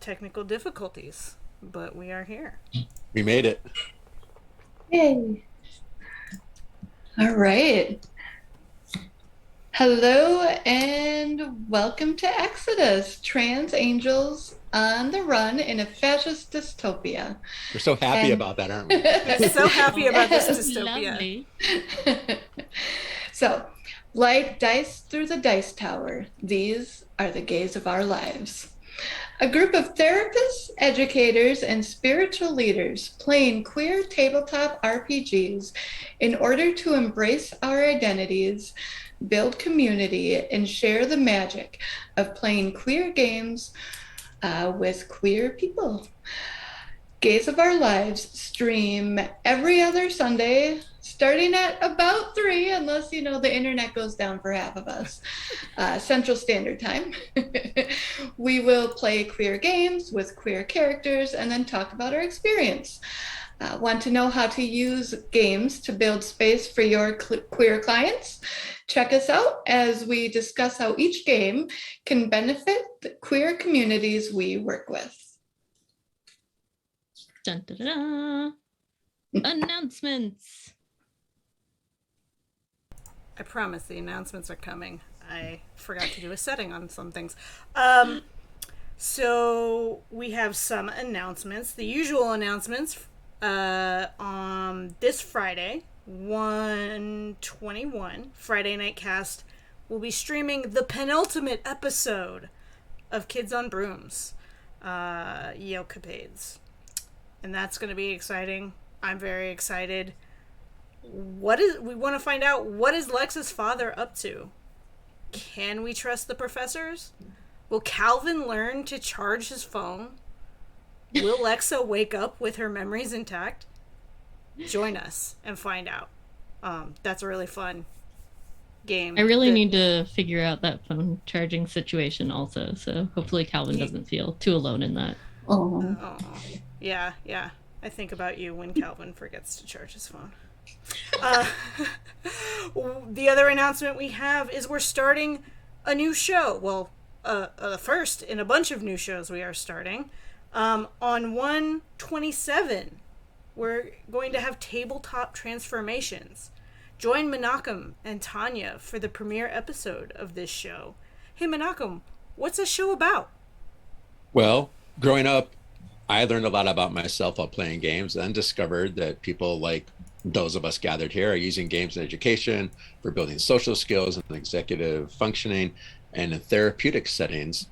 technical difficulties, but we are here. We made it. Yay. All right. Hello and welcome to Exodus, trans angels on the run in a fascist dystopia. We're so happy And- about that, aren't we? We're so happy about this Yes. dystopia. Lovely. So, like dice through the dice tower, these are the gays of our lives. A group of therapists, educators, and spiritual leaders playing queer tabletop RPGs in order to embrace our identities, build community, and share the magic of playing queer games with queer people. Gays of Our Lives stream every other Sunday, starting at about 3, unless, the internet goes down for half of us, Central Standard Time. We will play queer games with queer characters and then talk about our experience. Want to know how to use games to build space for your queer clients? Check us out as we discuss how each game can benefit the queer communities we work with. Dun, dun, dun, dun. Announcements. I promise the announcements are coming. I forgot to do a setting on some things. So we have some announcements. The usual announcements on this Friday, 1/21, Friday Night Cast, will be streaming the penultimate episode of Kids on Brooms, Yelcapades. And that's going to be exciting. I'm very excited. We want to find out, what is Lex's father up to? Can we trust the professors? Will Calvin learn to charge his phone? Will Lexa wake up with her memories intact? Join us and find out. That's a really fun game. I really need to figure out that phone charging situation also, so hopefully Calvin doesn't feel too alone in that. Oh. Yeah. I think about you when Calvin forgets to charge his phone. The other announcement we have is we're starting a new show. Well, the first in a bunch of new shows we are starting. On 1/27, we're going to have tabletop transformations. Join Menachem and Tanya for the premiere episode of this show. Hey, Menachem, what's this show about? Well, growing up, I learned a lot about myself while playing games and discovered that people like those of us gathered here are using games in education for building social skills and executive functioning and in therapeutic settings.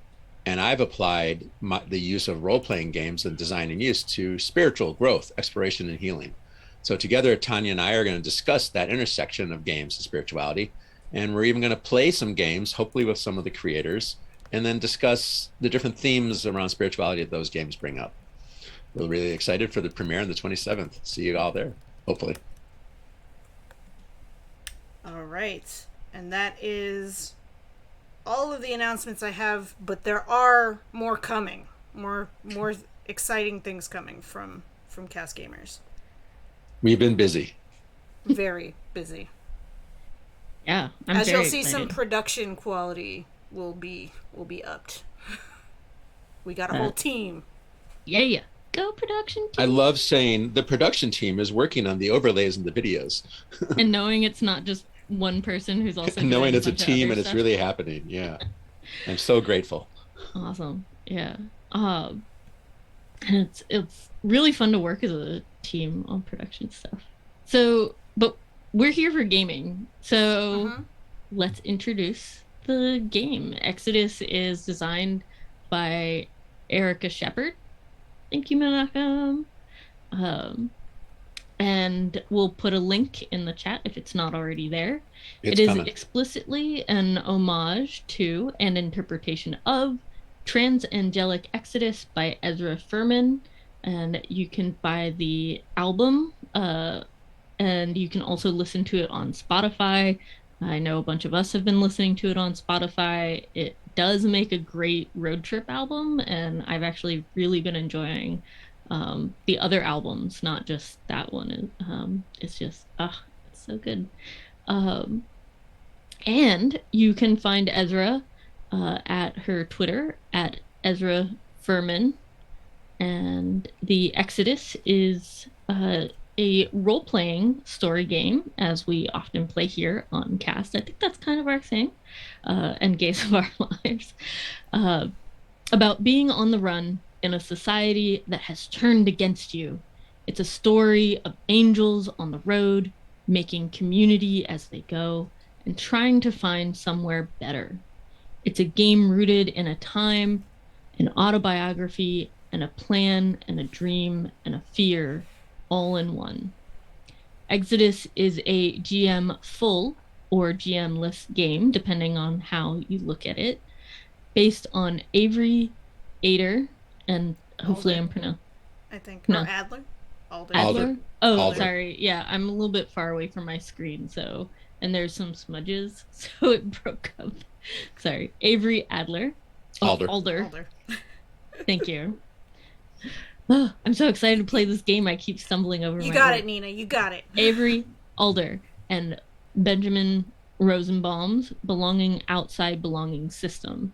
And I've applied the use of role-playing games in design and use to spiritual growth, exploration, and healing. So together, Tanya and I are going to discuss that intersection of games and spirituality. And we're even going to play some games, hopefully with some of the creators, and then discuss the different themes around spirituality that those games bring up. We're really excited for the premiere on the 27th. See you all there, hopefully. All right. And that is all of the announcements I have, but there are more coming. More exciting things coming from Cast Gamers. We've been busy. Very busy. Yeah, I'm As very you'll see, some excited. production quality will be upped. We got a whole team. Yeah. Go production team. I love saying the production team is working on the overlays and the videos. And knowing it's not just one person who's also And knowing doing it's a bunch of team other and it's stuff. really happening. Yeah. I'm so grateful. Awesome. Yeah. And it's really fun to work as a team on production stuff. So, but we're here for gaming. So let's introduce the game. Exodus is designed by Erica Shepard. Thank you, Menachem. And we'll put a link in the chat if it's not already there. It's It is coming. explicitly an homage to and interpretation of Transangelic Exodus by Ezra Furman. And you can buy the album, and you can also listen to it on Spotify. I know a bunch of us have been listening to it on Spotify. It does make a great road trip album, and I've actually really been enjoying the other albums, not just that one. It's just, it's so good. And you can find Ezra at her Twitter at Ezra Furman, and the Exodus is a role-playing story game, as we often play here on cast. I think that's kind of our thing, and Gaze of Our Lives, uh, about being on the run in a society that has turned against you. It's a story of angels on the road, making community as they go, and trying to find somewhere better. It's a game rooted in a time, an autobiography, and a plan, and a dream, and a fear, all in one. Exodus is a GM full or GM-less game, depending on how you look at it, based on Avery Ader, and hopefully Alder. I'm pronouncing. I think. No. Or Adler? Alder. Adler? Oh, Alder. sorry. Yeah, I'm a little bit far away from my screen, so, and there's some smudges, so it broke up. Sorry. Avery Adler. Alder. Alder. Thank you. Oh, I'm so excited to play this game. I keep stumbling over You my got words. it, Nina. You got it. Avery Alder and Benjamin Rosenbaum's Belonging Outside Belonging system.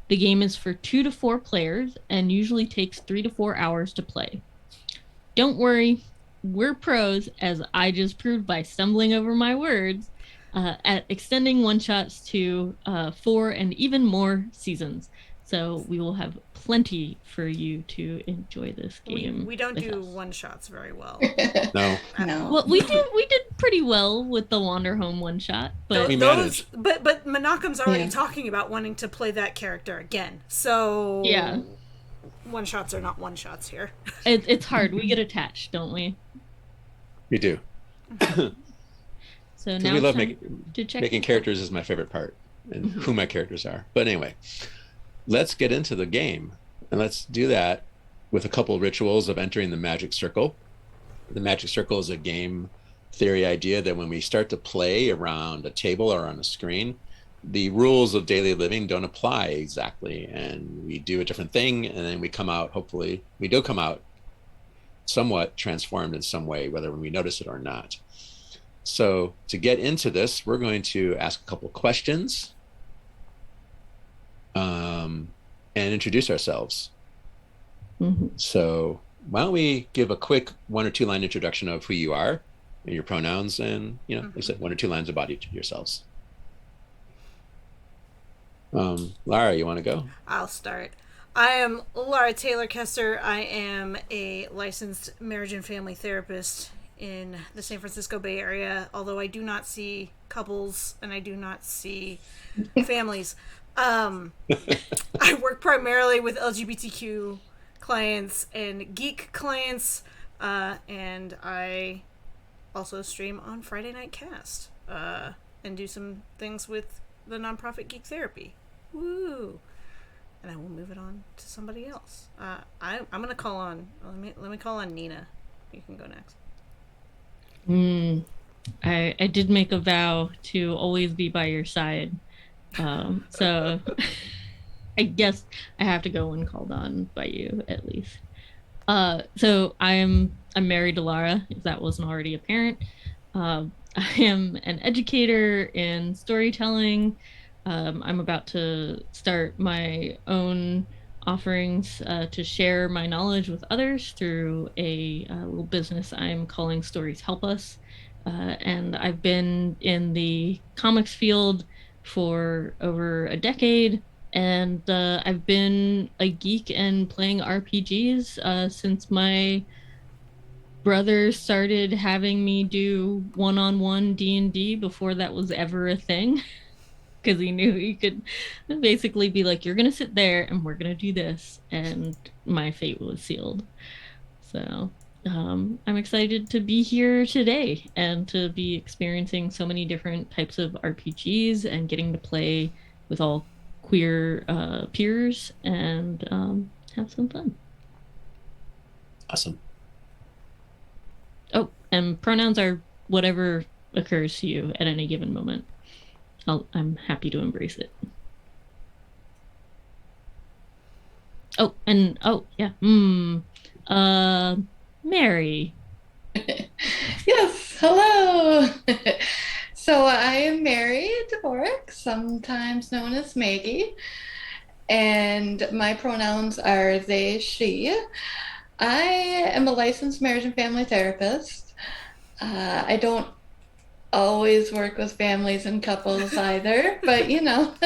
The game is for 2 to 4 players and usually takes 3 to 4 hours to play. Don't worry, we're pros, as I just proved by stumbling over my words, at extending one-shots to 4 and even more seasons. So we will have plenty for you to enjoy this game. We don't with do us. one-shots very well. No. No. Well, we did pretty well with the Wander Home one shot, but We Those, managed. but Menachem's already Yeah. talking about wanting to play that character again. So Yeah. one-shots are not one-shots here. it's hard. We get attached, don't we? We do. So 'Cause now we it's love time to check making characters is my favorite part, and who my characters are. But anyway, let's get into the game, and let's do that with a couple rituals of entering the magic circle. The magic circle is a game theory idea that when we start to play around a table or on a screen, the rules of daily living don't apply exactly, and we do a different thing, and then we come out, hopefully we do come out somewhat transformed in some way, whether we notice it or not. So to get into this, we're going to ask a couple questions and introduce ourselves. Mhm. So why don't we give a quick 1 or 2 line introduction of who you are and your pronouns, and like I said, 1 or 2 lines about each of yourselves. Lara, you want to go? I'll start. I am Lara Taylor Kester. I am a licensed marriage and family therapist in the San Francisco Bay Area, although I do not see couples and I do not see families. I work primarily with LGBTQ clients and geek clients, and I also stream on Friday Night Cast and do some things with the nonprofit Geek Therapy. Woo! And I will move it on to somebody else. I'm gonna call on. Let me call on Nina. You can go next. I did make a vow to always be by your side, so I guess I have to go when called on by you at least. So I'm married to Lara, if that wasn't already apparent. I am an educator in storytelling. I'm about to start my own offerings to share my knowledge with others through a little business I'm calling Stories Help Us. And I've been in the comics field for over a decade, and I've been a geek and playing RPGs since my brother started having me do one-on-one D&D before that was ever a thing. Because he knew he could basically be like, you're going to sit there and we're going to do this. And my fate was sealed. So I'm excited to be here today and to be experiencing so many different types of RPGs and getting to play with all queer peers and have some fun. Awesome. Oh, and pronouns are whatever occurs to you at any given moment. I'm happy to embrace it. Oh, and yeah. Mary. Yes, hello. So I am Mary Dvorak, sometimes known as Maggie, and my pronouns are they, she. I am a licensed marriage and family therapist. I don't always work with families and couples either, but that's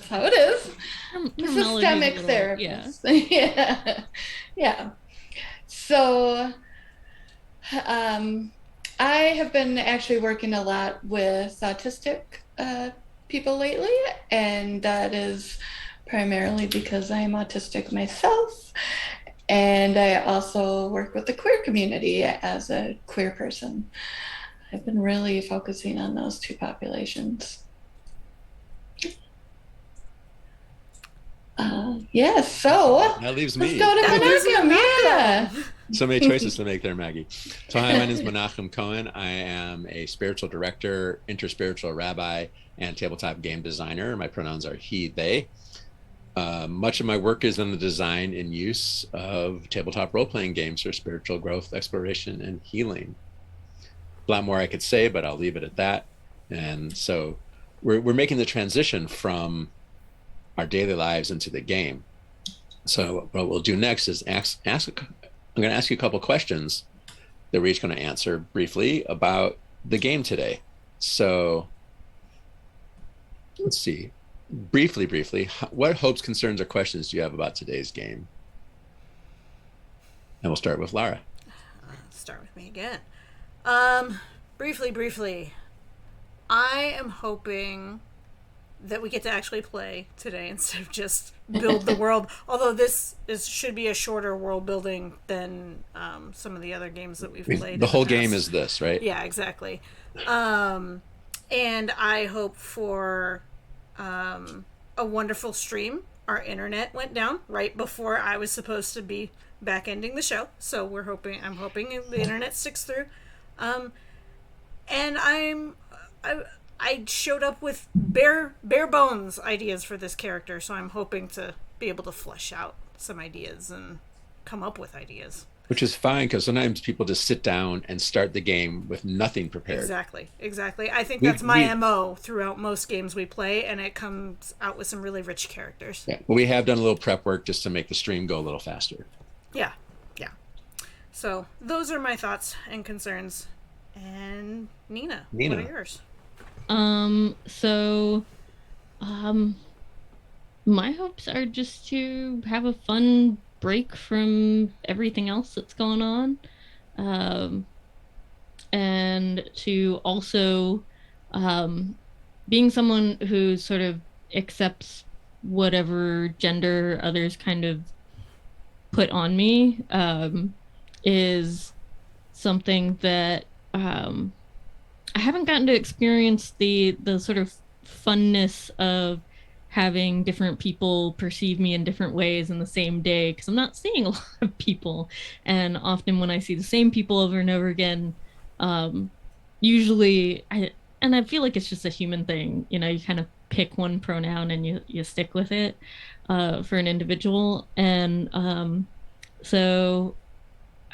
how it is. Terminology is a Systemic little, yeah. therapist. Yeah. Yeah. So um, I have been actually working a lot with autistic people lately, and that is primarily because I'm autistic myself. And I also work with the queer community as a queer person. I've been really focusing on those two populations. So That leaves let's me. go to That is Menachem. Yeah. Menachem. So many choices to make there, Maggie. So hi, my name is Menachem Cohen. I am a spiritual director, interspiritual rabbi, and tabletop game designer. My pronouns are he, they. Much of my work is in the design and use of tabletop role-playing games for spiritual growth, exploration, and healing. A lot more I could say, but I'll leave it at that. And so we're making the transition from our daily lives into the game. So what we'll do next is I'm going to ask you a couple questions that we're each going to answer briefly about the game today. So let's see. Briefly, what hopes, concerns, or questions do you have about today's game? And we'll start with Lara. Start with me again. Briefly. I am hoping that we get to actually play today instead of just build the world. Although should be a shorter world building than some of the other games that we've played. The whole game is this, right? Yeah, exactly. And I hope for a wonderful stream. Our internet went down right before I was supposed to be back ending the show, so I'm hoping the internet sticks through. And I showed up with bare bones ideas for this character, so I'm hoping to be able to flesh out some ideas and come up with ideas. Which is fine, because sometimes people just sit down and start the game with nothing prepared. Exactly. I think that's my MO throughout most games we play, and it comes out with some really rich characters. Yeah, but we have done a little prep work just to make the stream go a little faster. Yeah. So those are my thoughts and concerns. And Nina, what are yours? My hopes are just to have a fun break from everything else that's going on. And to also, being someone who sort of accepts whatever gender others kind of put on me, is something that, I haven't gotten to experience the sort of funness of having different people perceive me in different ways in the same day, because I'm not seeing a lot of people, and often when I see the same people over and over again, usually I feel like it's just a human thing, you kind of pick one pronoun and you stick with it for an individual. And so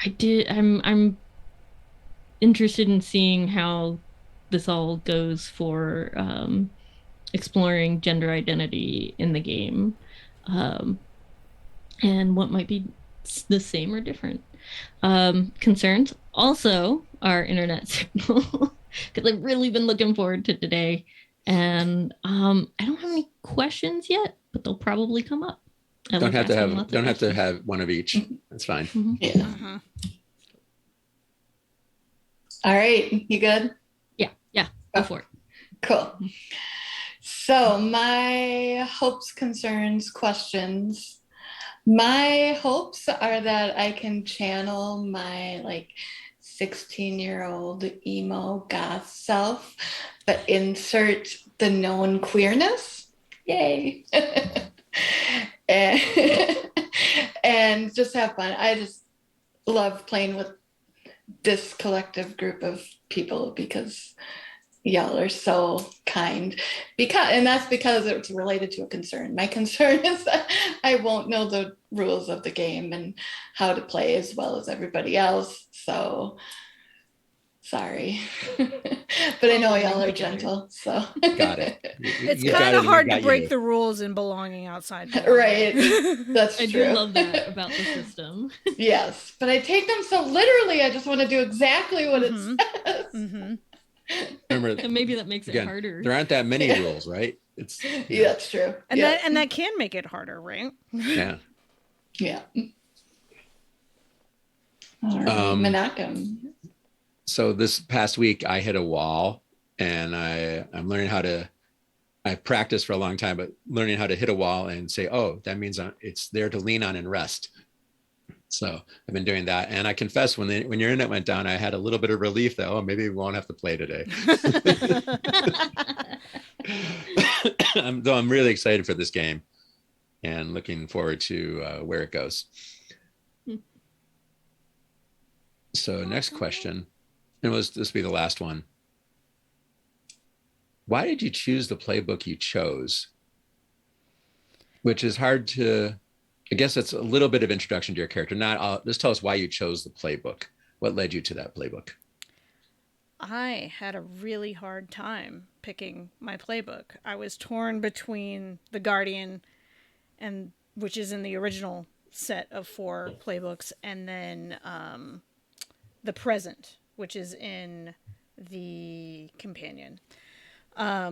I'm interested in seeing how this all goes for exploring gender identity in the game, and what might be the same or different. Concerns also our internet signal, because I've really been looking forward to today, and I don't have any questions yet, but they'll probably come up. Don't have to have one of each. That's fine. Mm-hmm. Yeah. Mm-hmm. All right, you good? Yeah, go for it. Cool. So my hopes, concerns, questions. My hopes are that I can channel my 16-year-old emo goth self, but insert the known queerness. Yay. and just have fun. I just love playing with this collective group of people because y'all are so kind. And that's because it's related to a concern. My concern is that I won't know the rules of the game and how to play as well as everybody else. So Sorry. But I know y'all are gentle, so. Got it. It's You got kind it of and we hard to got break you. the rules in belonging outside. Right. That's I true. do love that about the system. Yes, but I take them so literally. I just want to do exactly what it says. Mm-hmm. Remember, And maybe that makes it again, harder. there aren't that many Yeah. rules, right? It's Yeah, that's true. And Yeah. that can make it harder, right? yeah. Yeah. All right, Menachem. So this past week I hit a wall, and I'm learning how to. I practiced for a long time, but learning how to hit a wall and say, "Oh, that means it's there to lean on and rest." So I've been doing that, and I confess when your internet went down, I had a little bit of relief that, oh, maybe we won't have to play today. Though I'm really excited for this game and looking forward to where it goes. So next question, and this will be the last one. Why did you choose the playbook you chose? Which is hard to, I guess it's a little bit of introduction to your character. Just tell us why you chose the playbook. What led you to that playbook? I had a really hard time picking my playbook. I was torn between the Guardian, and which is in the original set of 4 playbooks, and then the Present, which is in the companion. I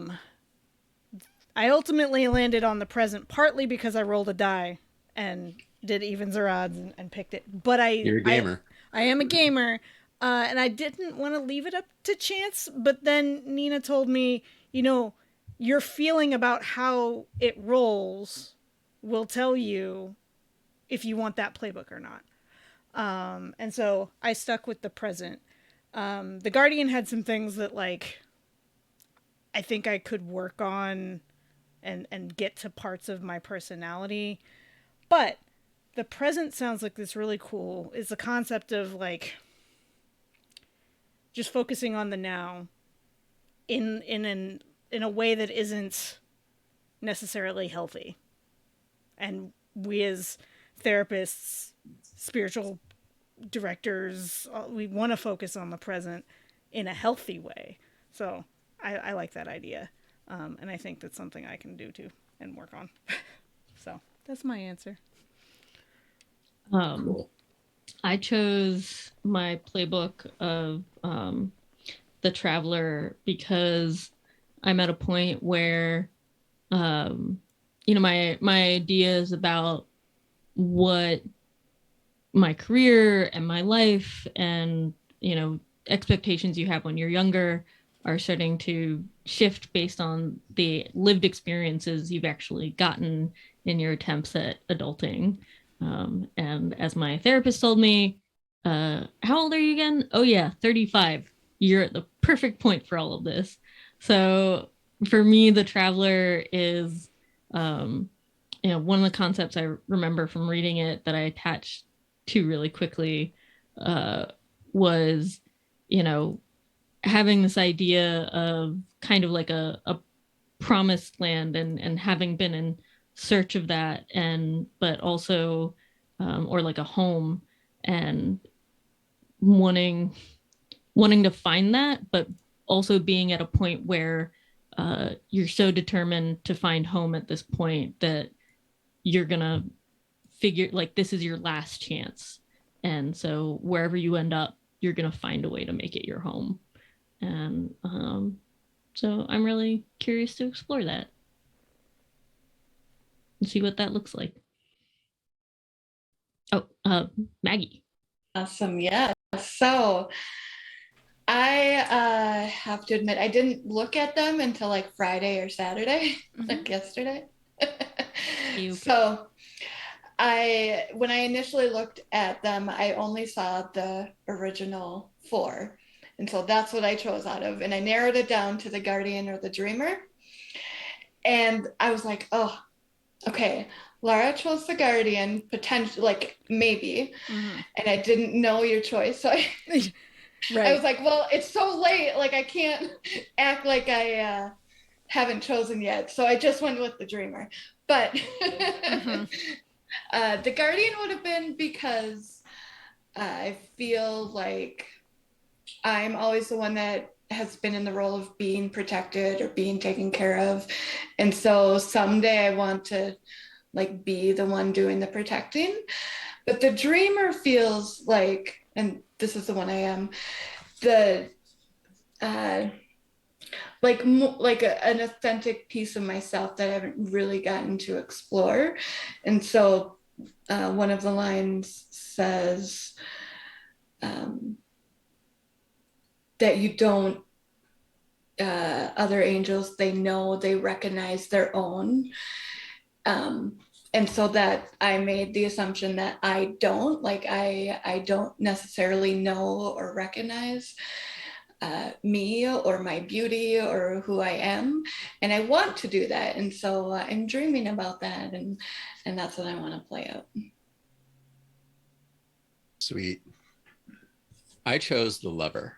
ultimately landed on the Present, partly because I rolled a die and did evens or odds and picked it. But You're a gamer. I am a gamer, and I didn't want to leave it up to chance. But then Nina told me, your feeling about how it rolls will tell you if you want that playbook or not. And so I stuck with the Present. The Guardian had some things that, like, I think I could work on and get to parts of my personality. But the Present sounds like this really cool. It's the concept of, like, just focusing on the now in a way that isn't necessarily healthy. And we as therapists, spiritual directors, we want to focus on the present in a healthy way. So I like that idea. And I think that's something I can do too and work on. So that's my answer. Cool. I chose my playbook of the Traveler because I'm at a point where, my ideas about what my career and my life and, expectations you have when you're younger are starting to shift based on the lived experiences you've actually gotten in your attempts at adulting. And as my therapist told me, how old are you again? Oh yeah, 35. You're at the perfect point for all of this. So for me, the Traveler is, one of the concepts I remember from reading it that I attached to really quickly was, having this idea of kind of like a promised land and having been in search of that, but also or like a home, and wanting to find that, but also being at a point where you're so determined to find home at this point that you're gonna figure, like, this is your last chance, and so wherever you end up, you're gonna find a way to make it your home. And so I'm really curious to explore that and see what that looks like. Oh, Maggie. Awesome. Yeah. So I have to admit, I didn't look at them until like Friday or Saturday, like yesterday. Okay. So when I initially looked at them, I only saw the original 4. And so that's what I chose out of. And I narrowed it down to the Guardian or the Dreamer. And I was like, oh, okay, Lara chose the Guardian, potentially, like, maybe. And I didn't know your choice. So Right. I was like, well, it's so late. Like, I can't act like I haven't chosen yet. So I just went with the Dreamer. But the Guardian would have been because I feel like I'm always the one that has been in the role of being protected or being taken care of. And so someday I want to like be the one doing the protecting. But the dreamer feels like, and this is the one I am, the an authentic piece of myself that I haven't really gotten to explore. And so one of the lines says that you don't, other angels, they know, they recognize their own. And so that I made the assumption that I don't, like I don't necessarily know or recognize me or my beauty or who I am, and I want to do that. And so I'm dreaming about that, and that's what I want to play out. Sweet. I chose the lover,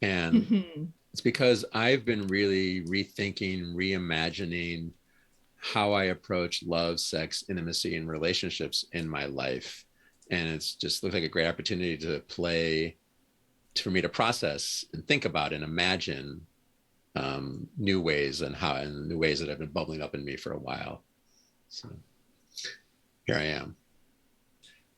and it's because I've been really rethinking, reimagining how I approach love, sex, intimacy, and relationships in my life. And it's just looked like a great opportunity to play, for me to process and think about and imagine new ways and new ways that have been bubbling up in me for a while. So here I am.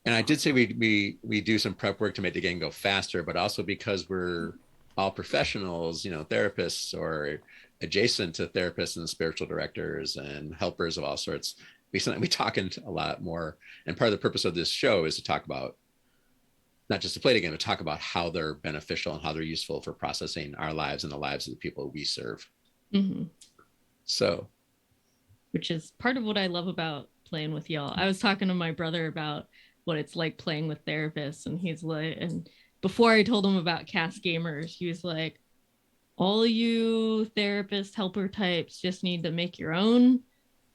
And I did say we do some prep work to make the game go faster, but also because we're all professionals, therapists or adjacent to therapists and spiritual directors and helpers of all sorts. We talking a lot more. And part of the purpose of this show is to talk about, not just to play the game, but talk about how they're beneficial and how they're useful for processing our lives and the lives of the people we serve. Mm-hmm. So, which is part of what I love about playing with y'all. I was talking to my brother about what it's like playing with therapists, and he's like, and before I told him about cast gamers, he was like, all you therapist helper types just need to make your own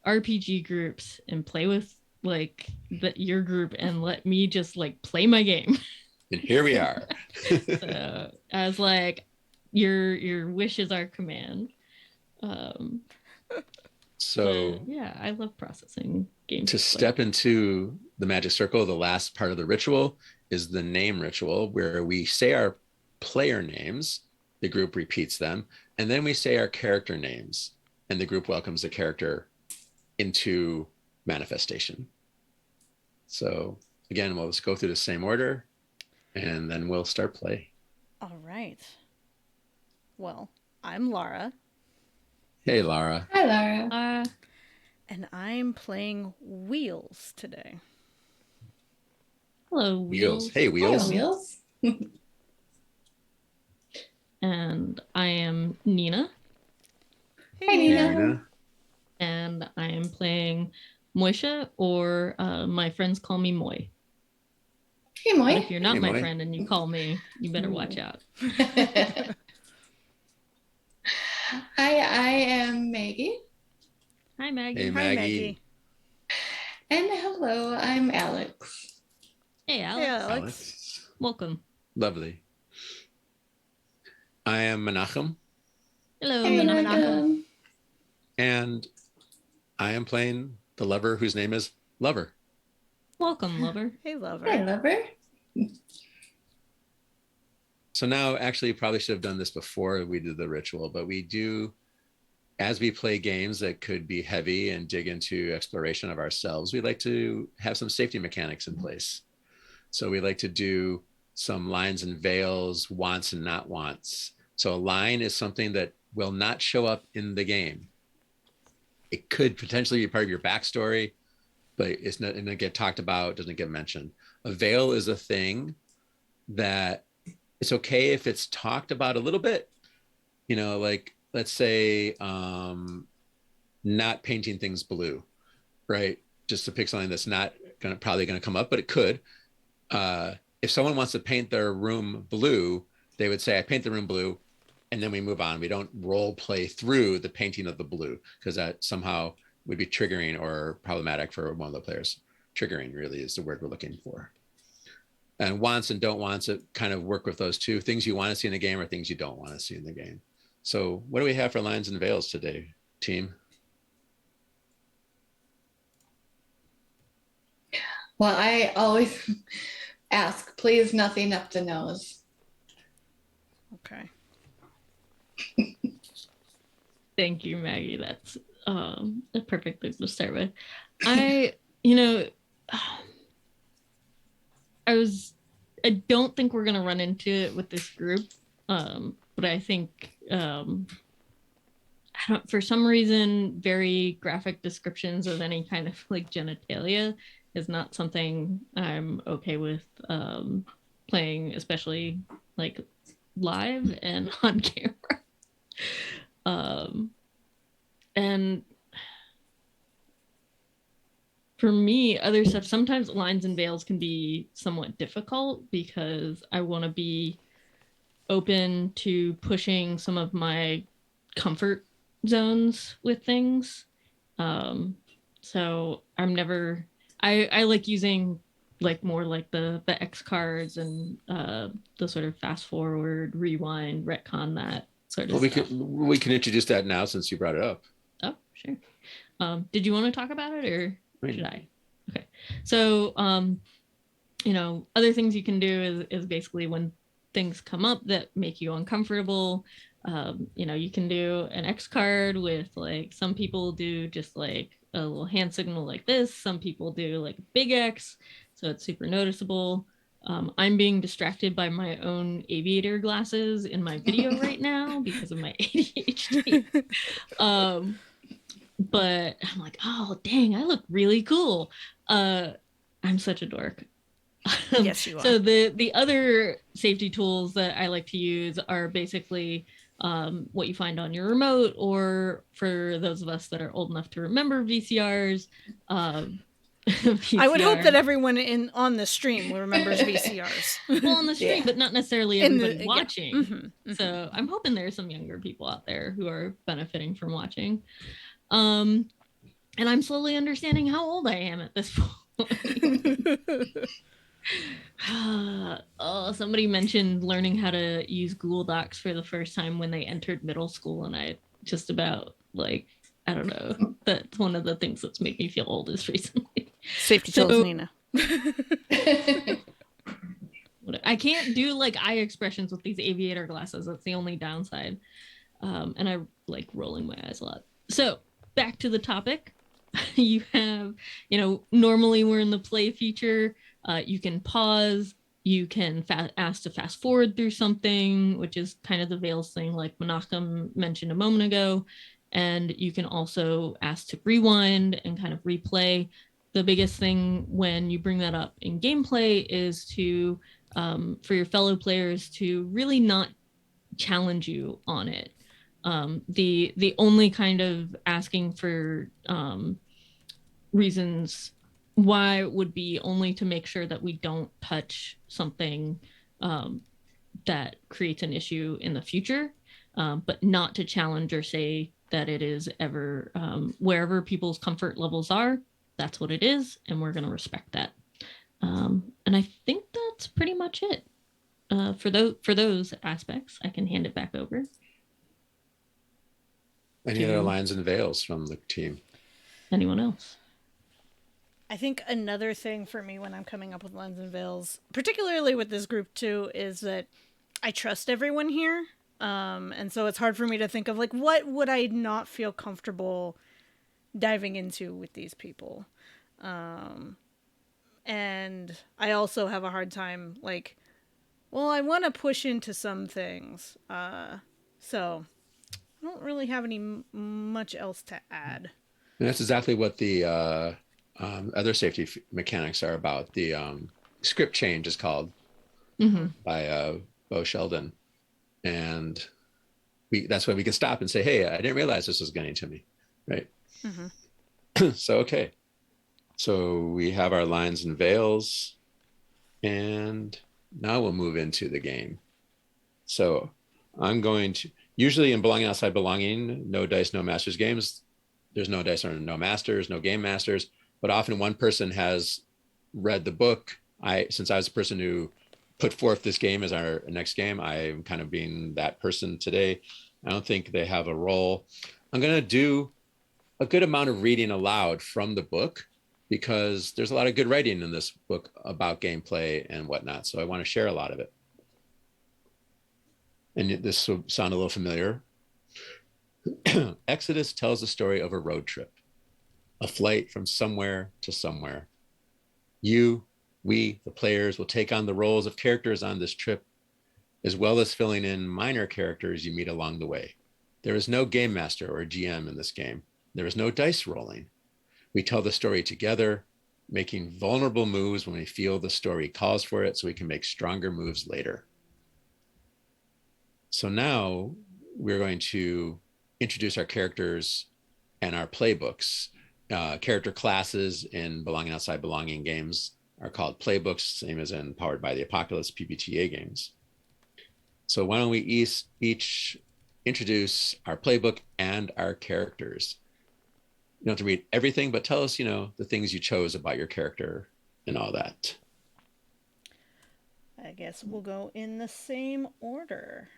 RPG groups and play with like your group and let me just like play my game. And here we are. So I was like, your wish is our command. So yeah, I love processing games. To step into the magic circle, the last part of the ritual is the name ritual, where we say our player names, the group repeats them, and then we say our character names, and the group welcomes the character into manifestation. So again, we'll just go through the same order, and then we'll start play. All right. Well, I'm Lara. Hey, Lara. Hi, Lara. And I'm playing Wheels today. Hello, Wheels. Hey, Wheels. Hi, Wheels. And I am Nina. Hey, Nina. And I am playing Moisha, or my friends call me Moy. Hey, Moy. But if you're not my friend and you call me, you better watch out. Hi, I am Maggie. Hi, Maggie. Hey, Maggie. Hi, Maggie. And hello, I'm Alex. Hey, Alex. Hey, Alex. Welcome. Lovely. I am Menachem. Hello, Hey, Menachem. And I am playing the lover whose name is Lover. Welcome, Lover. Hey, Lover. Hey, Lover. So now, actually, probably should have done this before we did the ritual, but we do, as we play games that could be heavy and dig into exploration of ourselves, we like to have some safety mechanics in place. So we like to do some lines and veils, wants and not wants. So a line is something that will not show up in the game. It could potentially be part of your backstory, but it's not going to get talked about, doesn't get mentioned. A veil is a thing that it's okay if it's talked about a little bit, like let's say not painting things blue, right? Just to pick something that's not probably going to come up, but it could. If someone wants to paint their room blue, they would say, I paint the room blue, and then we move on. We don't role play through the painting of the blue, because that somehow would be triggering or problematic for one of the players. Triggering really is the word we're looking for. And wants and don't wants it kind of work with those two. Things you want to see in the game or things you don't want to see in the game. So what do we have for lines and veils today, team? Well, I always ask, please, nothing up the nose. Okay. Thank you, Maggie. That's a perfect place to start with. I, you know, I don't think we're gonna run into it with this group, but I think for some reason, very graphic descriptions of any kind of like genitalia is not something I'm okay with playing, especially like live and on camera. And for me, other stuff, sometimes lines and veils can be somewhat difficult because I want to be open to pushing some of my comfort zones with things. So I'm never, I like using like more like the X cards and the sort of fast forward, rewind, retcon, that sort of Well, stuff. we can introduce that now since you brought it up. Oh, sure. Did you want to talk about it, or Right. should I? Okay. So, other things you can do is basically when things come up that make you uncomfortable, you can do an X card with like, some people do just like a little hand signal like this. Some people do like a big X, so it's super noticeable. I'm being distracted by my own aviator glasses in my video right now because of my ADHD. But I'm like, oh dang, I look really cool. I'm such a dork. Yes, you are. So the other safety tools that I like to use are basically what you find on your remote, or for those of us that are old enough to remember VCRs. VCR. I would hope that everyone on the stream remembers VCRs. Well, on the stream, Yeah. but not necessarily everybody Yeah. watching. Mm-hmm, mm-hmm. So I'm hoping there's some younger people out there who are benefiting from watching. And I'm slowly understanding how old I am at this point. Oh, somebody mentioned learning how to use Google Docs for the first time when they entered middle school, and I just about like, I don't know. That's one of the things that's made me feel oldest recently. Safety tools, Nina. I can't do like eye expressions with these aviator glasses. That's the only downside. And I like rolling my eyes a lot. So back to the topic. You have, normally we're in the play feature. You can pause. You can ask to fast forward through something, which is kind of the veils thing, like Menachem mentioned a moment ago. And you can also ask to rewind and kind of replay. The biggest thing when you bring that up in gameplay is to, for your fellow players to really not challenge you on it. The only kind of asking for reasons why would be only to make sure that we don't touch something that creates an issue in the future, but not to challenge or say that it is ever wherever people's comfort levels are, that's what it is, and we're going to respect that. And I think that's pretty much it for those aspects. I can hand it back over. Any other lines and veils from the team? Anyone else? I think another thing for me when I'm coming up with lines and veils, particularly with this group too, is that I trust everyone here. And so it's hard for me to think of like, what would I not feel comfortable diving into with these people? And I also have a hard time like, well, I want to push into some things. So I don't really have any much else to add. And that's exactly what the other safety mechanics are about. The script change is called by Bo Sheldon. And that's why we can stop and say, hey, I didn't realize this was getting to me, right? So, okay. So we have our lines and veils, and now we'll move into the game. So I'm going to, usually in Belonging Outside Belonging, no dice, no masters games, there's no dice or no masters, no game masters, but often one person has read the book. Since I was the person who put forth this game as our next game, I'm kind of being that person today. I don't think they have a role. I'm going to do a good amount of reading aloud from the book because there's a lot of good writing in this book about gameplay and whatnot. So I want to share a lot of it. And this will sound a little familiar. Exodus tells the story of a road trip, a flight from somewhere to somewhere. You, we, the players, will take on the roles of characters on this trip, as well as filling in minor characters you meet along the way. There is no game master or GM in this game. There is no dice rolling. We tell the story together, making vulnerable moves when we feel the story calls for it, so we can make stronger moves later. So now we're going to introduce our characters and our playbooks. Character classes in Belonging Outside Belonging games are called playbooks, same as in Powered by the Apocalypse PBTA games. So why don't we each introduce our playbook and our characters? You don't have to read everything, but tell us, the things you chose about your character and all that. I guess we'll go in the same order.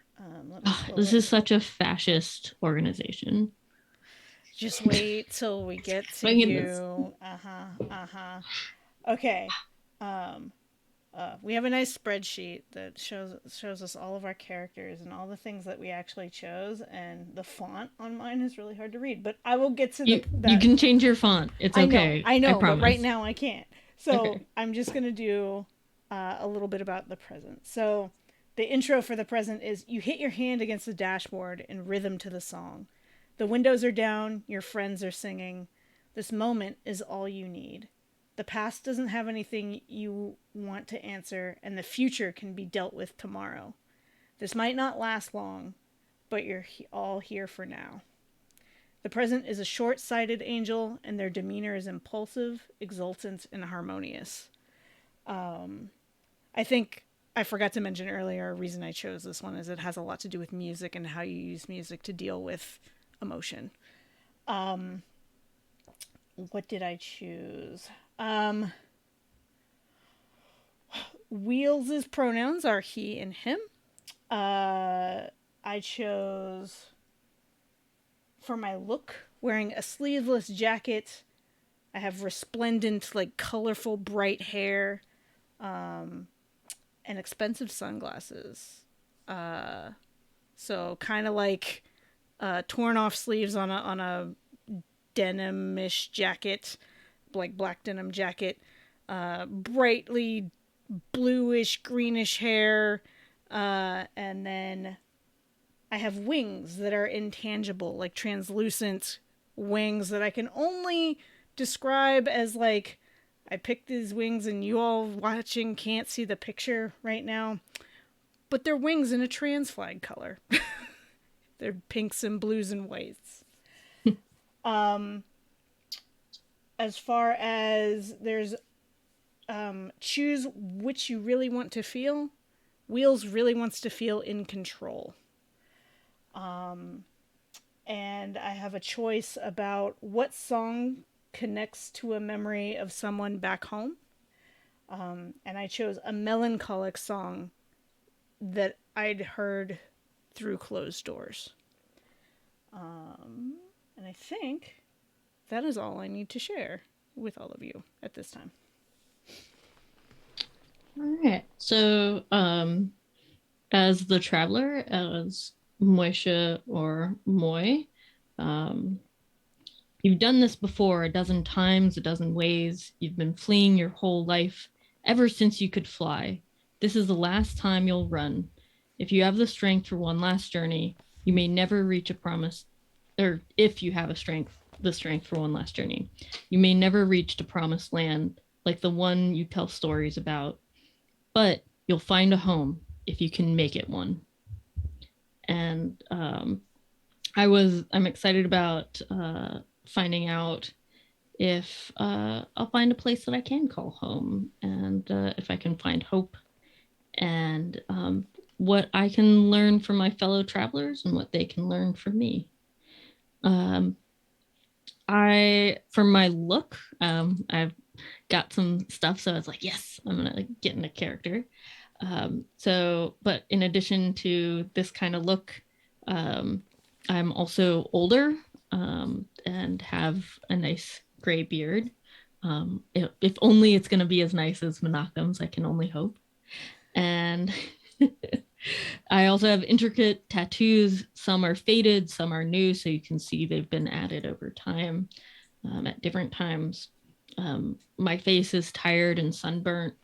This is such a fascist organization. Just wait till we get to you. Okay. We have a nice spreadsheet that shows us all of our characters and all the things that we actually chose, and the font on mine is really hard to read, but I will get to you can change your font. It's okay. I know, but right now I can't. So okay. I'm just going to do a little bit about the present. So the intro for the present is: you hit your hand against the dashboard in rhythm to the song. The windows are down, your friends are singing. This moment is all you need. The past doesn't have anything you want to answer, and the future can be dealt with tomorrow. This might not last long, but you're all here for now. The present is a short-sighted angel, and their demeanor is impulsive, exultant, and harmonious. I think I forgot to mention earlier, a reason I chose this one is it has a lot to do with music and how you use music to deal with emotion. What did I choose? Wheels' pronouns are he and him. I chose, for my look, wearing a sleeveless jacket. I have resplendent, colorful, bright hair, and expensive sunglasses. So kind of like torn off sleeves on a denim-ish jacket, like black denim jacket, brightly bluish greenish hair, and then I have wings that are intangible, like translucent wings that I can only describe as I picked these wings and you all watching can't see the picture right now, but they're wings in a trans flag color. They're pinks and blues and whites. As far as there's choose which you really want to feel, Wheels really wants to feel in control. And I have a choice about what song connects to a memory of someone back home. And I chose a melancholic song that I'd heard through closed doors. And I think that is all I need to share with all of you at this time. All right. So, as the traveler, as Moisha or Moy, you've done this before a dozen times, a dozen ways. You've been fleeing your whole life ever since you could fly. This is the last time you'll run. If you have the strength for one last journey, you may never reach a promise, or if you have the strength for one last journey, you may never reach the promised land like the one you tell stories about, but you'll find a home if you can make it one. And I'm excited about finding out if I'll find a place that I can call home, and if I can find hope, and what I can learn from my fellow travelers and what they can learn from me. For my look, I've got some stuff, so I was like, yes, I'm gonna get into character. But in addition to this kind of look, I'm also older and have a nice gray beard. If only it's gonna be as nice as Menachem's, I can only hope. And I also have intricate tattoos. Some are faded, some are new, so you can see they've been added over time at different times. My face is tired and sunburnt,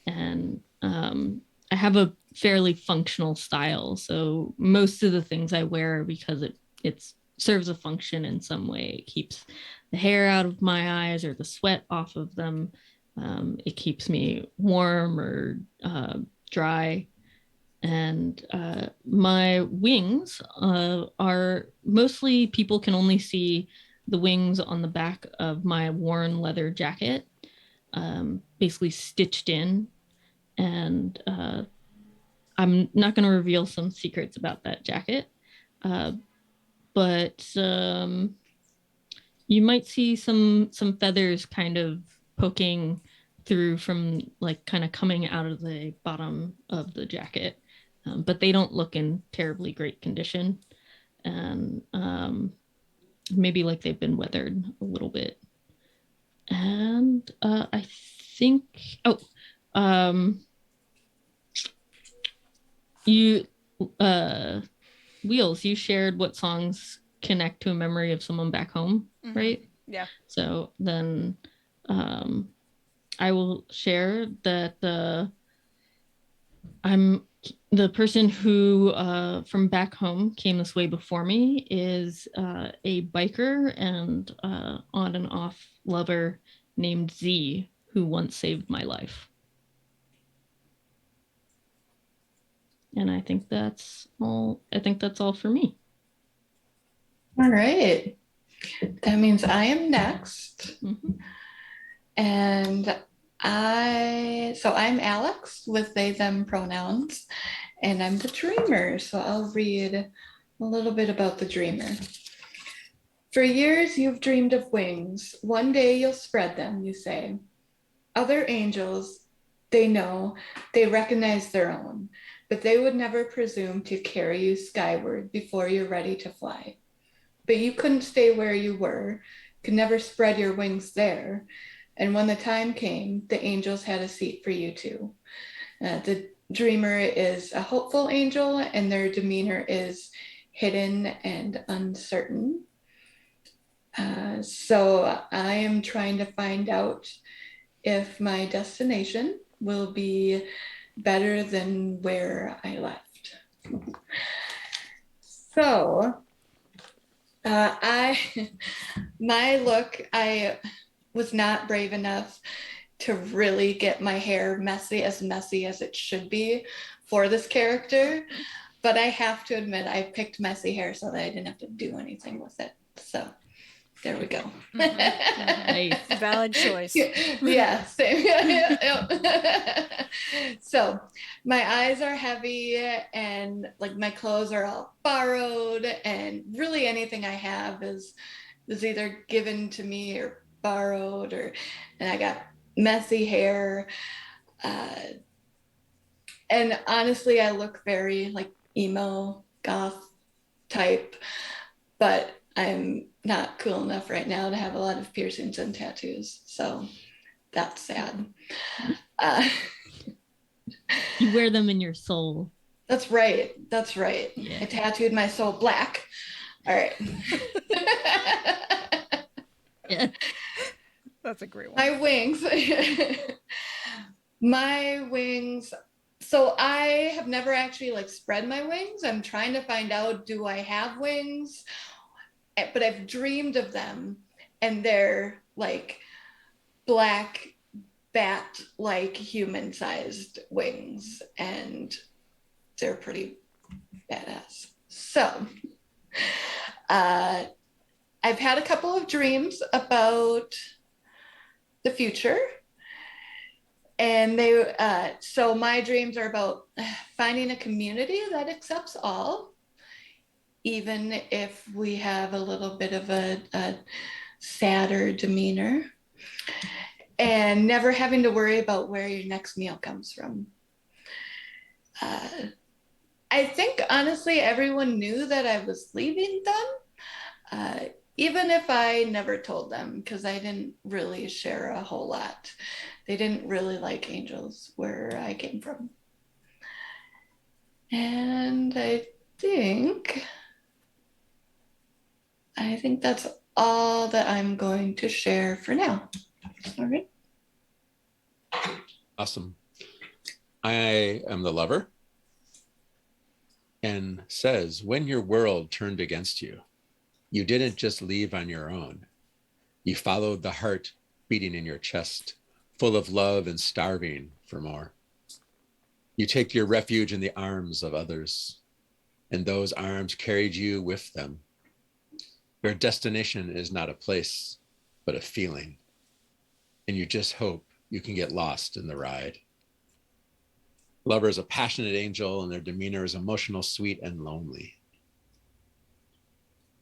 and I have a fairly functional style. So most of the things I wear are because it serves a function in some way. It keeps the hair out of my eyes or the sweat off of them. It keeps me warm or dry. And my wings are mostly, people can only see the wings on the back of my worn leather jacket, basically stitched in. And I'm not going to reveal some secrets about that jacket, uh, but you might see some feathers kind of poking through from, like, kind of coming out of the bottom of the jacket, but they don't look in terribly great condition, and maybe like they've been weathered a little bit. And I think, um, you uh Wheels, you shared what songs connect to a memory of someone back home, right? Yeah. So then I will share that I'm the person who from back home came this way before me is a biker and on and off lover named Z, who once saved my life. And I think that's all. I think that's all for me. All right. That means I am next. Mm-hmm. And I'm Alex with they, them pronouns, and I'm the dreamer. So I'll read a little bit about the dreamer. For years, you've dreamed of wings. One day you'll spread them, you say. Other angels, they know, they recognize their own, but they would never presume to carry you skyward before you're ready to fly. But you couldn't stay where you were, could never spread your wings there. And when the time came, the angels had a seat for you too. The dreamer is a hopeful angel, and their demeanor is hidden and uncertain. So I am trying to find out if my destination will be better than where I left. So my look, I was not brave enough to really get my hair messy as it should be for this character. But I have to admit, I picked messy hair so that I didn't have to do anything with it. So there we go. Nice. Valid choice. Yeah, same. So my eyes are heavy, and like my clothes are all borrowed, and really anything I have is either given to me or borrowed, and I got messy hair. And honestly, I look very like emo goth type, but I'm not cool enough right now to have a lot of piercings and tattoos. So that's sad. You wear them in your soul. That's right. That's right. Yeah. I tattooed my soul black. All right. Yeah. That's a great one. My wings. My wings. So I have never actually like spread my wings. I'm trying to find out, do I have wings? But I've dreamed of them, and they're like black bat like human sized wings, and they're pretty badass. So I've had a couple of dreams about the future, and so my dreams are about finding a community that accepts all, even if we have a little bit of a sadder demeanor, and never having to worry about where your next meal comes from. I think honestly everyone knew that I was leaving them, even if I never told them, because I didn't really share a whole lot. They didn't really like angels where I came from. And think I think that's all that I'm going to share for now. All right. Awesome. I am the lover and says, when your world turned against you, you didn't just leave on your own. You followed the heart beating in your chest, full of love and starving for more. You take your refuge in the arms of others, and those arms carried you with them. Your destination is not a place, but a feeling. And you just hope you can get lost in the ride. Lover is a passionate angel, and their demeanor is emotional, sweet, and lonely.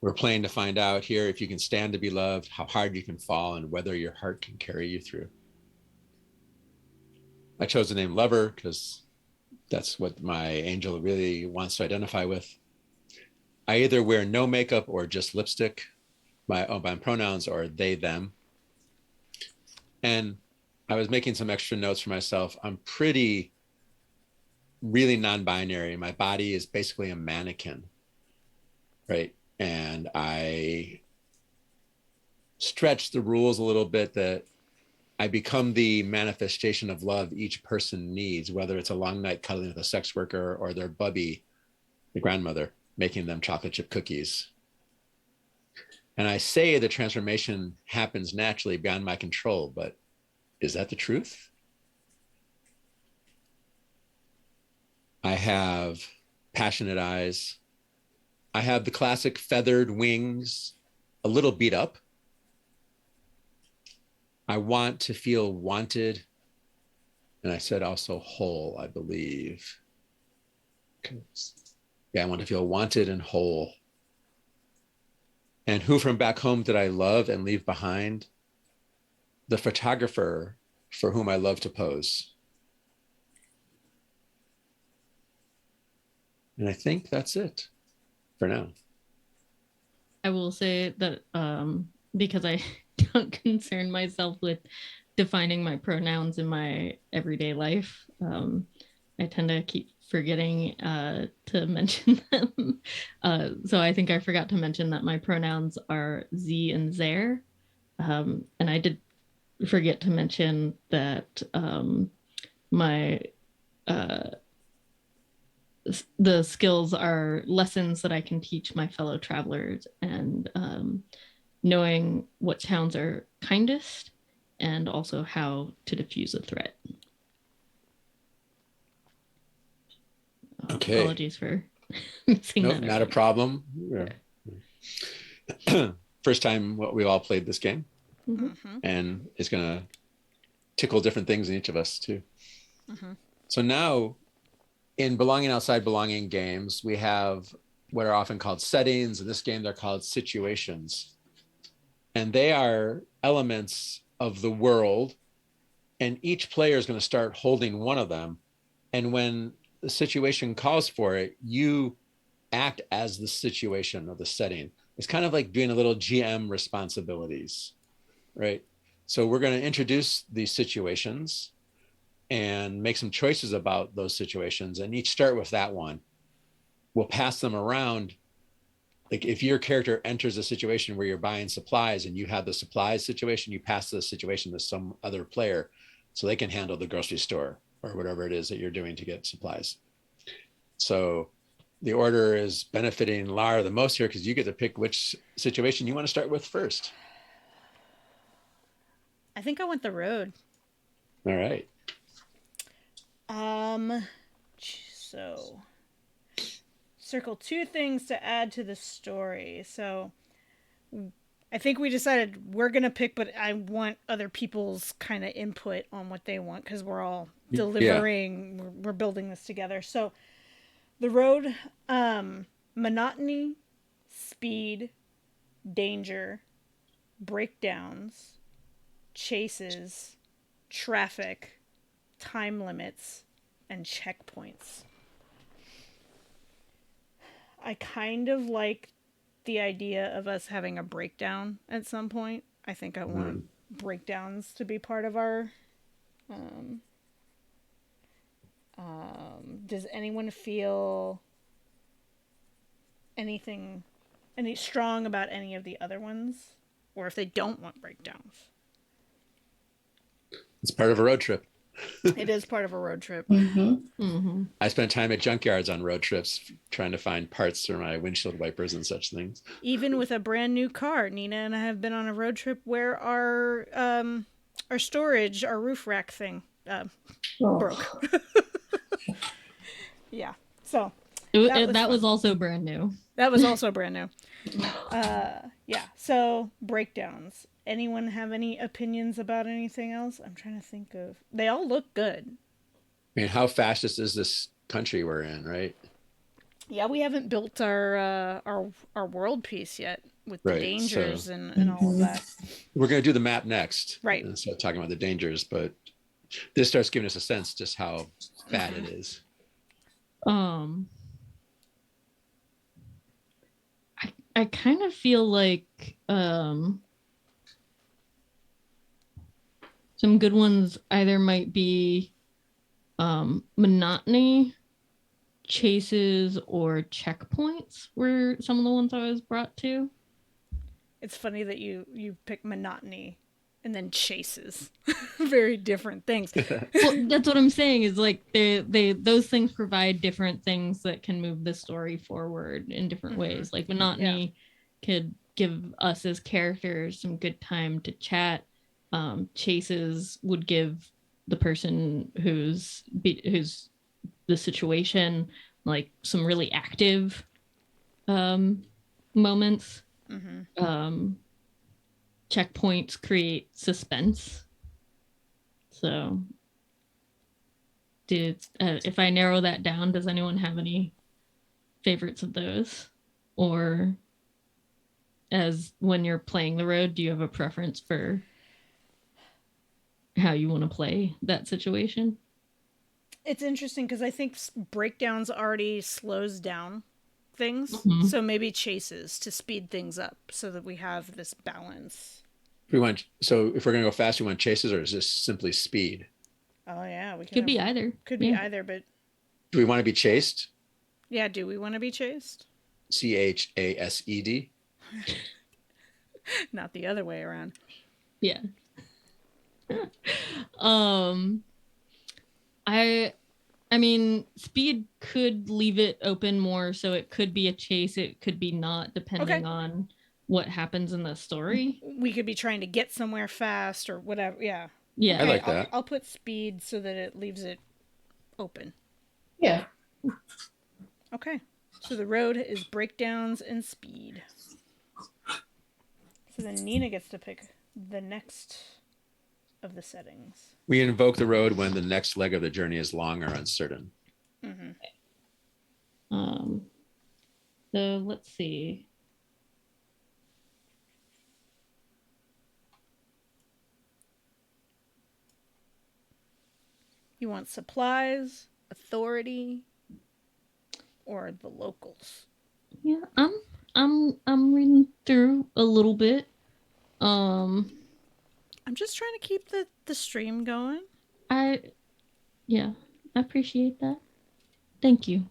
We're playing to find out here if you can stand to be loved, how hard you can fall, and whether your heart can carry you through. I chose the name Lover because that's what my angel really wants to identify with. I either wear no makeup or just lipstick. My pronouns are they, them. And I was making some extra notes for myself. I'm really non-binary. My body is basically a mannequin, right? And I stretch the rules a little bit that I become the manifestation of love each person needs, whether it's a long night cuddling with a sex worker or their bubby, the grandmother, making them chocolate chip cookies. And I say the transformation happens naturally beyond my control, but is that the truth? I have passionate eyes. I have the classic feathered wings, a little beat up. I want to feel wanted. And I said also whole, I believe. Yeah, I want to feel wanted and whole. And who from back home did I love and leave behind? The photographer for whom I love to pose. And I think that's it for now. I will say that because I don't concern myself with defining my pronouns in my everyday life, I tend to keep forgetting to mention them. So I think I forgot to mention that my pronouns are Z and Zer. And I did forget to mention that my uh, the skills are lessons that I can teach my fellow travelers, and knowing what towns are kindest and also how to diffuse a threat. Okay. Apologies for missing nope, that. Not a problem. Yeah. First time we all played this game, and it's going to tickle different things in each of us too. So now in belonging outside belonging games, we have what are often called settings. In this game, they're called situations. And they are elements of the world. And each player is going to start holding one of them. And when the situation calls for it, you act as the situation or the setting. It's kind of like doing a little GM responsibilities, right? So we're going to introduce these situations and make some choices about those situations, and each start with that one. We'll pass them around. Like if your character enters a situation where you're buying supplies and you have the supplies situation, you pass the situation to some other player so they can handle the grocery store or whatever it is that you're doing to get supplies. So the order is benefiting Lara the most here because you get to pick which situation you want to start with first. I think I want the road. All right. So circle 2 things to add to the story. So I think we decided we're going to pick, but I want other people's kind of input on what they want because we're all delivering, we're building this together. So the road, monotony, speed, danger, breakdowns, chases, traffic, time limits, and checkpoints. I kind of like the idea of us having a breakdown at some point. I think I want breakdowns to be part of our does anyone feel any strong about any of the other ones, or if they don't want breakdowns? It's part of a road trip. It is part of a road trip. I spent time at junkyards on road trips trying to find parts for my windshield wipers and such things. Even with a brand new car, Nina and I have been on a road trip where our storage, our roof rack thing, broke. Yeah. So that was also brand new. That was also brand new. Yeah. So breakdowns. Anyone have any opinions about anything else? I'm trying to think of. They all look good. I mean, how fascist is this country we're in, right? Yeah, we haven't built our world piece yet with the dangers so, and all of that. We're going to do the map next. Right. And start talking about the dangers, but this starts giving us a sense just how bad it is. I kind of feel like some good ones either might be monotony, chases, or checkpoints were some of the ones I was brought to. It's funny that you pick monotony and then chases. Very different things. Well, that's what I'm saying is like they those things provide different things that can move the story forward in different ways. Like monotony could give us as characters some good time to chat. Chases would give the person who's the situation like some really active moments. Checkpoints create suspense. So if I narrow that down, does anyone have any favorites of those? Or as when you're playing the road, do you have a preference for how you want to play that situation? It's interesting because I think breakdowns already slows down things. So maybe chases to speed things up so that we have this balance. So if we're going to go fast, we want chases, or is this simply speed? Oh yeah, we could be either. Could be either, but do we want to be chased? Yeah, do we want to be chased? CHASED? Not the other way around. Yeah. I mean, speed could leave it open more, so it could be a chase, it could be not, depending on what happens in the story. We could be trying to get somewhere fast or whatever. Yeah. Yeah. I like that. I'll put speed so that it leaves it open. Yeah. Okay. So the road is breakdowns and speed. So then Nina gets to pick the next of the settings. We invoke the road when the next leg of the journey is long or uncertain. So let's see. You want supplies, authority, or the locals? Yeah, I'm reading through a little bit. I'm just trying to keep the stream going. I appreciate that. Thank you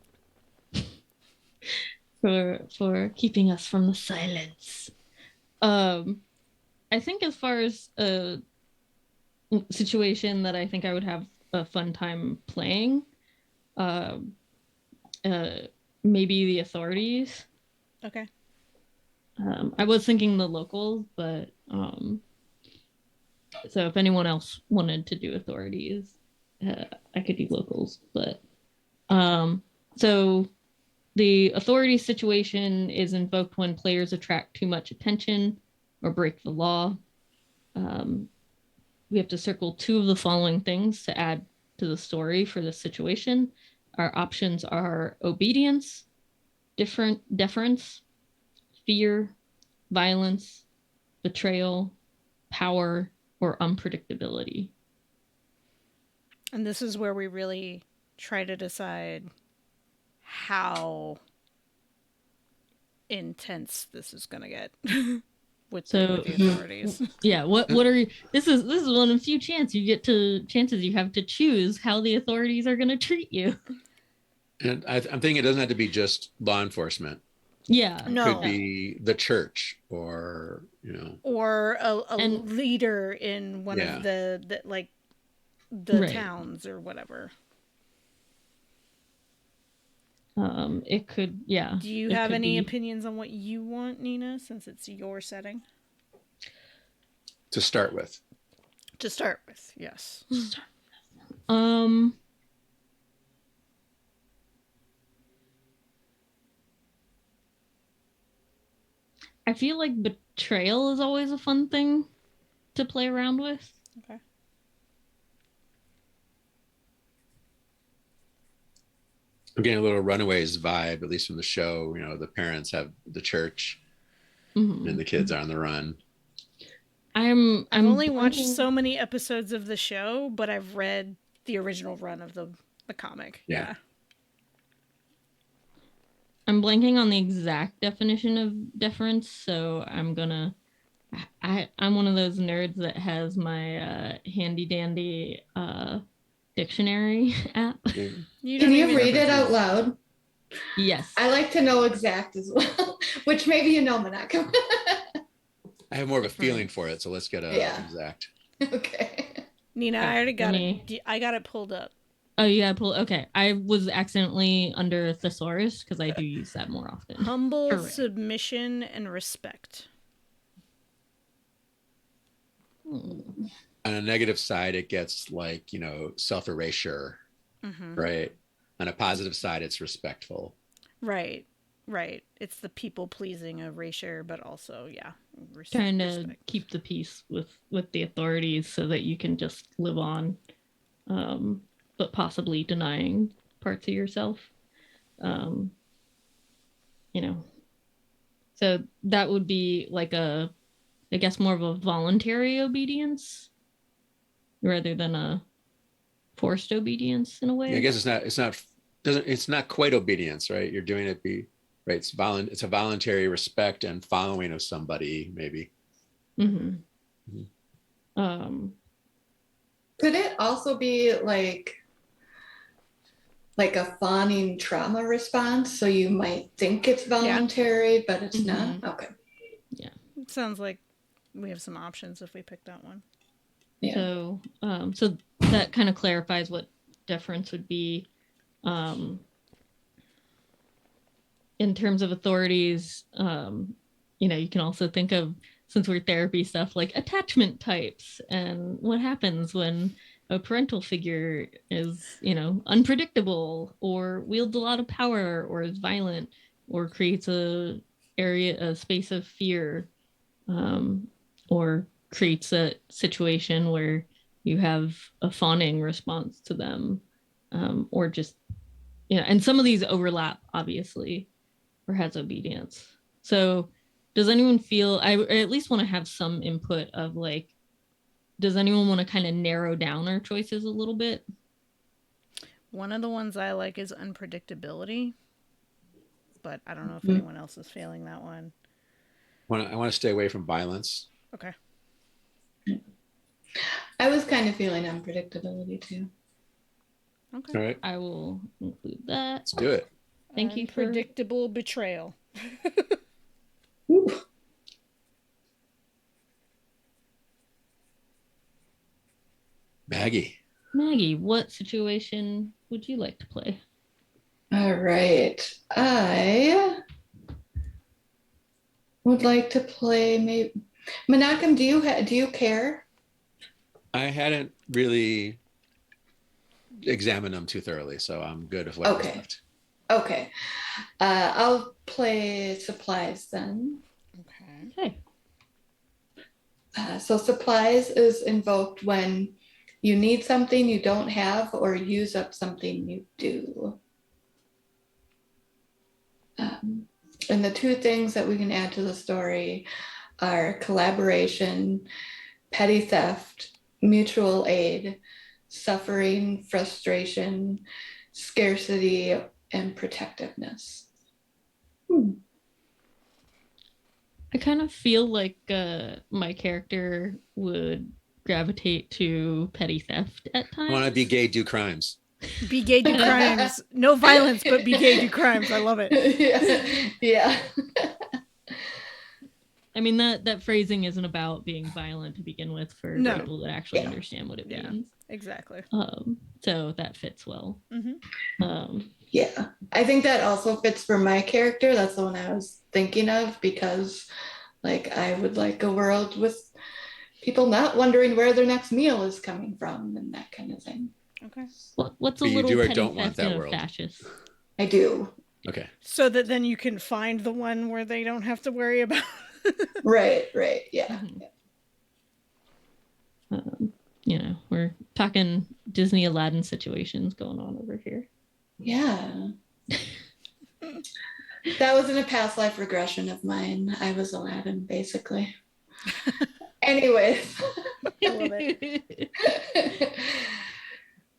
for keeping us from the silence. I think as far as a situation that I think I would have a fun time playing, maybe the authorities. Okay. I was thinking the locals, but so if anyone else wanted to do authorities, I could do locals. But so the authority situation is invoked when players attract too much attention or break the law. We have to circle 2 of the following things to add to the story for this situation. Our options are obedience, deference, fear, violence, betrayal, power, or unpredictability. And this is where we really try to decide how intense this is going to get with the authorities. Yeah, what are you, this is one of the few chances you have to choose how the authorities are going to treat you. And I'm thinking it doesn't have to be just law enforcement. Yeah. It could No. be the church, or Or a And leader in one Yeah. of the like the Right. towns or whatever. It could, yeah. Do you It have could any be. opinions on what you want, Nina, since it's your setting? to start with. To start with, yes. Um, I feel like betrayal is always a fun thing to play around with. Okay. I'm getting a little Runaways vibe, at least from the show. The parents have the church, Mhm. and the kids are on the run. I'm only watched blanking- so many episodes of the show, but I've read the original run of the comic. Yeah. I'm blanking on the exact definition of deference, so I'm gonna. I'm one of those nerds that has my handy dandy dictionary app. Yeah. Can you read it out loud? Yes. I like to know exact as well, which maybe you know, Menachem. I have more of a feeling for it, so let's get exact. Okay. Nina, I already got it. I got it pulled up. Oh, you gotta pull. Okay, I was accidentally under thesaurus because I do use that more often. Humble Correct. submission and respect. On a negative side, it gets like, self-erasure, right? On a positive side, it's respectful. Right. It's the people-pleasing erasure, but also, Trying to keep the peace with the authorities so that you can just live on, but possibly denying parts of yourself. So that would be like I guess more of a voluntary obedience rather than a forced obedience in a way. Yeah, I guess it's not quite obedience, right? You're doing it right. It's a voluntary respect and following of somebody, maybe. Mm-hmm. Could it also be like a fawning trauma response? So you might think it's voluntary, but it's not? Okay. Yeah. It sounds like we have some options if we pick that one. Yeah. So that kind of clarifies what deference would be. In terms of authorities, you can also think of, since we're therapy stuff, like attachment types and what happens when a parental figure is, unpredictable or wields a lot of power or is violent or creates a space of fear, or creates a situation where you have a fawning response to them, or just, and some of these overlap, obviously, or has obedience. So does anyone feel, I at least want to have some input of like, does anyone want to kind of narrow down our choices a little bit? One of the ones I like is unpredictability, but I don't know if anyone else is feeling that one. I want to stay away from violence. Okay. I was kind of feeling unpredictability too. Okay. All right. I will include that. Let's do it. Thank you for Unpredictable betrayal. Ooh. Maggie, What situation would you like to play? All right. I would like to play maybe Menachem, do you care? I hadn't really examined them too thoroughly, so I'm good with what was left. Okay. I'll play supplies then. Okay. So supplies is invoked when you need something you don't have or use up something you do. And the two things that we can add to the story are collaboration, petty theft, mutual aid, suffering, frustration, scarcity, and protectiveness. I kind of feel like my character would gravitate to petty theft at times. I want to be gay, do crimes. Be gay, do crimes. No violence, but be gay, do crimes. I love it. Yeah. I mean, that phrasing isn't about being violent to begin with for No. people that actually understand what it Yeah. means. Exactly. So that fits well. Yeah. I think that also fits for my character. That's the one I was thinking of, because like I would like a world with people not wondering where their next meal is coming from and that kind of thing. Okay. What's a But you little do or petty don't want theft that of world. fascist? I do. Okay. So that then you can find the one where they don't have to worry about. Right. Yeah. You know, we're talking Disney Aladdin situations going on over here. Yeah. That was in a past life regression of mine. I was Aladdin, basically. Anyways. I love it.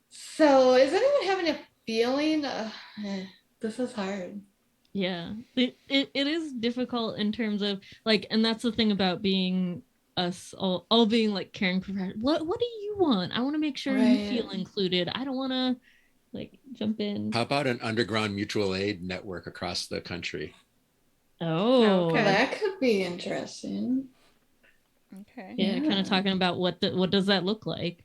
So, is anyone having a feeling? This is hard. Yeah, it is difficult in terms of like, and that's the thing about being us all being like caring professionals. What do you want? I want to make sure you feel included. I don't want to like jump in. How about an underground mutual aid network across the country? Oh, Okay. That could be interesting. Okay. Yeah, kind of talking about what does that look like?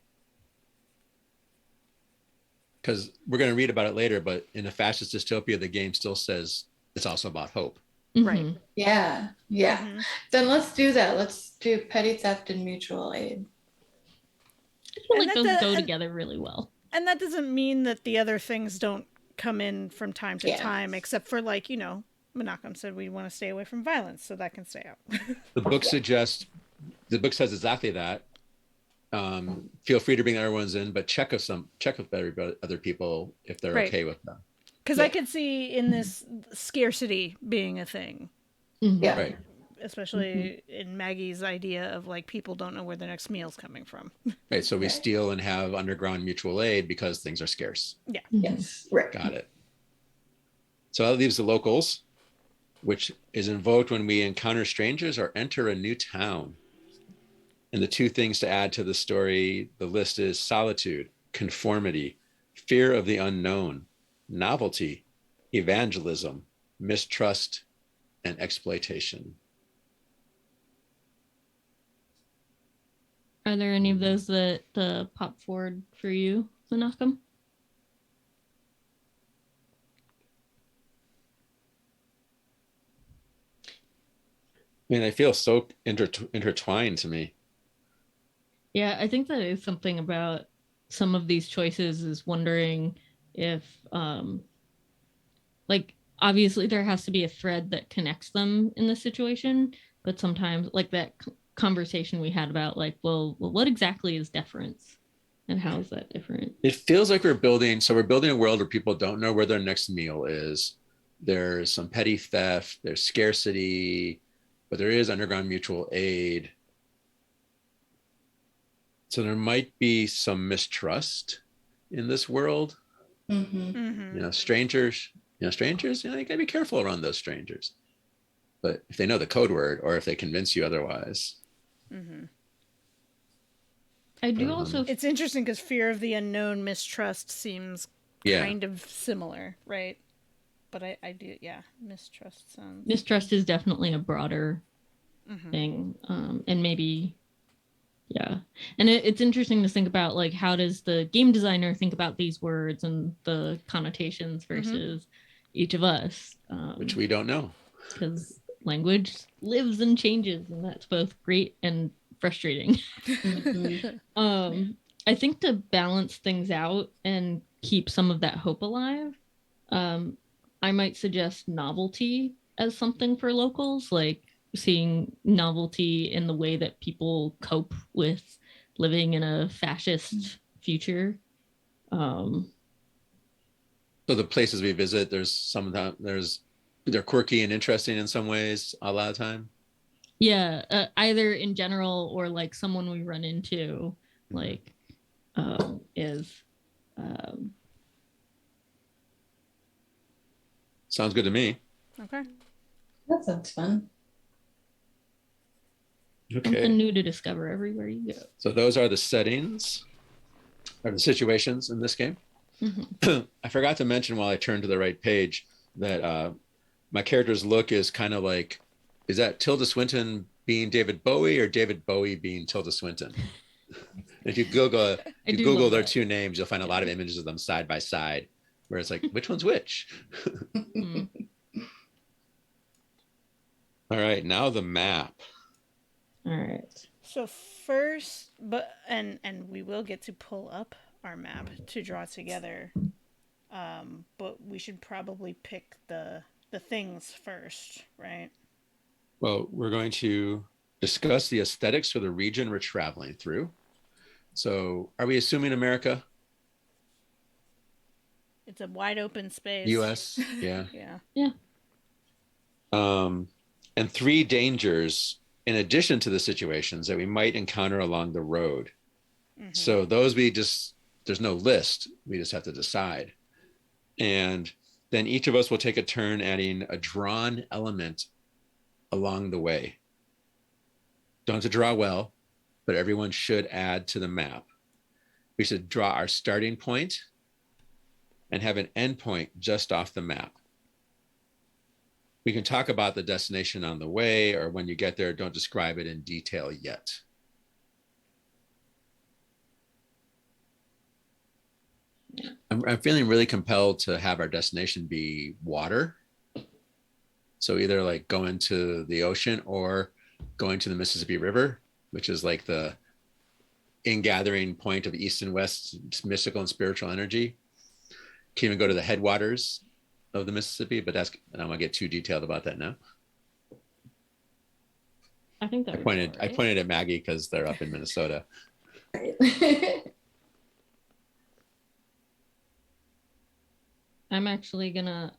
Because we're going to read about it later, but in a fascist dystopia, the game still says it's also about hope. Right. Mhm. Yeah. Then let's do that. Let's do petty theft and mutual aid. I feel And like that those go and- together really well. And that doesn't mean that the other things don't come in from time to time, except for like, you know, Menachem said we want to stay away from violence, so that can stay out. The book says exactly that. Feel free to bring other ones in, but check with other people if they're okay with them. Because I could see in this scarcity being a thing. Yeah. Right. Especially in Maggie's idea of like people don't know where their next meal's coming from. Right. So we steal and have underground mutual aid because things are scarce. Yeah. Yes. Right. Got it. So that leaves the locals, which is invoked when we encounter strangers or enter a new town. And the two things to add to the story, the list is solitude, conformity, fear of the unknown, novelty, evangelism, mistrust, and exploitation. Are there any of those that pop forward for you, Menachem? I mean, they feel so intertwined to me. Yeah, I think that is something about some of these choices is wondering if like obviously there has to be a thread that connects them in the situation, but sometimes like that conversation we had about like, well, what exactly is deference and how is that different? It feels like we're building a world where people don't know where their next meal is. There's some petty theft, there's scarcity, but there is underground mutual aid. So there might be some mistrust in this world. Mm-hmm. You know, strangers, you gotta be careful around those strangers. But if they know the code word or if they convince you otherwise. I do also. It's interesting because fear of the unknown, mistrust seems kind of similar, right? But I do, mistrust sounds. Mistrust is definitely a broader thing, and maybe. Yeah. And it's interesting to think about like how does the game designer think about these words and the connotations versus each of us, which we don't know, because language lives and changes, and that's both great and frustrating. I think to balance things out and keep some of that hope alive, I might suggest novelty as something for locals, like seeing novelty in the way that people cope with living in a fascist future. So the places we visit, they're quirky and interesting in some ways a lot of time. Yeah, either in general or like someone we run into like is sounds good to me. Okay. That sounds fun. Okay. Something new to discover everywhere you go. So those are the settings, or the situations in this game. I forgot to mention while I turned to the right page that my character's look is kind of like, is that Tilda Swinton being David Bowie or David Bowie being Tilda Swinton? If you Google their two names, you'll find a lot of images of them side by side, where it's like, which one's which? Mm. All right, now the map. All right. So first, and we will get to pull up our map to draw together. But we should probably pick the things first, right? Well, we're going to discuss the aesthetics for the region we're traveling through. So, are we assuming America? It's a wide open space. U.S. Yeah. Yeah. And 3 dangers in addition to the situations that we might encounter along the road. So those there's no list. We just have to decide. And then each of us will take a turn adding a drawn element along the way. Don't have to draw well, but everyone should add to the map. We should draw our starting point and have an end point just off the map. We can talk about the destination on the way, or when you get there, don't describe it in detail yet. I'm feeling really compelled to have our destination be water. So either like going to the ocean or going to the Mississippi River, which is like the ingathering point of East and West mystical and spiritual energy. Can even go to the headwaters of the Mississippi, but I don't want to get too detailed about that now. I think I pointed at Maggie because they're up in Minnesota. I'm actually gonna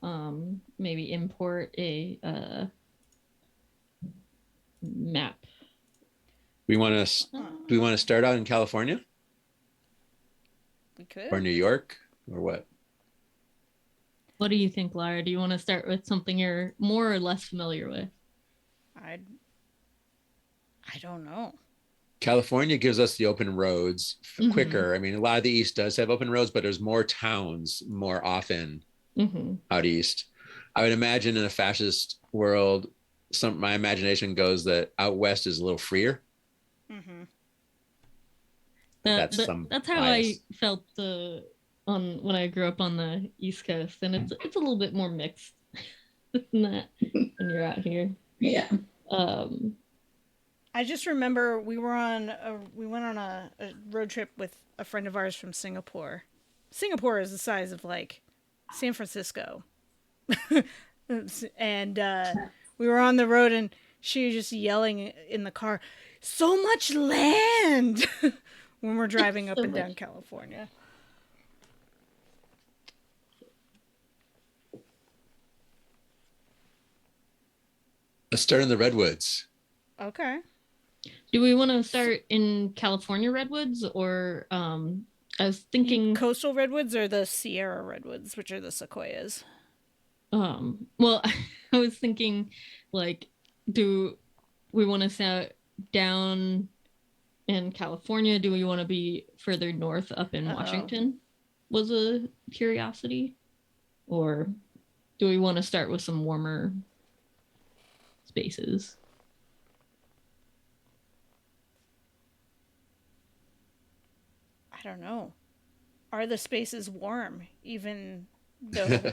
maybe import a map. Do we want to start out in California? We could. Or New York? Or what? What do you think, Lara? Do you want to start with something you're more or less familiar with? I don't know. California gives us the open roads quicker. I mean, a lot of the East does have open roads, but there's more towns more often out East. I would imagine in a fascist world, my imagination goes that out West is a little freer. That's how bias. I felt when I grew up on the East Coast, and it's a little bit more mixed than that when you're out here. Yeah. I just remember we went on a road trip with a friend of ours from Singapore. Singapore is the size of like San Francisco. And we were on the road and she was just yelling in the car, "So much land!" when we're driving up and down California. Let's start in the redwoods. Okay. Do we want to start in California redwoods, or I was thinking coastal redwoods or the Sierra redwoods, which are the sequoias? Well, I was thinking, like, do we want to set down in California? Do we want to be further north up in Washington? Was a curiosity. Or do we want to start with some warmer spaces? I don't know. Are the spaces warm, even though...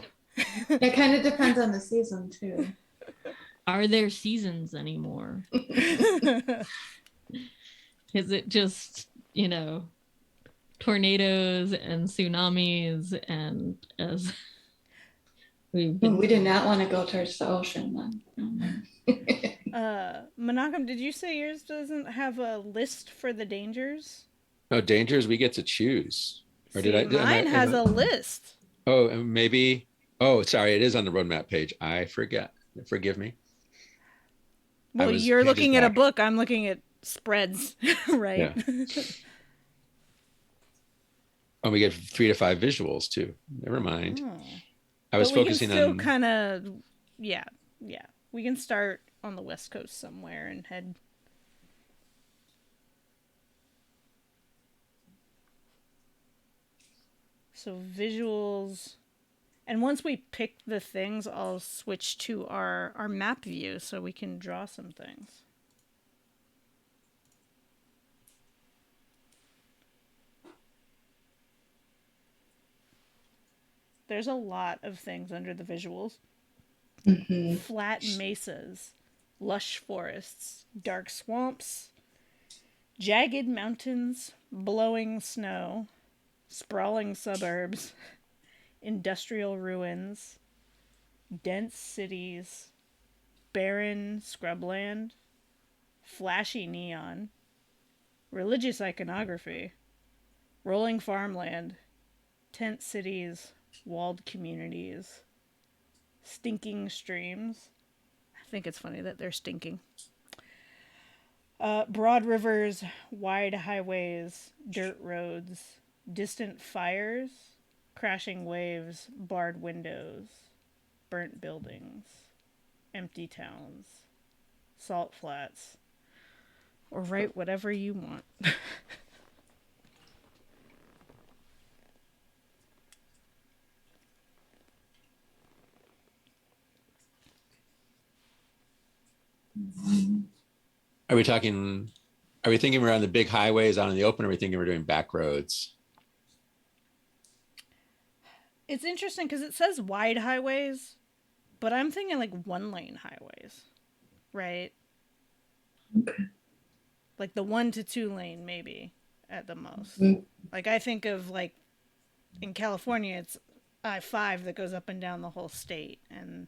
It kind of depends on the season, too. Are there seasons anymore? Is it just, tornadoes and tsunamis, and as we did not want to go towards the ocean then. Menachem, did you say yours doesn't have a list for the dangers? No, dangers we get to choose. Or mine has a list. Oh, maybe. Oh, sorry, it is on the roadmap page. I forget. Forgive me. Well, you're looking at a book. I'm looking at spreads, right? Yeah. Oh, we get 3 to 5 visuals too. Never mind. Oh. I was focusing on kind of, yeah. We can start on the West Coast somewhere and head. So visuals. And once we pick the things, I'll switch to our map view so we can draw some things. There's a lot of things under the visuals. Mm-hmm. Flat mesas, lush forests, dark swamps, jagged mountains, blowing snow, sprawling suburbs, industrial ruins, dense cities, barren scrubland, flashy neon, religious iconography, rolling farmland, tent cities, walled communities, stinking streams. I think it's funny that they're stinking. Broad rivers, wide highways, dirt roads, distant fires, crashing waves, barred windows, burnt buildings, empty towns, salt flats, or write whatever you want. Are we talking? Are we thinking we're on the big highways out in the open? Or are we thinking we're doing back roads? It's interesting because it says wide highways, but I'm thinking like 1-lane highways, right? Okay. Like the 1 to 2 lane, maybe at the most. Mm. Like I think of like in California, it's I-5 that goes up and down the whole state, and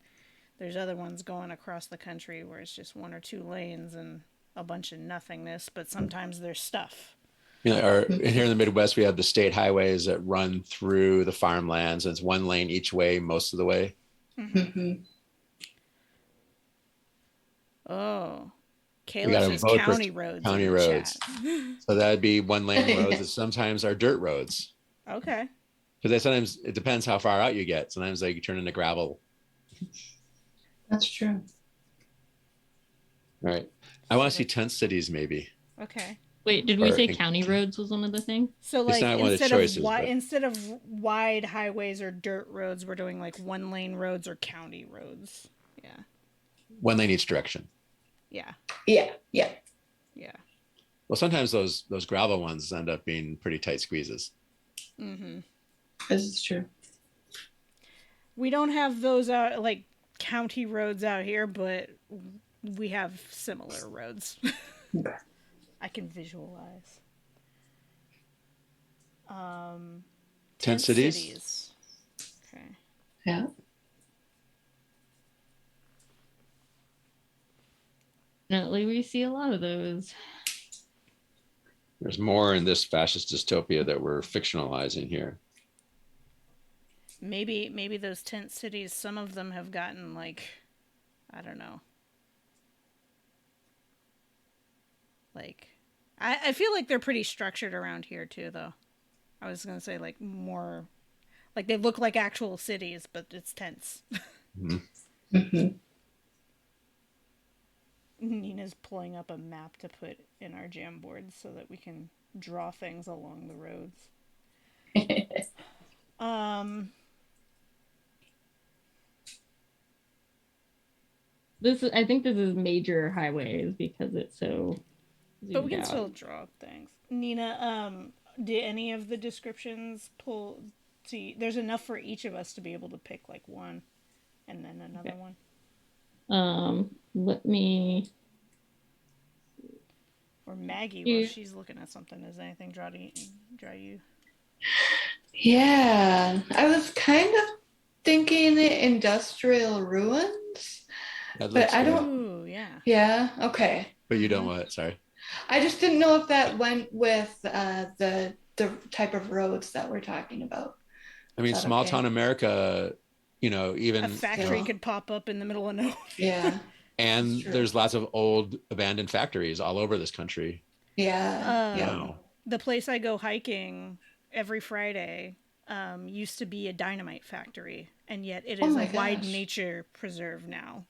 there's other ones going across the country where it's just 1 or 2 lanes and a bunch of nothingness, but sometimes there's stuff. You know, or here in the Midwest, we have the state highways that run through the farmlands, and it's 1 lane each way most of the way. Mm-hmm. Oh, We got Kayla to says vote for county roads county in the roads. chat. So that'd be 1 lane roads that sometimes are dirt roads. Okay. Because sometimes it depends how far out you get. Sometimes they turn into gravel. That's true. Right. I want to see tent cities maybe. Okay. Wait, did we Or- say county roads was one of the things? So It's like not one of the choices, but- instead of wide highways or dirt roads, we're doing like 1-lane roads or county roads. Yeah. 1 lane each direction. Yeah. Yeah. Yeah. Yeah. Well, sometimes those gravel ones end up being pretty tight squeezes. Mm-hmm. This is true. We don't have those like county roads out here, but we have similar roads. Okay. I can visualize. Tent cities? Okay. Yeah. Definitely, we see a lot of those. There's more in this fascist dystopia that we're fictionalizing here. Maybe those tent cities, some of them have gotten like, I don't know. Like, I feel like they're pretty structured around here too, though. I was gonna say like more, like they look like actual cities, but it's tents. Mm-hmm. Mm-hmm. Nina's pulling up a map to put in our jam boards so that we can draw things along the roads. I think this is major highways because it's so. But we can out. still draw things. Nina, did any of the descriptions pull? See, there's enough for each of us to be able to pick like one, and then another one. Let me. Or Maggie, while she's looking at something, does anything draw you? Yeah, I was kind of thinking industrial ruins, but I don't. Ooh, yeah. Yeah. Okay. But you don't what? Sorry. I just didn't know if that went with the type of roads that we're talking about. I mean, small okay? town America, you know, even A factory could pop up in the middle of nowhere. Yeah. and there's lots of old abandoned factories all over this country. Yeah. Yeah. Wow. The place I go hiking every Friday used to be a dynamite factory, and yet it is a wide nature preserve now.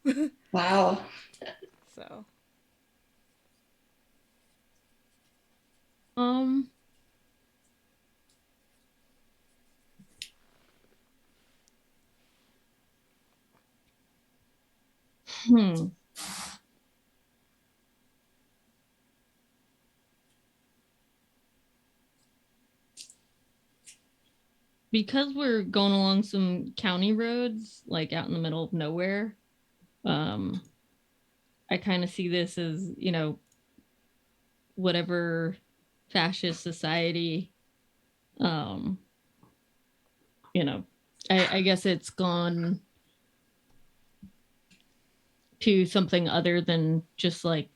Wow. So. Hmm. Because we're going along some county roads, like out in the middle of nowhere, um, I kind of see this as, whatever fascist society, um, you know, I guess it's gone to something other than just like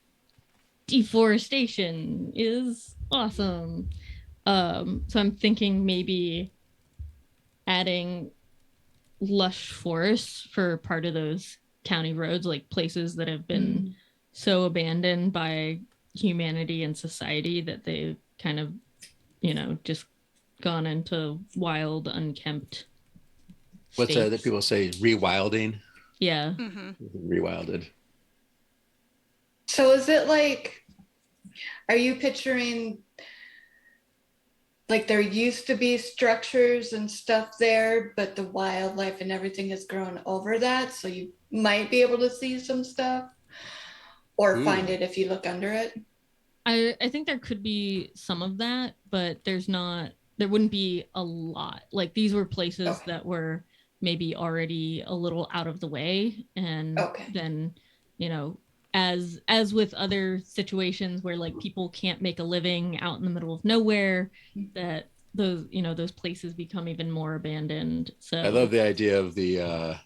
deforestation is awesome. So I'm thinking maybe adding lush forests for part of those county roads, like places that have been so abandoned by humanity and society that they've kind of, just gone into wild, unkempt What's that states. people say? Rewilding. Yeah. Rewilded. So is it like, are you picturing like there used to be structures and stuff there, but the wildlife and everything has grown over that? So you might be able to see some stuff or find it if you look under it. I think there could be some of that, but there wouldn't be a lot. Like these were places that were maybe already a little out of the way. And then, as with other situations where like people can't make a living out in the middle of nowhere, that those places become even more abandoned. So I love the idea of the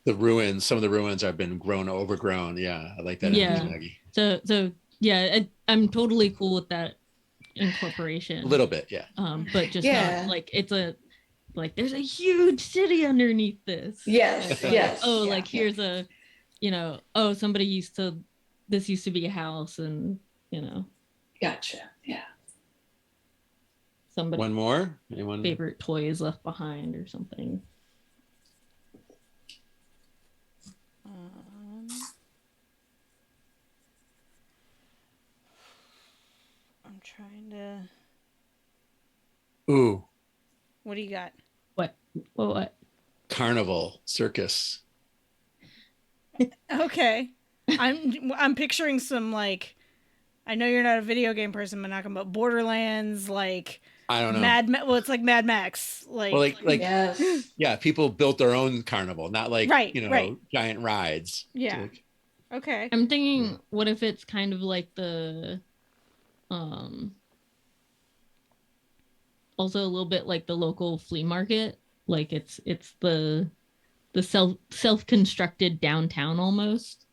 ruins. Some of the ruins have been overgrown. Yeah, I like that image, Maggie. So yeah, I'm totally cool with that incorporation. A little bit, yeah. But just not like there's a huge city underneath this. Yes, yes. Oh, like here's a, somebody this used to be a house, and Gotcha. Yeah. Somebody one more. Anyone favorite toy is left behind or something. I'm trying to. Ooh. What do you got? What? Carnival, circus. Okay. I'm picturing some like, I know you're not a video game person, Menachem, but Borderlands, like I don't know. It's like Mad Max, like yes. Yeah, people built their own carnival, not like giant rides. Yeah. Okay. I'm thinking, what if it's kind of like the, also a little bit like the local flea market, like it's the self-constructed downtown almost.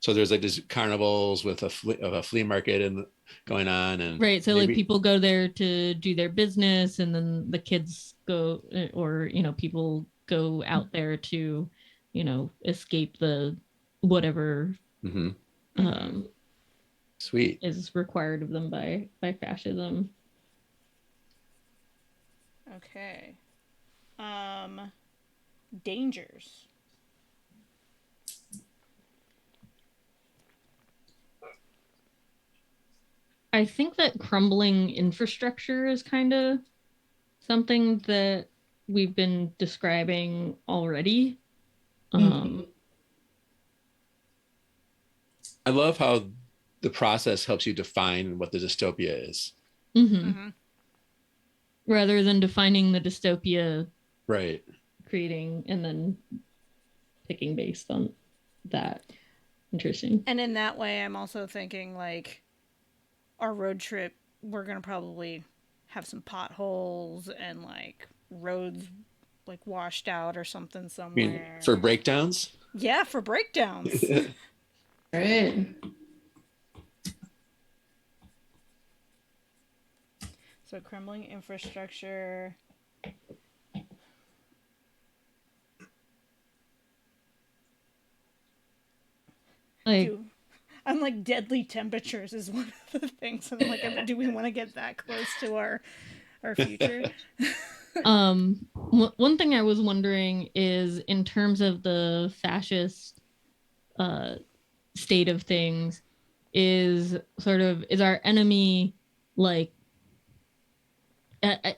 So there's like these carnivals with a flea market and going on, and right. So like people go there to do their business, and then the kids go, or people go out there to, escape the whatever sweet is required of them by fascism. Okay. Dangers. I think that crumbling infrastructure is kind of something that we've been describing already. I love how the process helps you define what the dystopia is. Rather than defining the dystopia, right, creating and then picking based on that. Interesting. And in that way, I'm also thinking like our road trip, we're gonna probably have some potholes and like roads like washed out or something somewhere. I mean, for breakdowns? Yeah, for breakdowns. Right. So crumbling infrastructure. I'm like deadly temperatures is one of the things. I'm like, do we want to get that close to our future? One thing I was wondering is in terms of the fascist state of things, is our enemy like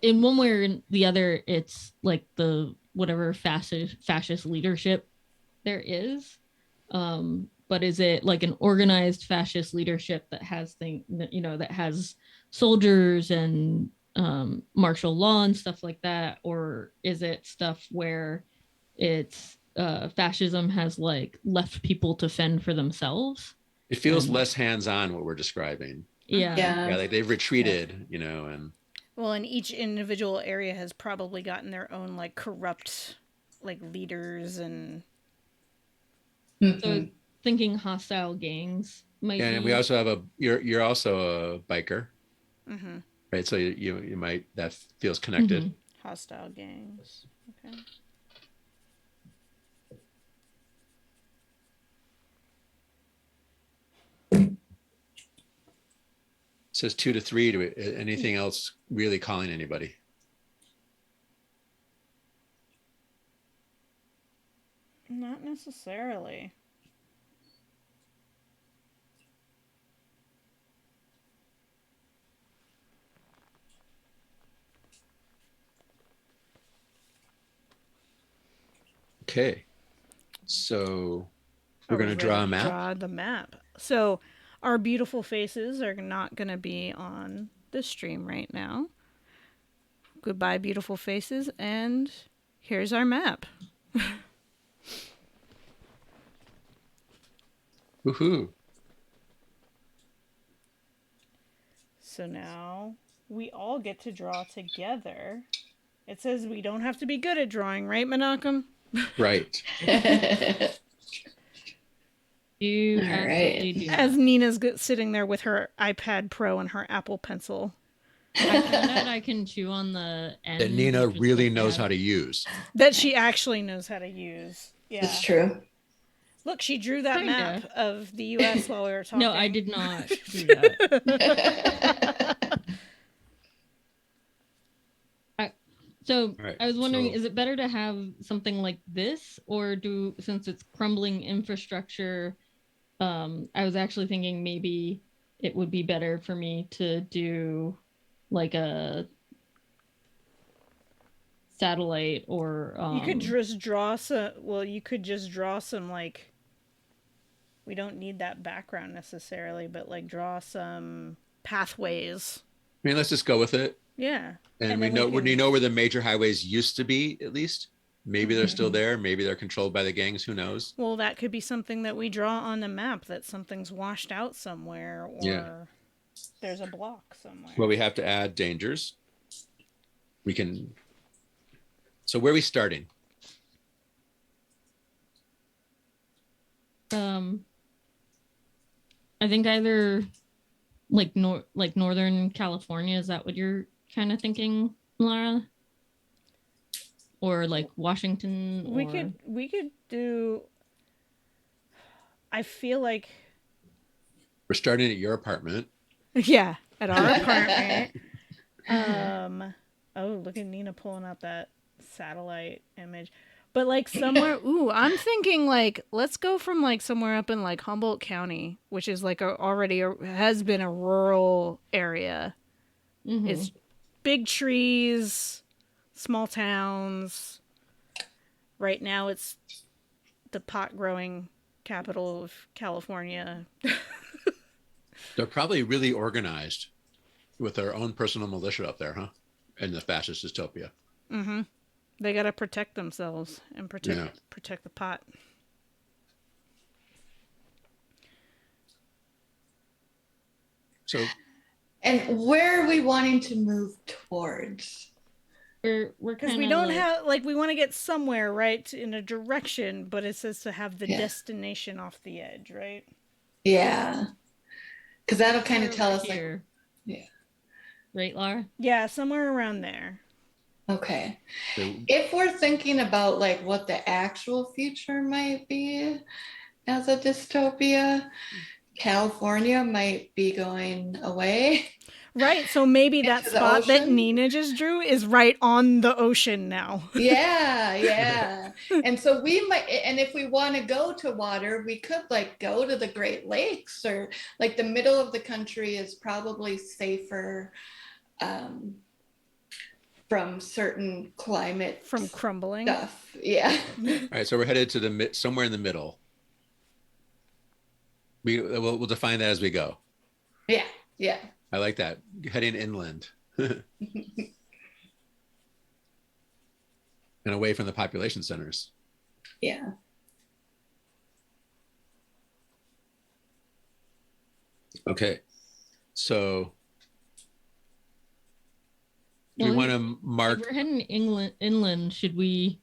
in one way or the other, it's like the whatever fascist leadership there is. But is it like an organized fascist leadership that has that has soldiers and martial law and stuff like that, or is it stuff where it's fascism has like left people to fend for themselves? It feels And less hands-on what we're describing. yeah. Yeah, like they've retreated, and Well, and each individual area has probably gotten their own like corrupt like leaders and So thinking hostile gangs might and we be. also have you're also a biker, mm-hmm. right? So you might, that feels connected. Mhm. Hostile gangs. Okay. It says 2 to 3. Do anything else really calling anybody? Not necessarily. Okay, so we're Are we going to ready draw a to map. draw the map. So our beautiful faces are not going to be on the stream right now. Goodbye, beautiful faces, and here's our map. Woohoo! So now we all get to draw together. It says we don't have to be good at drawing, right, Menachem? Right. You All absolutely right. do. As Nina's sitting there with her iPad Pro and her Apple Pencil. I found out I can chew on the end. That Nina which was really supposed knows have- how to use. That she actually knows how to use. Yeah. It's true. Look, she drew that Kinda. map of the U.S. while we were talking. No, I did not do that. So Right, I was wondering, so- is it better to have something like this, or since it's crumbling infrastructure, I was actually thinking maybe it would be better for me to do like a satellite or You could just draw some. Well, you could just draw some like. We don't need that background necessarily, but like draw some pathways. I mean, let's just go with it. Yeah. And then we know where the major highways used to be, at least. Maybe they're still there. Maybe they're controlled by the gangs. Who knows? Well, that could be something that we draw on the map, that something's washed out somewhere, or there's a block somewhere. Well, we have to add dangers. We can. So where are we starting? I think either like Northern California, is that what you're kind of thinking, Lara? Or like Washington? We could do. I feel like We're starting at your apartment. yeah, at our apartment. Oh, look at Nina pulling out that satellite image. But like somewhere, ooh, I'm thinking like let's go from like somewhere up in like Humboldt County, which is like has been a rural area. Mm-hmm. It's big trees, small towns. Right now, it's the pot growing capital of California. They're probably really organized with their own personal militia up there, huh? In the fascist dystopia. Mm-hmm. They gotta protect themselves and protect the pot. So, And where are we wanting to move towards? We're Because we don't have like we want to get somewhere right in a direction, but it says to have the destination off the edge, right? Yeah, because that'll kind of tell us here. Like, yeah, right, Lara? Yeah, somewhere around there. Okay. so If we're thinking about like what the actual future might be as a dystopia, California might be going away. Right, so maybe that Into the spot that ocean? Nina just drew is right on the ocean now. Yeah. And so we might, and if we want to go to water, we could like go to the Great Lakes, or like the middle of the country is probably safer. from certain climate From crumbling. stuff. Yeah. All right, so we're headed to the somewhere in the middle. We'll define that as we go. Yeah. Yeah. I like that. Heading inland and away from the population centers. Yeah. Okay, so do we Well, want to If mark? we're heading inland, should we?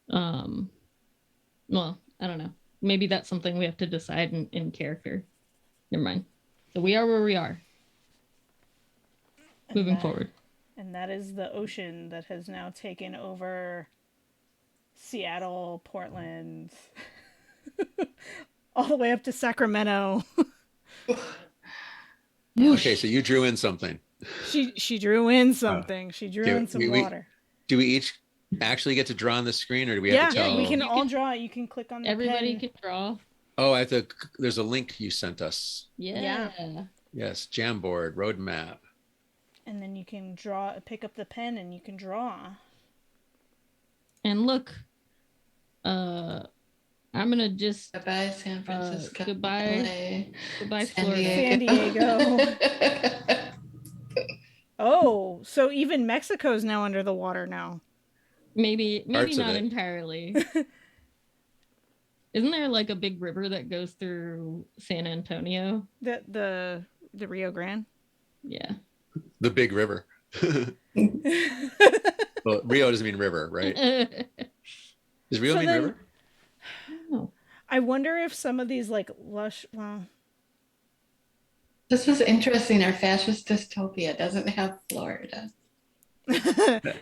Well, I don't know. Maybe that's something we have to decide in character. Never mind. So we are where we are. Moving forward. And that is the ocean that has now taken over Seattle, Portland, all the way up to Sacramento. Okay, so you drew in something. She drew in something. She drew in some water. Do we each actually get to draw on the screen, or do we have to tell? Yeah, we can all draw. You can click on the Everybody pen. can draw. Oh, I have to. There's a link you sent us. Yeah. Yes, Jamboard, roadmap. And then you can draw, pick up the pen and you can draw. And look, I'm gonna just Goodbye, San Francisco. goodbye, San Florida. San Diego. Oh, so even Mexico's now under the water now. Maybe Parts of not it. entirely. Isn't there like a big river that goes through San Antonio? The Rio Grande. Yeah. The big river. Well, Rio doesn't mean river, right? Does Rio So mean then- river? Oh. I wonder if some of these like lush. Well, This was interesting. Our fascist dystopia doesn't have Florida. the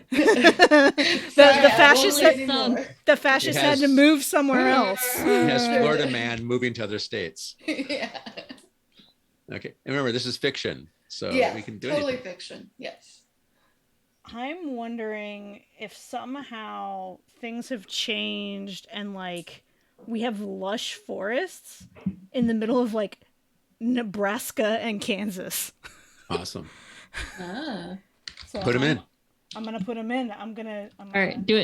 Sorry, I fascists won't had, anymore. the fascists It has- had to move somewhere else. It has Florida man moving to other states. Yeah. Okay, and remember this is fiction, so Yeah. we can do Totally anything. fiction. Yes. I'm wondering if somehow things have changed and like we have lush forests in the middle of like Nebraska and Kansas. Awesome. Ah. So Put them in. I'm gonna put them in. I'm gonna. All right, do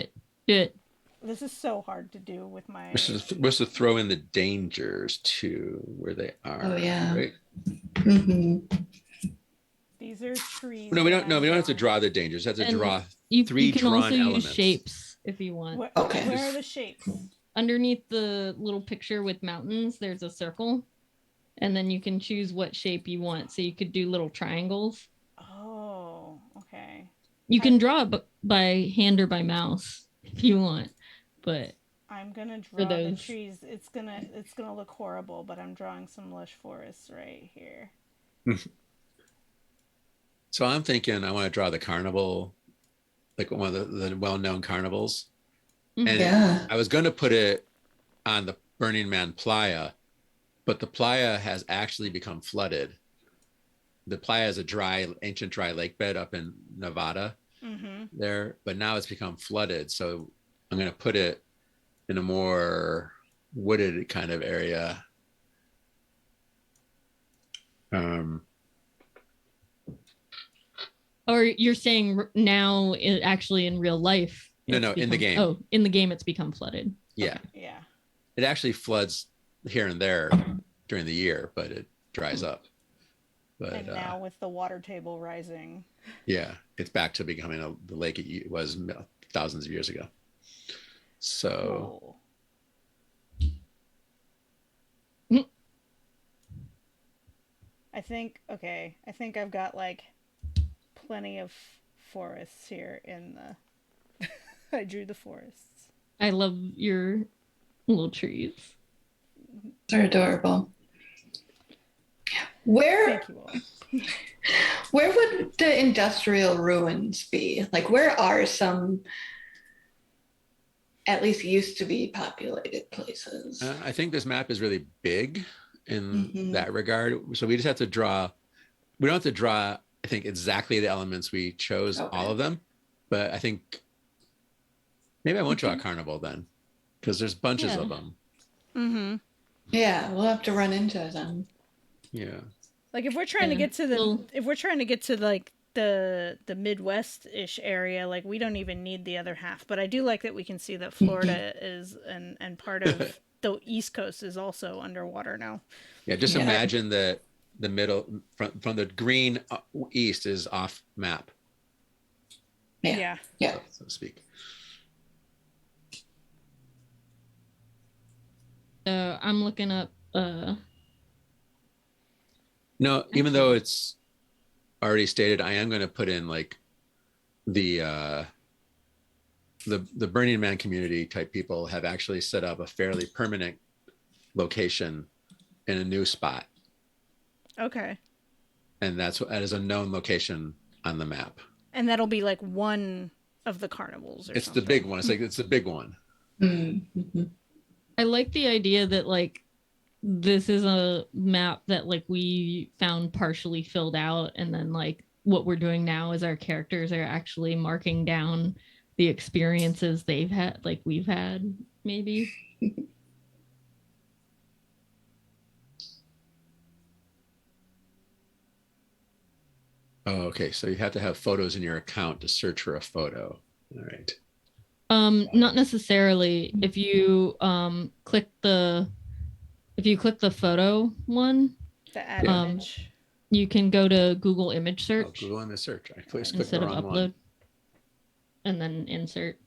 it. This is so hard to do with my. We're supposed to throw in the dangers too, where they are. Oh, yeah. Right? Mm-hmm. These are trees. No, we don't. that No, I'm we don't have to drawing. draw the dangers. We have to And draw You three can drawn also elements. use shapes if you want. Where, Okay. Where are the shapes? Underneath the little picture with mountains, there's a circle. And then you can choose what shape you want. So you could do little triangles. Oh, okay. You can draw it by hand or by mouse if you want. But I'm gonna draw the those. trees. It's gonna look horrible, but I'm drawing some lush forests right here. So I'm thinking I want to draw the carnival, like one of the well-known carnivals. And Yeah. I was going to put it on the Burning Man playa, but the playa has actually become flooded. The playa is a ancient dry lake bed up in Nevada Mm-hmm. there, but now it's become flooded. So I'm going to put it in a more wooded kind of area. or you're saying now actually in real life. No, it's in the game. Oh, in the game it's become flooded. Yeah. Yeah. It actually floods here and there during the year, but it dries up. But And now with the water table rising. yeah, it's back to becoming the lake it was thousands of years ago. So Cool. I think I've got like plenty of forests here in the I drew the forests. I love your little trees. They're adorable. Where Thank you all. where would the industrial ruins be? Like where are some at least used to be populated places? I think this map is really big in Mhm. that regard. So we just have to draw. We don't have to draw, I think, exactly the elements we chose, Okay. all of them. But I think maybe I won't draw a carnival then, because there's bunches Yeah. of them. Mm-hmm. Yeah, we'll have to run into them. Yeah. Like if we're trying to Yeah. get to the Well- if we're trying to get to like the Midwest-ish area, like we don't even need the other half. But I do like that we can see that Florida is and part of the East Coast is also underwater now. Yeah, just Yeah. imagine that the middle from the green east is off map, Yeah. Yeah. so to speak. I'm looking up. No, even though it's already stated, I am going to put in like the Burning Man community type people have actually set up a fairly permanent location in a new spot, Okay. and that is a known location on the map. And that'll be like one of the carnivals or It's something. the big one. It's the big one. Mm-hmm. I like the idea that like this is a map that like we found partially filled out, and then like what we're doing now is our characters are actually marking down the experiences they've had, like we've had, maybe. Oh, okay. So you have to have photos in your account to search for a photo. All right. Not necessarily. If you click the photo one, The add um, image. you can go to Google image Oh, search Google image search. I clicked the instead of wrong upload, one. and then insert.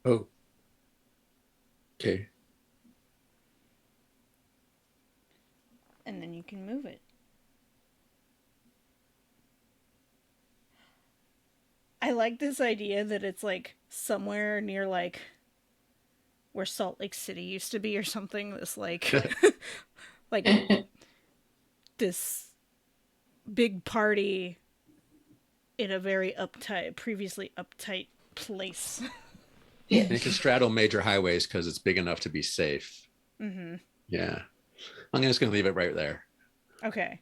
Oh, okay. And then you can move it. I like this idea that it's like somewhere near like where Salt Lake City used to be or something. This like like this big party in a very previously uptight place. Yeah. And it can straddle major highways because it's big enough to be safe. Mm-hmm. Yeah. I'm just going to leave it right there. Okay.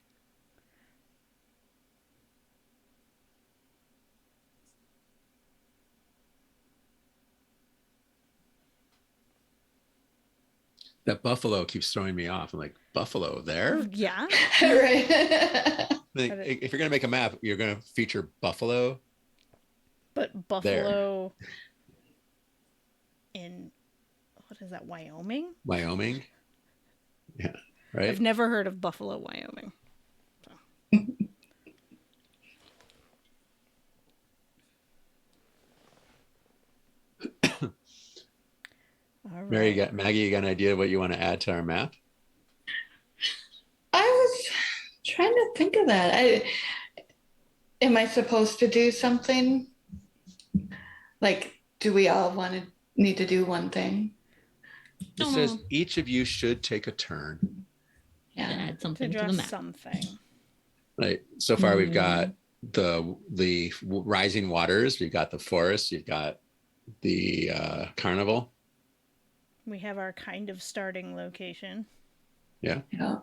That buffalo keeps throwing me off. I'm like, buffalo there? Yeah. Right. Like, if you're going to make a map, you're going to feature buffalo. But buffalo in, what is that, Wyoming? Wyoming. Yeah. Right. I've never heard of Buffalo, Wyoming. All right. Maggie, you got an idea of what you want to add to our map? I was trying to think of that. Am I supposed to do something? Like, do we all need to do one thing? It says each of you should take a turn. To add something To to draw the map. something. Right. So far, we've got the rising waters. We've got the forest. You've got the carnival. We have our kind of starting location. Yeah. Yeah.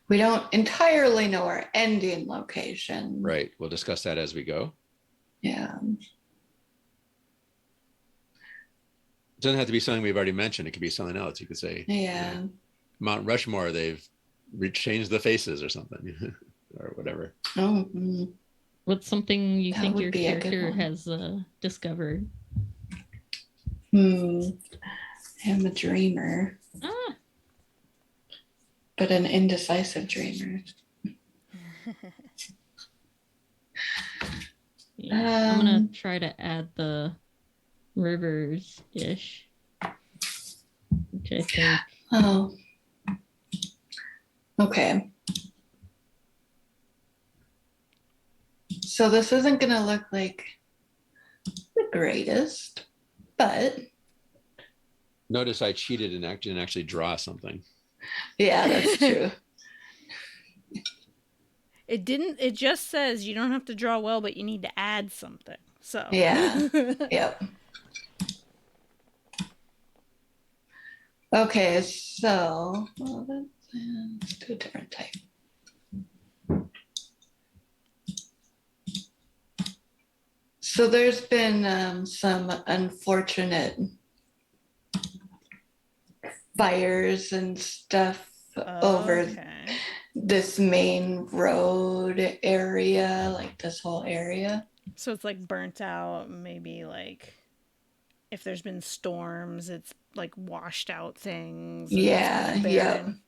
We don't entirely know our ending location. Right. We'll discuss that as we go. Yeah. It doesn't have to be something we've already mentioned. It could be something else. You could say, Yeah. Mount Rushmore, they've changed the faces or something or whatever. Oh. What's something you That think would your be a good character one. has discovered? I'm a dreamer, Ah, but an indecisive dreamer. yeah. I'm gonna try to add the rivers-ish, which I think. Oh. Okay. So this isn't going to look like the greatest, but Notice I cheated and didn't actually draw something. yeah, that's true. It just says you don't have to draw well, but you need to add something. So Yeah. Yep. Okay, so let's do a different type. So there's been some unfortunate fires and stuff over Okay. this main road area, like this whole area. So it's like burnt out, maybe like if there's been storms, it's like washed out things and it's kind Yeah, of yep. barren.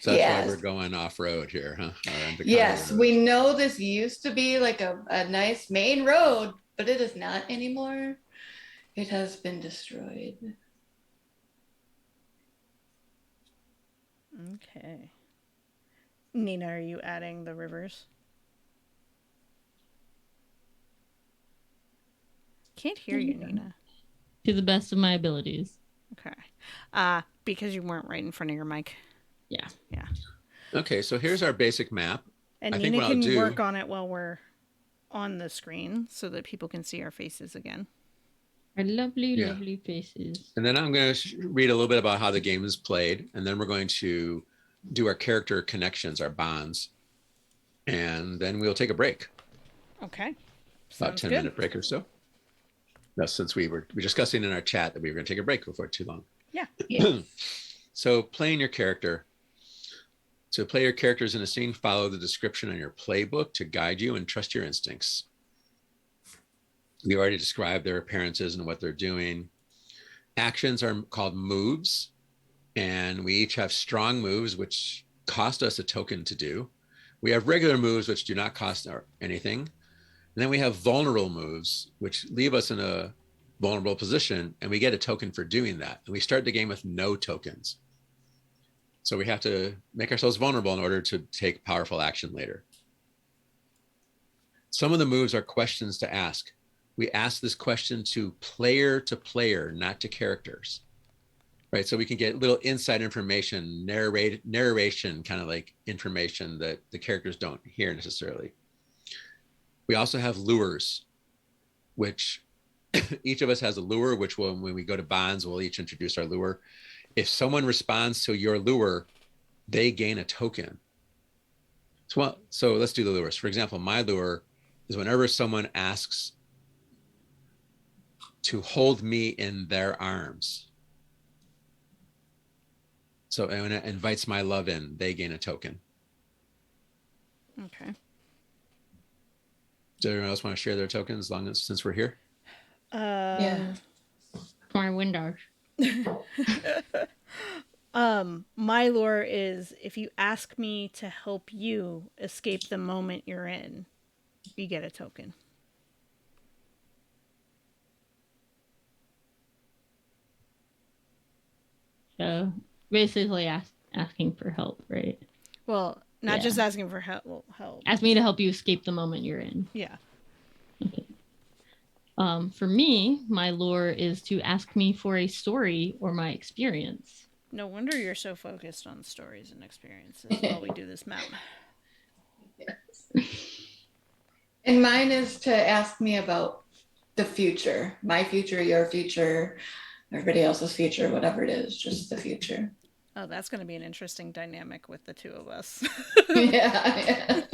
So that's why we're Yes. going off road here, huh? Or into county Yes, roads. we know this used to be like a nice main road, but it is not anymore. It has been destroyed. Okay. Nina, are you adding the rivers? Can't hear you, Nina. To the best of my abilities. Okay. Because you weren't right in front of your mic. Yeah. Yeah. Okay, so here's our basic map. And I think Nina what I'll can do, work on it while we're on the screen so that people can see our faces again. Our lovely, Yeah. lovely faces. and then I'm going to read a little bit about how the game is played, and then we're going to do our character connections, our bonds, and then we'll take a break, Okay. about Sounds 10-minute break or so. That's since we were discussing in our chat that we were going to take a break before too long. Yeah. Yeah. So playing your character. To play your characters in a scene, follow the description on your playbook to guide you and trust your instincts. We already described their appearances and what they're doing. Actions are called moves, and we each have strong moves, which cost us a token to do. We have regular moves, which do not cost anything. And then we have vulnerable moves, which leave us in a vulnerable position, and we get a token for doing that. And we start the game with no tokens. So we have to make ourselves vulnerable in order to take powerful action later. Some of the moves are questions to ask. We ask this question to player, not to characters, right? So we can get little inside information, narration, kind of like information that the characters don't hear necessarily. We also have lures, which each of us has a lure, which when we go to bonds, we'll each introduce our lure. If someone responds to your lure, they gain a token. So let's do the lures. For example, my lure is whenever someone asks to hold me in their arms. So when it invites my love in, they gain a token. Okay. Does anyone else want to share their tokens since we're here? Yeah. My window. My lure is if you ask me to help you escape the moment you're in, you get a token. So basically asking for help, right? Well, not Yeah. just asking for help. Ask me to help you escape the moment you're in. Yeah. Okay. For me, my lure is to ask me for a story or my experience. No wonder you're so focused on stories and experiences while we do this map. And mine is to ask me about the future, my future, your future, everybody else's future, whatever it is, just the future. Oh, that's going to be an interesting dynamic with the two of us. Yeah.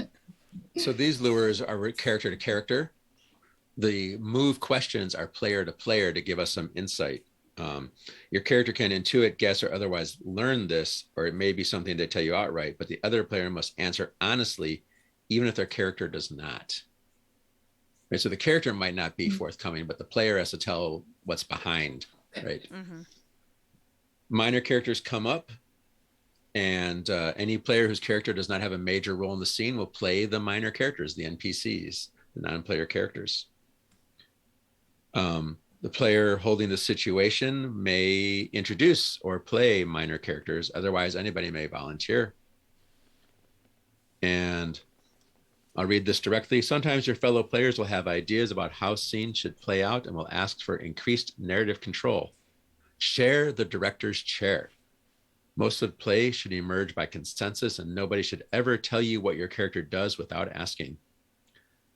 So these lures are character to character. The move questions are player to player to give us some insight. Your character can intuit, guess, or otherwise learn this, or it may be something they tell you outright, but the other player must answer honestly, even if their character does not. Right? So the character might not be forthcoming, but the player has to tell what's behind, right? Mm-hmm. Minor characters come up, and any player whose character does not have a major role in the scene will play the minor characters, the NPCs, the non-player characters. The player holding the situation may introduce or play minor characters. Otherwise, anybody may volunteer. And I'll read this directly. Sometimes your fellow players will have ideas about how scenes should play out and will ask for increased narrative control. Share the director's chair. Most of play should emerge by consensus, and nobody should ever tell you what your character does without asking.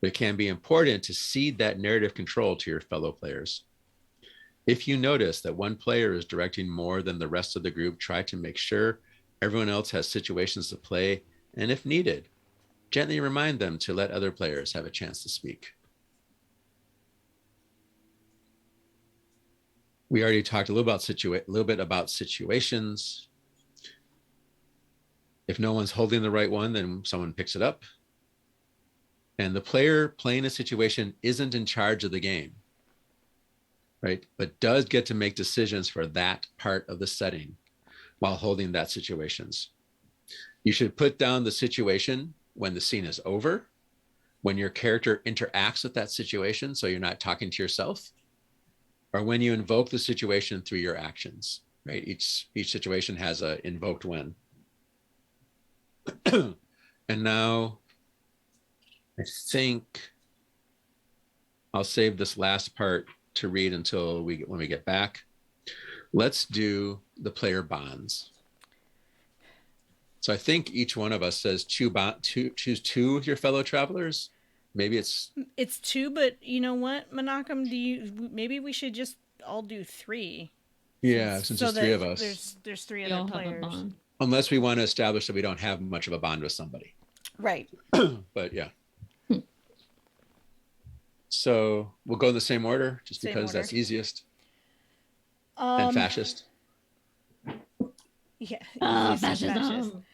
But it can be important to cede that narrative control to your fellow players. If you notice that one player is directing more than the rest of the group, try to make sure everyone else has situations to play, and if needed, gently remind them to let other players have a chance to speak. We already talked a little bit about situations. If no one's holding the right one, then someone picks it up. And the player playing a situation isn't in charge of the game, right? But does get to make decisions for that part of the setting while holding that situations. You should put down the situation when the scene is over, when your character interacts with that situation, so you're not talking to yourself, or when you invoke the situation through your actions, right? Each situation has a invoked when. And now I think I'll save this last part to read until when we get back. Let's do the player bonds. So I think each one of us says choose two of your fellow travelers. Maybe it's 2, but you know what, Menachem, maybe we should just all do 3. Since so it's 3 of us. There's 3 We other all have a players. bond. Unless we want to establish that we don't have much of a bond with somebody. Right. But yeah. So we'll go in the same order, just Same because order. that's easiest. And fascist. Yeah. Fascism.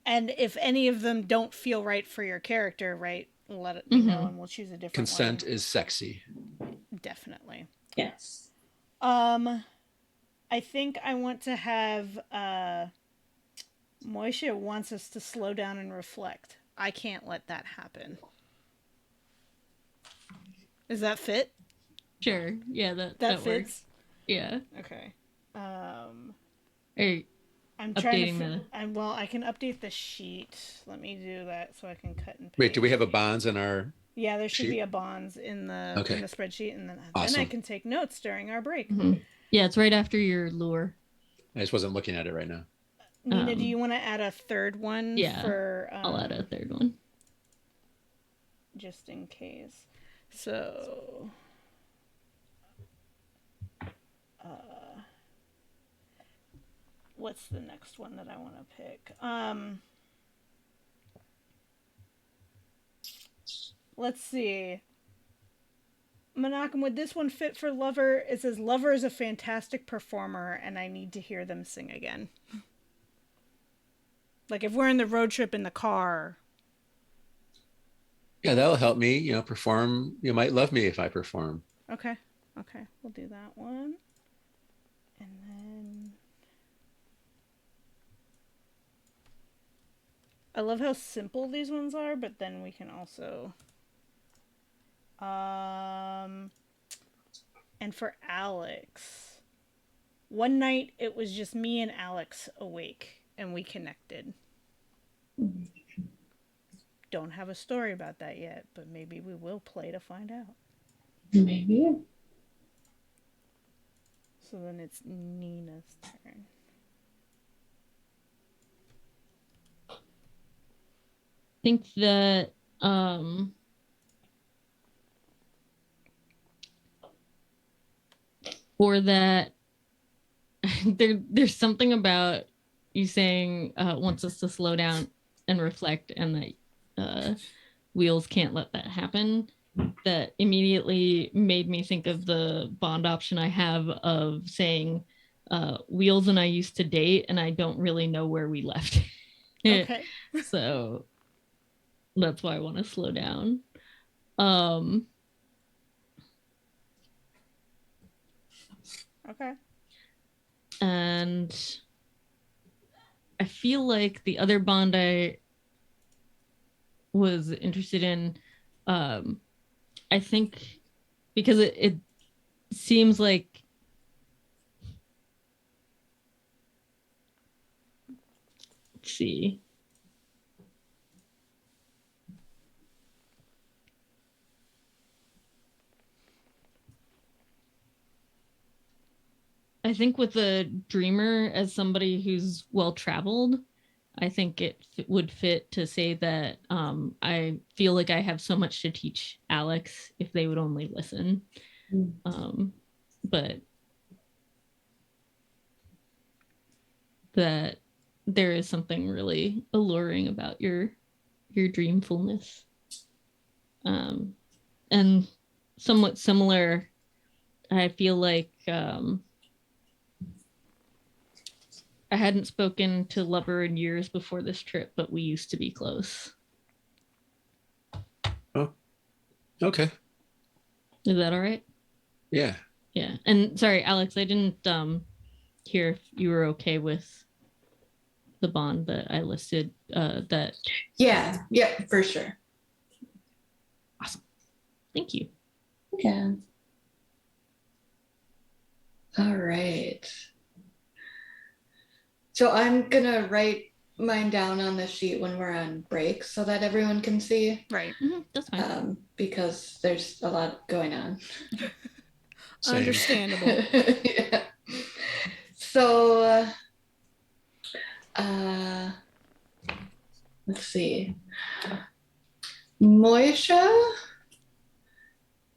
And if any of them don't feel right for your character, right, let it know, and we'll choose a different Consent one. is sexy. Definitely. Yes. I think I want to have Moishe wants us to slow down and reflect. I can't let that happen. Does that fit? Sure. Yeah, that fits. Works. Yeah. Okay. Hey, I'm trying to. I can update the sheet. Let me do that so I can cut and paste. Wait, do we have a bonds in our? Yeah, there should sheet? be a bonds in the spreadsheet, and then I can take notes during our break. Yeah, it's right after your lure. I just wasn't looking at it right now. Nina, do you want to add a third one? Yeah, for I'll add a third one. Just in case. So what's the next one that I want to pick? Let's see. Menachem, would this one fit for Lover? It says Lover is a fantastic performer and I need to hear them sing again. Like if we're in the road trip in the car. Yeah, that'll help me, perform. You might love me if I perform. Okay, we'll do that one. And then I love how simple these ones are, but then we can also and for Alex, one night it was just me and Alex awake and we connected. Don't have a story about that yet, but maybe we will play to find out. Maybe. So then it's Nina's turn. I think that for that there's something about you saying wants us to slow down and reflect, and that Wheels can't let that happen, that immediately made me think of the bond option I have of saying Wheels and I used to date and I don't really know where we left. Okay. So that's why I want to slow down. Okay. And I feel like the other bond I was interested in, I think because it seems like let's see. I think with the dreamer as somebody who's well traveled, I think it would fit to say that I feel like I have so much to teach Alex if they would only listen. But that there is something really alluring about your dreamfulness. And somewhat similar, I feel like I hadn't spoken to Lover in years before this trip, but we used to be close. Oh, okay. Is that all right? Yeah. Yeah. And sorry, Alex, I didn't hear if you were okay with the bond that I listed. That. Yeah, for sure. Awesome. Thank you. Yeah. All right. So I'm gonna write mine down on the sheet when we're on break so that everyone can see. Right. That's fine. Because there's a lot going on. Same. Understandable. Yeah. So let's see. Moisha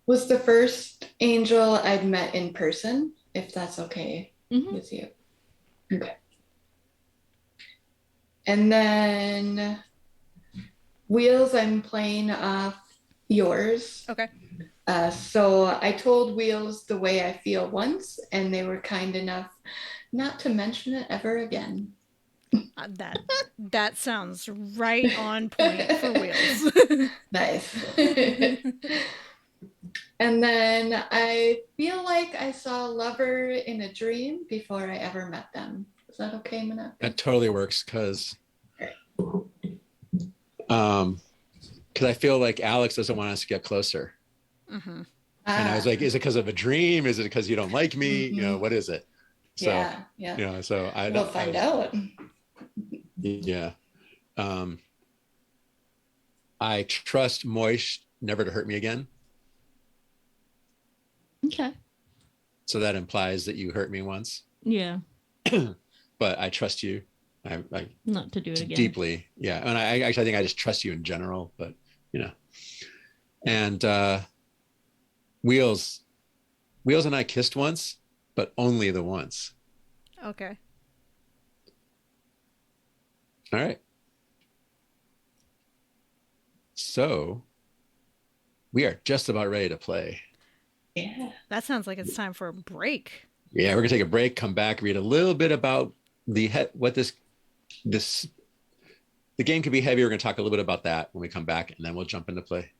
was the first angel I'd met in person, if that's okay with you. Okay. And then Wheels, I'm playing off yours. Okay. So I told Wheels the way I feel once, and they were kind enough not to mention it ever again. That sounds right on point for Wheels. Nice. And then I feel like I saw Lover in a dream before I ever met them. Is that okay, Menachem? That totally works because I feel like Alex doesn't want us to get closer. Mm-hmm. And I was like, is it because of a dream? Is it because you don't like me? Mm-hmm. You know, what is it? So, yeah. You know, so we'll find out. Yeah. I trust Moish never to hurt me again. Okay. So that implies that you hurt me once. Yeah. But I trust you. I not to do it again. Deeply. Yeah. And I actually think I just trust you in general, but you know. And Wheels and I kissed once, but only the once. Okay. All right. So we are just about ready to play. Yeah. That sounds like it's time for a break. Yeah, we're gonna take a break, come back, read a little bit about the game could be heavy. We're gonna talk a little bit about that when we come back, and then we'll jump into play.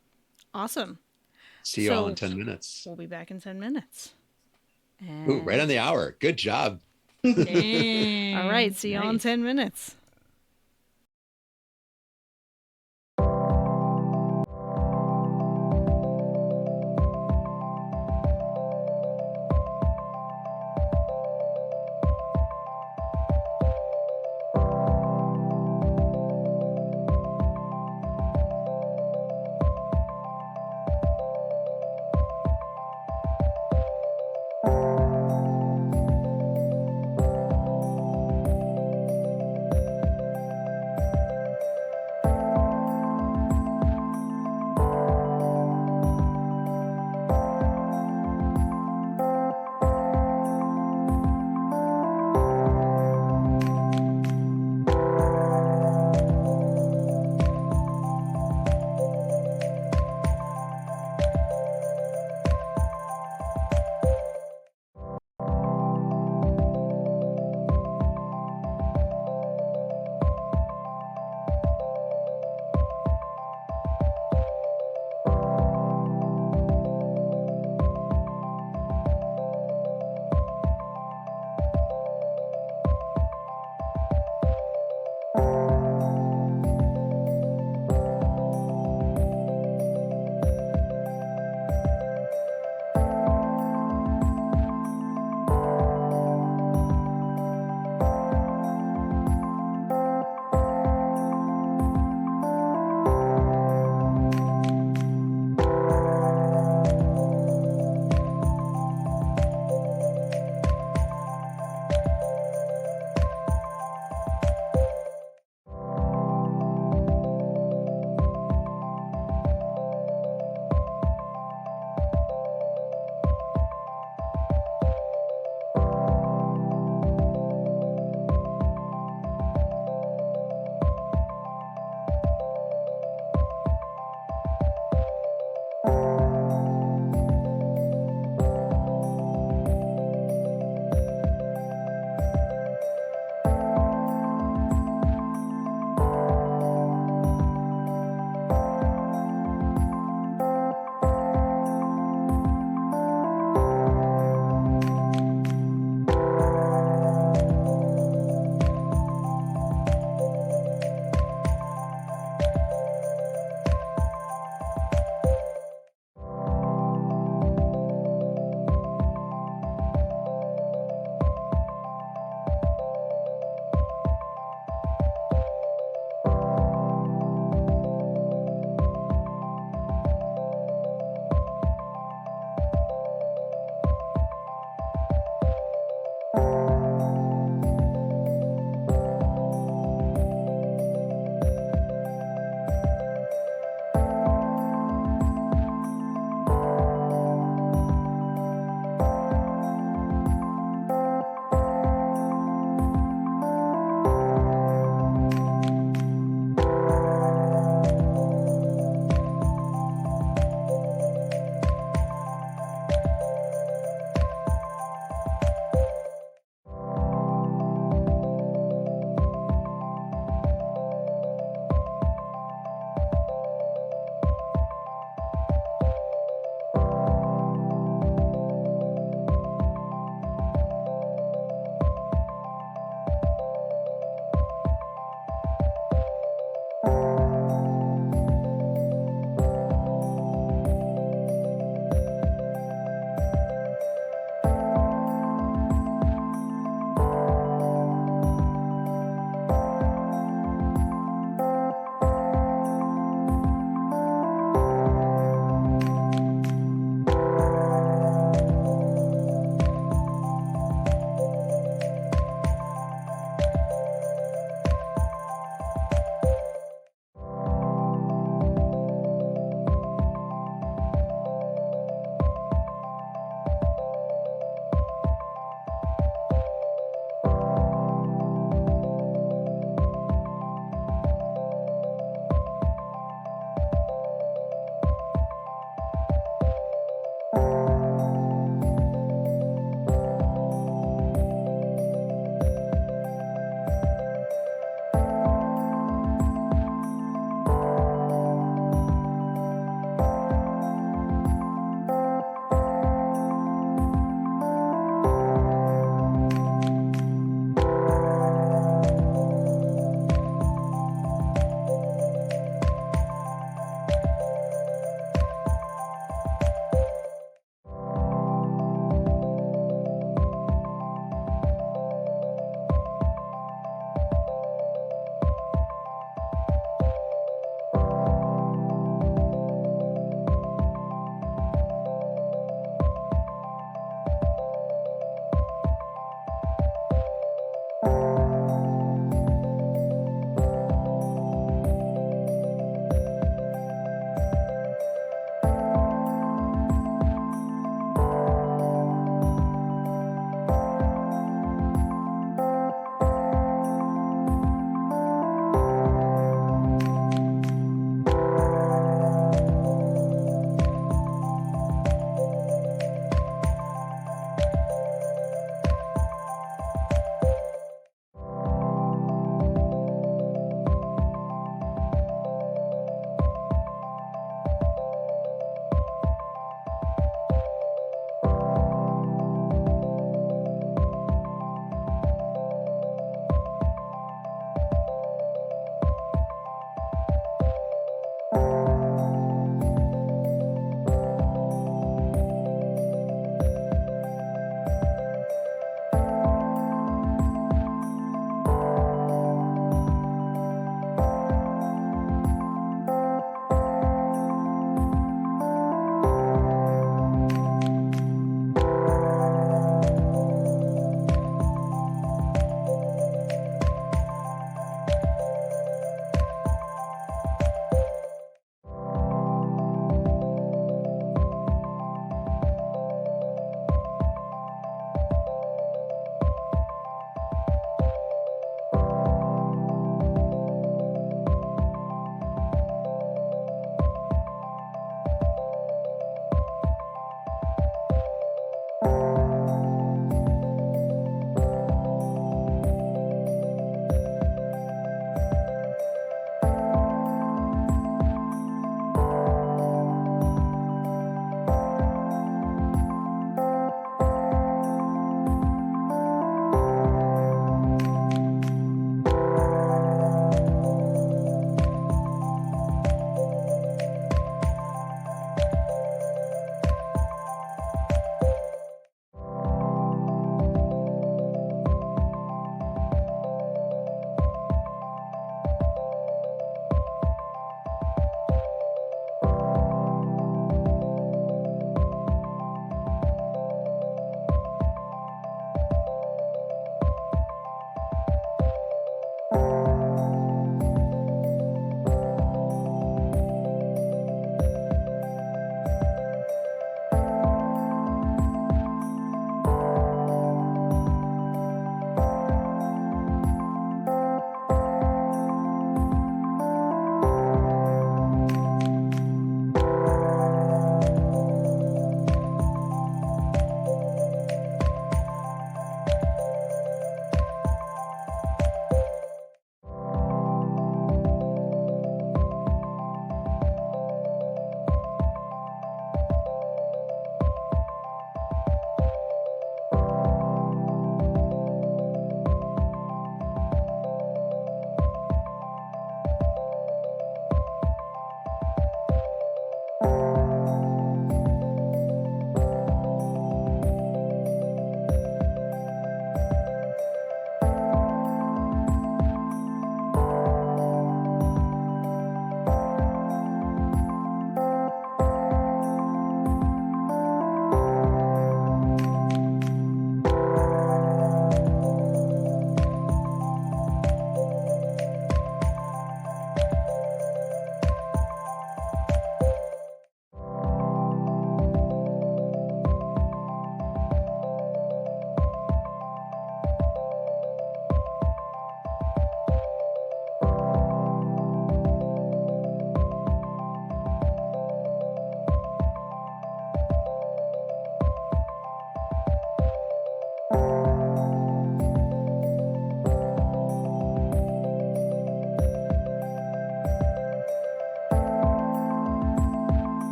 Awesome. See you all in 10 minutes. We'll be back in 10 minutes. Ooh, right on the hour. Good job. Dang. All right, see you all in 10 minutes.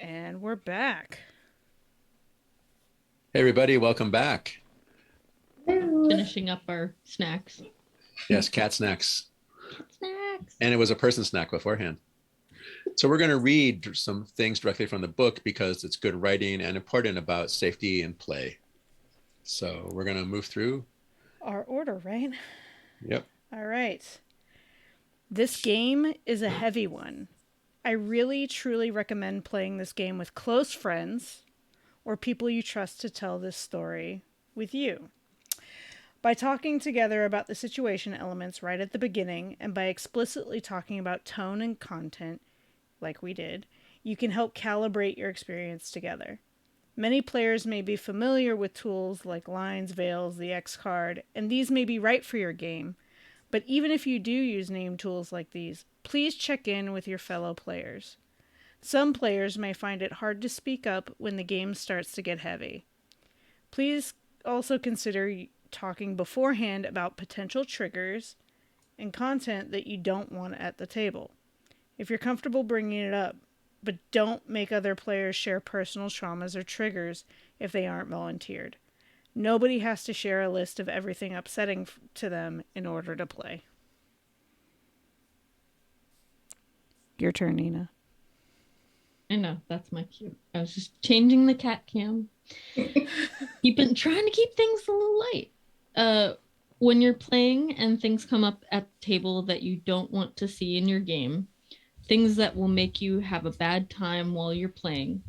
And we're back. Hey, everybody, welcome back. Finishing up our snacks. Yes, cat snacks. Snacks. And it was a person snack beforehand. So we're going to read some things directly from the book because it's good writing and important about safety and play. So we're going to move through. Our order, right? Yep. All right. This game is a heavy one. I really, truly recommend playing this game with close friends or people you trust to tell this story with you. By talking together about the situation elements right at the beginning and by explicitly talking about tone and content, like we did, you can help calibrate your experience together. Many players may be familiar with tools like lines, veils, the X card, and these may be right for your game. But even if you do use name tools like these, please check in with your fellow players. Some players may find it hard to speak up when the game starts to get heavy. Please also consider talking beforehand about potential triggers and content that you don't want at the table. If you're comfortable bringing it up, but don't make other players share personal traumas or triggers if they aren't volunteered. Nobody has to share a list of everything upsetting to them in order to play. Your turn, Nina. I know, that's my cue. I was just changing the cat cam. Trying to keep things a little light. When you're playing and things come up at the table that you don't want to see in your game, things that will make you have a bad time while you're playing,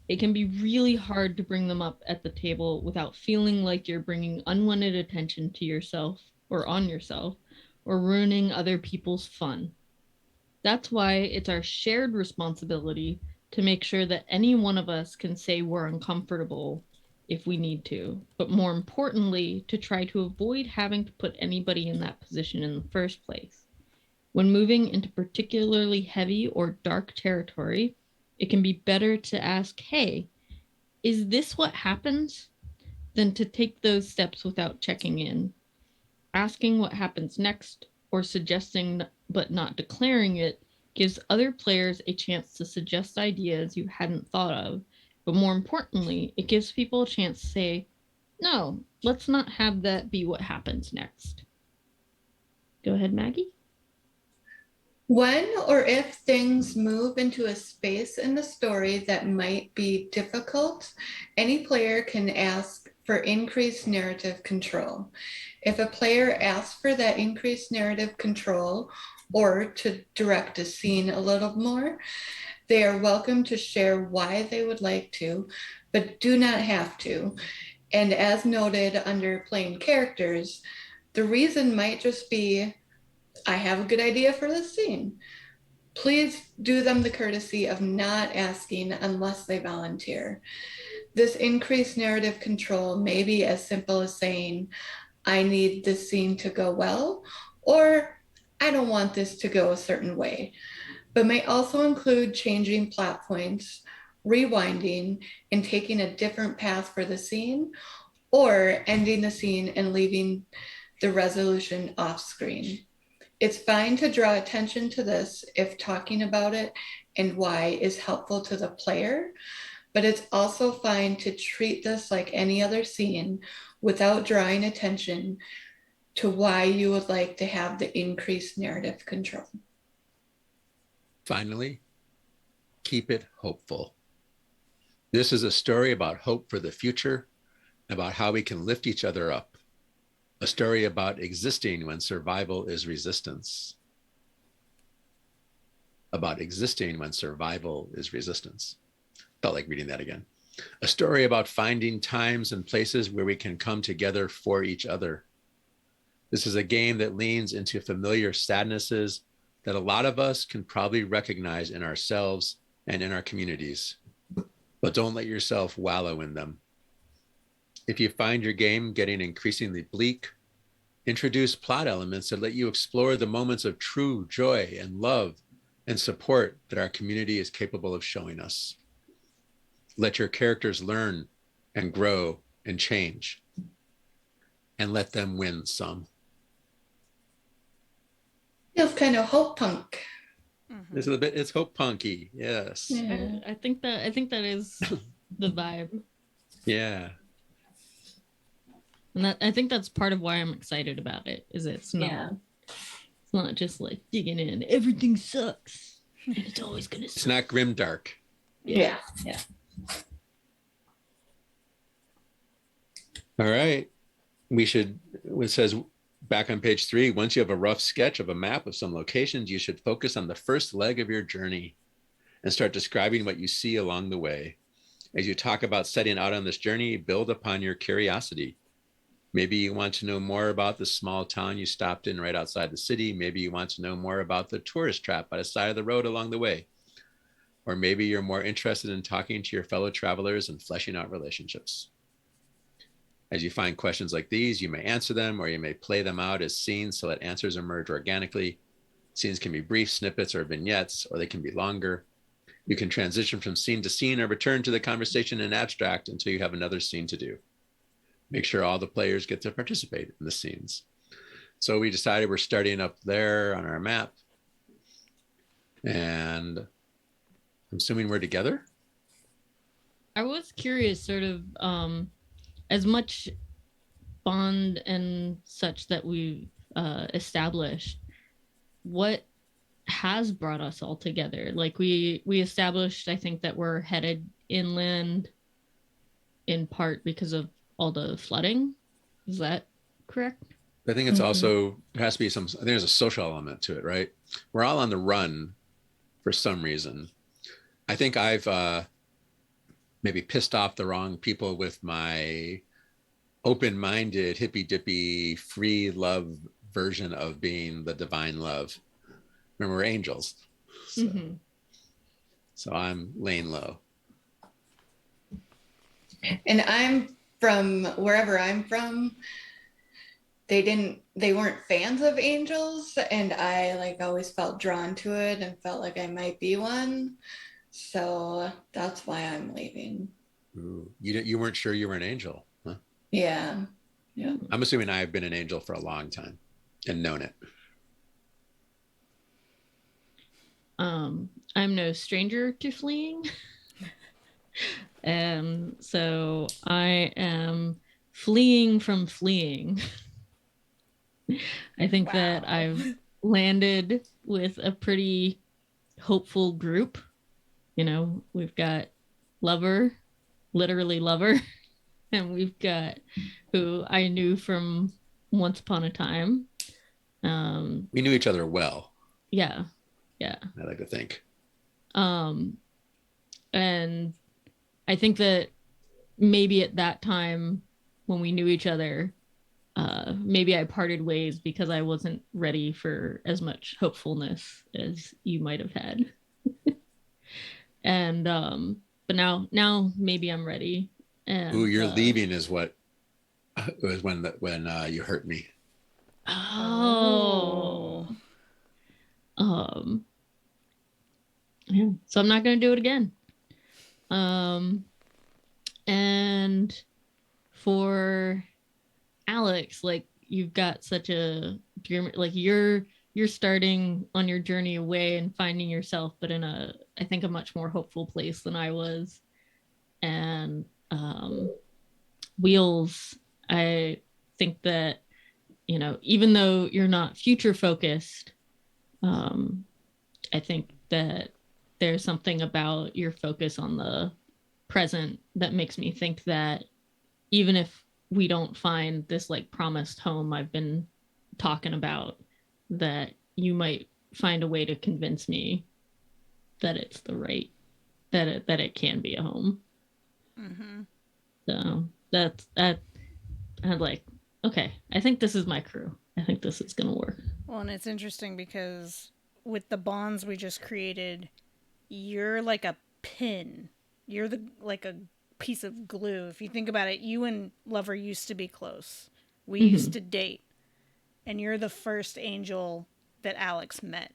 it can be really hard to bring them up at the table without feeling like you're bringing unwanted attention to yourself or on yourself or ruining other people's fun. That's why it's our shared responsibility to make sure that any one of us can say we're uncomfortable if we need to, but more importantly, to try to avoid having to put anybody in that position in the first place. When moving into particularly heavy or dark territory, it can be better to ask, hey, is this what happens? Than to take those steps without checking in. Asking what happens next or suggesting but not declaring it gives other players a chance to suggest ideas you hadn't thought of. But more importantly, it gives people a chance to say, no, let's not have that be what happens next. Go ahead, Maggie. When or if things move into a space in the story that might be difficult, any player can ask for increased narrative control. If a player asks for that increased narrative control or to direct a scene a little more, they are welcome to share why they would like to, but do not have to. And as noted under playing characters, the reason might just be, I have a good idea for this scene. Please do them the courtesy of not asking unless they volunteer. This increased narrative control may be as simple as saying, I need this scene to go well, or I don't want this to go a certain way, but may also include changing plot points, rewinding, and taking a different path for the scene, or ending the scene and leaving the resolution off screen. It's fine to draw attention to this if talking about it and why is helpful to the player, but it's also fine to treat this like any other scene without drawing attention to why you would like to have the increased narrative control. Finally, keep it hopeful. This is a story about hope for the future, about how we can lift each other up. A story about existing when survival is resistance. About existing when survival is resistance. Felt like reading that again. A story about finding times and places where we can come together for each other. This is a game that leans into familiar sadnesses that a lot of us can probably recognize in ourselves and in our communities. But don't let yourself wallow in them. If you find your game getting increasingly bleak, introduce plot elements that let you explore the moments of true joy and love and support that our community is capable of showing us. Let your characters learn and grow and change, and let them win some. Feels kind of hope punk. It's a little bit. It's hope punky. Yes. Yeah. I think that is the vibe. Yeah. And I think that's part of why I'm excited about it. Is it's not just like digging in. Everything sucks. And it's always gonna suck. It's not grim dark. Yeah. Yeah. All right. It says back on page 3, once you have a rough sketch of a map of some locations, you should focus on the first leg of your journey and start describing what you see along the way. As you talk about setting out on this journey, build upon your curiosity. Maybe you want to know more about the small town you stopped in right outside the city. Maybe you want to know more about the tourist trap by the side of the road along the way. Or maybe you're more interested in talking to your fellow travelers and fleshing out relationships. As you find questions like these, you may answer them or you may play them out as scenes so that answers emerge organically. Scenes can be brief snippets or vignettes, or they can be longer. You can transition from scene to scene or return to the conversation in abstract until you have another scene to do. Make sure all the players get to participate in the scenes. So we decided we're starting up there on our map. And I'm assuming we're together. I was curious, sort of, as much bond and such that we've established, what has brought us all together? Like we established, I think, that we're headed inland in part because of all the flooding. Is that correct? I think it's also, there has to be I think there's a social element to it, right? We're all on the run for some reason. I think I've maybe pissed off the wrong people with my open-minded, hippy-dippy, free love version of being the divine love. Remember, we're angels. So I'm laying low. And I'm from wherever I'm from, they weren't fans of angels, and I like always felt drawn to it and felt like I might be one. So that's why I'm leaving. Ooh, you weren't sure you were an angel, huh? Yeah. Yeah. I'm assuming I've been an angel for a long time and known it. I'm no stranger to fleeing. And so I am fleeing from fleeing. I think that I've landed with a pretty hopeful group. You know, we've got Lover, literally Lover, and we've got who I knew from Once Upon a Time. We knew each other well. Yeah. I like to think. And I think that maybe at that time when we knew each other, maybe I parted ways because I wasn't ready for as much hopefulness as you might have had. And but now maybe I'm ready. And Ooh, you're leaving is what was when you hurt me. Oh. Yeah. So I'm not gonna do it again. And for Alex, like you've got such a you're starting on your journey away and finding yourself, but in I think a much more hopeful place than I was. And Wheels, I think that, you know, even though you're not future focused, I think that there's something about your focus on the present that makes me think that even if we don't find this like promised home I've been talking about, that you might find a way to convince me that it's the right, that it can be a home. So that I'm like, okay, I think this is my crew. I think this is gonna work. Well, and it's interesting because with the bonds we just created, you're like a pin. You're like a piece of glue. If you think about it, you and Lover used to be close. We used to date. And you're the first angel that Alex met.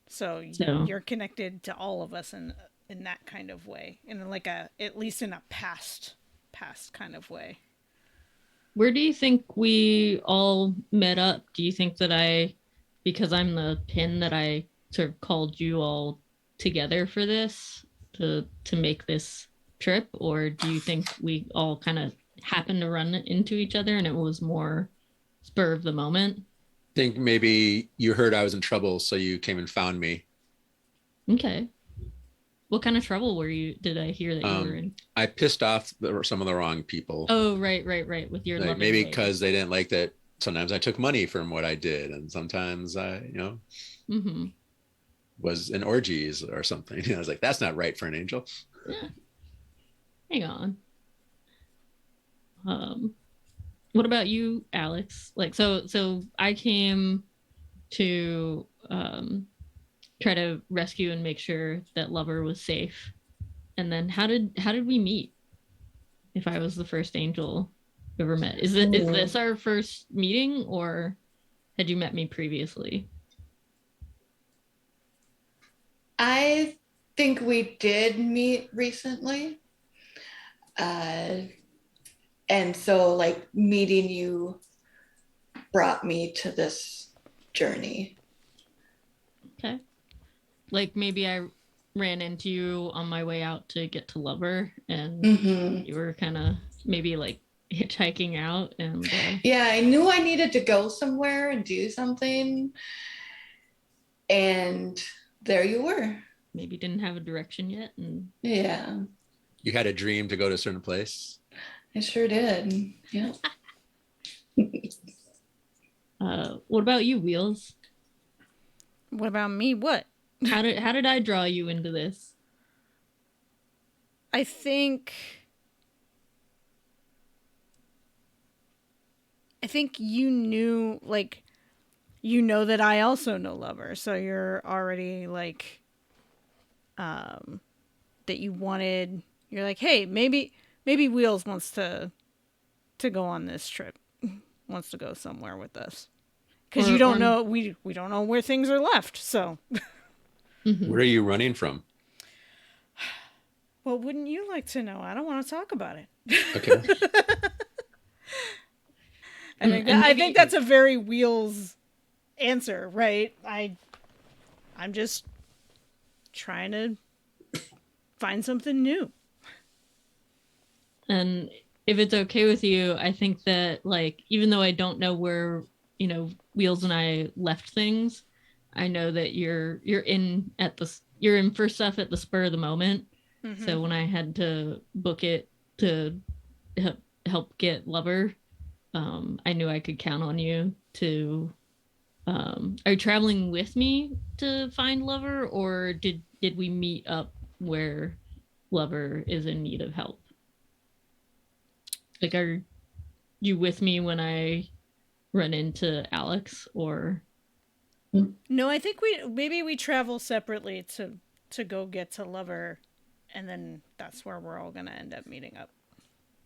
So you're connected to all of us in that kind of way. In like at least in a past kind of way. Where do you think we all met up? Do you think that I because I'm the pin that I sort of called you all together for this to make this trip, or do you think we all kind of happened to run into each other and it was more spur of the moment? Think maybe you heard I was in trouble, so you came and found me. Okay. What kind of trouble did I hear that you were in? I pissed off some of the wrong people. Oh, right. With your Like loving maybe ways. because they didn't like that. Sometimes I took money from what I did, and sometimes I, Mm-hmm. was in orgies or something. I was like, that's not right for an angel. Yeah. Hang on. What about you, Alex? Like, so I came to try to rescue and make sure that Lover was safe. And then how did we meet? If I was the first angel you ever met, is this our first meeting, or had you met me previously? I think we did meet recently. And so, like, meeting you brought me to this journey. Okay. Like maybe I ran into you on my way out to get to Lover, and you were kind of maybe like hitchhiking out, and yeah, I knew I needed to go somewhere and do something, and there you were. maybe didn't have a direction yet, and Yeah, You had a dream to go to a certain place. I sure did. Yeah. what about you, Wheels? What about me? What? How did I draw you into this? I think you knew, like, that I also know Lover, so you're already like that you're like, hey, maybe Wheels wants to go on this trip. Wants to go somewhere with us. Because you don't know, we don't know where things are left, so. Mm-hmm. Where are you running from? Well, wouldn't you like to know? I don't want to talk about it. Okay. I think that's a very Wheels answer, right? I'm just trying to find something new. And if it's okay with you, I think that, like, even though I don't know where, Wheels and I left things, I know that you're in for stuff at the spur of the moment. Mm-hmm. So when I had to book it to help get Lover, I knew I could count on you to. Are you traveling with me to find Lover, or did we meet up where Lover is in need of help? Like, are you with me when I run into Alex, or? No, I think we travel separately to go get to Lover, and then that's where we're all gonna end up meeting up.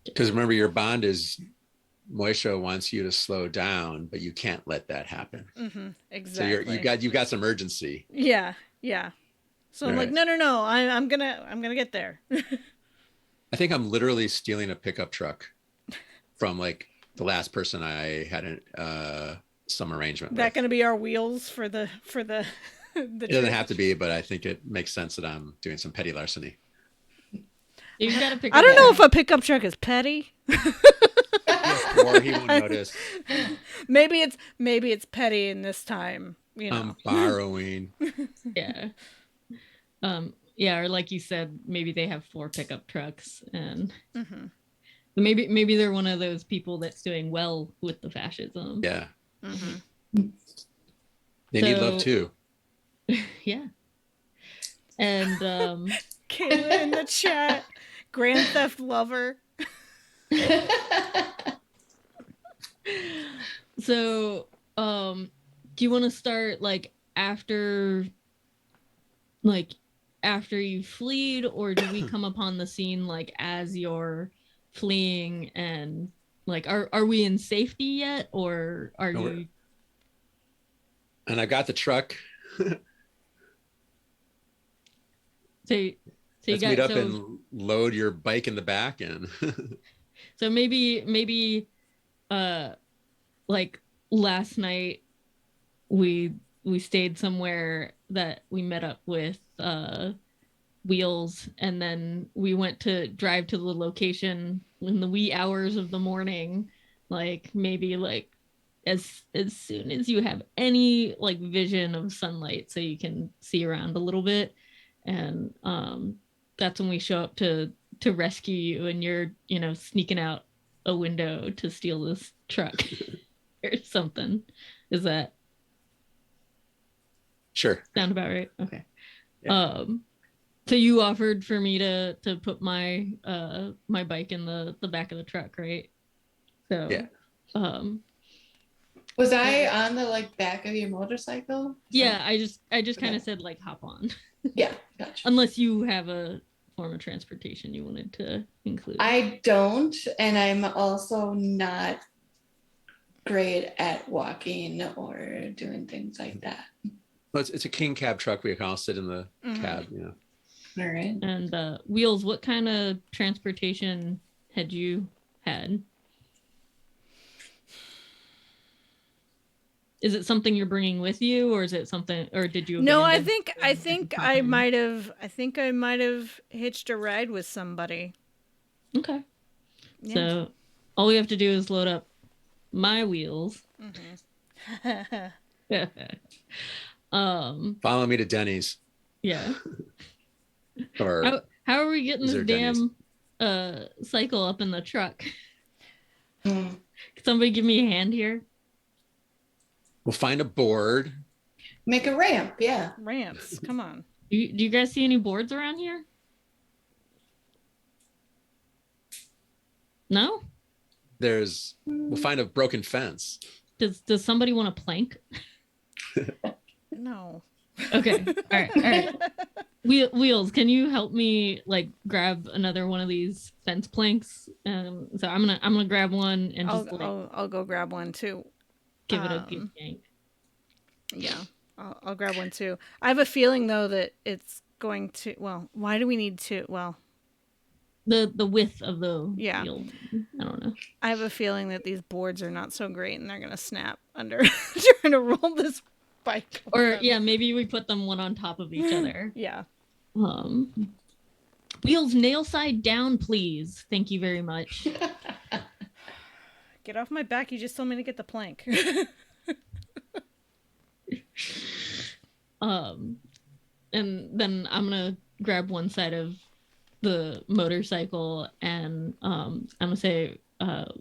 Because remember, your bond is Moisha wants you to slow down, but you can't let that happen. Mm-hmm, exactly. So you've got some urgency. Yeah. So I'm like, no, I'm gonna get there. I think I'm literally stealing a pickup truck from like the last person I had some arrangement with. That going to be our Wheels for the the it doesn't have to be, but I think it makes sense that I'm doing some petty larceny. You've got a pickup I don't know if a pickup truck is petty. Or he won't notice. Maybe it's petty in this time. I'm borrowing. Yeah. Yeah, or like you said, maybe they have 4 pickup trucks, and maybe they're one of those people that's doing well with the fascism. Yeah. Mm-hmm. They need love too. Yeah. And Kayla in the chat, Grand Theft Lover. So, do you want to start like after you fleed, or do we come upon the scene like as you're fleeing, and like are we in safety yet, or are you? And I got the truck. So let's meet up and load your bike in the back, and so maybe like last night we we stayed somewhere that we met up with Wheels, and then we went to drive to the location in the wee hours of the morning, like maybe like as soon as you have any like vision of sunlight so you can see around a little bit. And that's when we show up to rescue you, and you're, you know, sneaking out a window to steal this truck or something. Is that Sure. sound about right? Okay. Yeah. So you offered for me to put my my bike in the back of the truck, right? So Yeah. Was I on the like back of your motorcycle? Yeah, I just kind Okay. of said like hop on. Yeah, gotcha. Unless you have a form of transportation you wanted to include. I don't, and I'm also not great at walking or doing things like that. Well, it's a king cab truck. We can all sit in the Mhm. cab, you know. All right. And Wheels, what kind of transportation had you had? Is it something you're bringing with you, or is it something, or did you? No, I abandon think hop I in? might have hitched a ride with somebody. Okay. Yeah. So all we have to do is load up my wheels. Follow me to Denny's. Yeah. Or How are we getting Is this there damn cycle up in the truck? Hmm. Can somebody give me a hand here? we'll find a board. Make a ramp, yeah. Ramps, come on. Do you guys see any boards around here? No? We'll find a broken fence. Does somebody want a plank? No. Okay. All right. Wheels, can you help me like grab another one of these fence planks? So I'm gonna grab one and just I'll go grab one too. give it a good yank. Yeah, I'll grab one too. I have a feeling though that it's going to. Well, why do we need two? Well, The width of the wheel. I don't know. I have a feeling that these boards are not so great and they're gonna snap under trying to roll this bike. Or yeah, maybe we put them one on top of each other. Yeah. Wheels nail side down, please. Thank you very much. Get off my back! You just told me to get the plank. And then I'm gonna grab one side of the motorcycle, and I'm gonna say,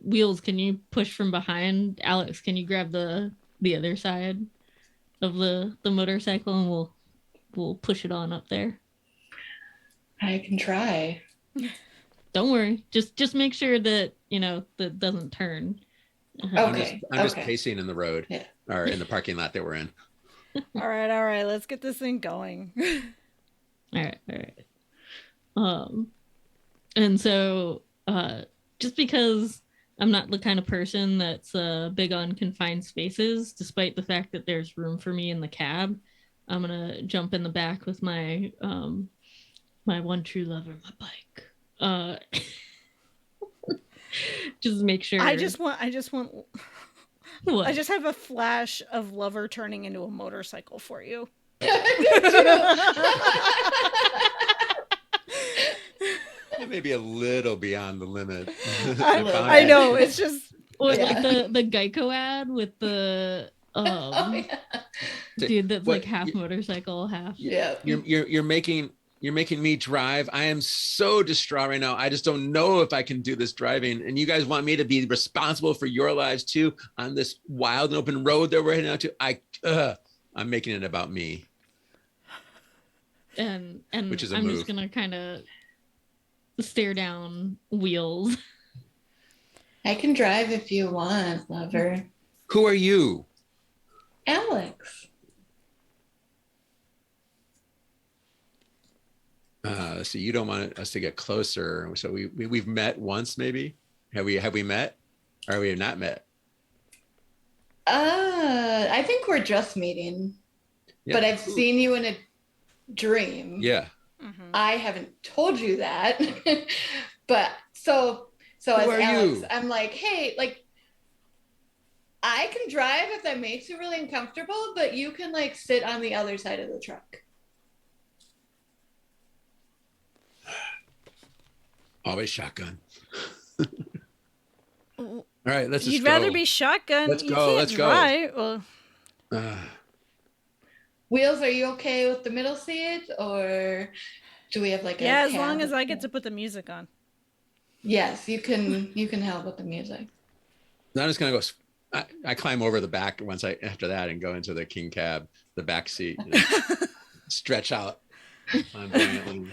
Wheels, can you push from behind? Alex, can you grab the other side of the motorcycle, and we'll push it on up there. I can try. Don't worry. Just make sure that, you know, that doesn't turn. Okay. I'm just pacing in the road, Yeah. or in the parking lot that we're in. All right. Let's get this thing going. All right. And so, just because I'm not the kind of person that's big on confined spaces, despite the fact that there's room for me in the cab, I'm gonna jump in the back with my my one true lover, my bike. Just make sure. I just want. What? I just have a flash of Lover turning into a motorcycle for you. Maybe a little beyond the limit. I know. It's just. Or like the Geico ad with the dude that's like half motorcycle, half. Yeah. You're making me drive. I am so distraught right now. I just don't know if I can do this driving. And you guys want me to be responsible for your lives too on this wild and open road that we're heading out to. I'm making it about me. And which is a I'm move. just gonna kind of stare down Wheels. I can drive if you want, lover. Who are you? Alex. So you don't want us to get closer. So we've met once, maybe. Have we met? Or we have not met? I think we're just meeting. Yeah. But I've seen you in a dream. Yeah. Mm-hmm. I haven't told you that. But so Who as are Alex, you? I'm like, hey, like I can drive if that makes you really uncomfortable, but you can like sit on the other side of the truck. Always shotgun. All right, let's just You'd go. rather be shotgun. Let's You go, can't let's go. drive. Well, Wheels, are you okay with the middle seat, or do we have like yeah, a as long cab? as I get to put the music on. Yes, you can help with the music. I'm just gonna go. I climb over the back after that and go into the king cab, the back seat, stretch out flamboyantly.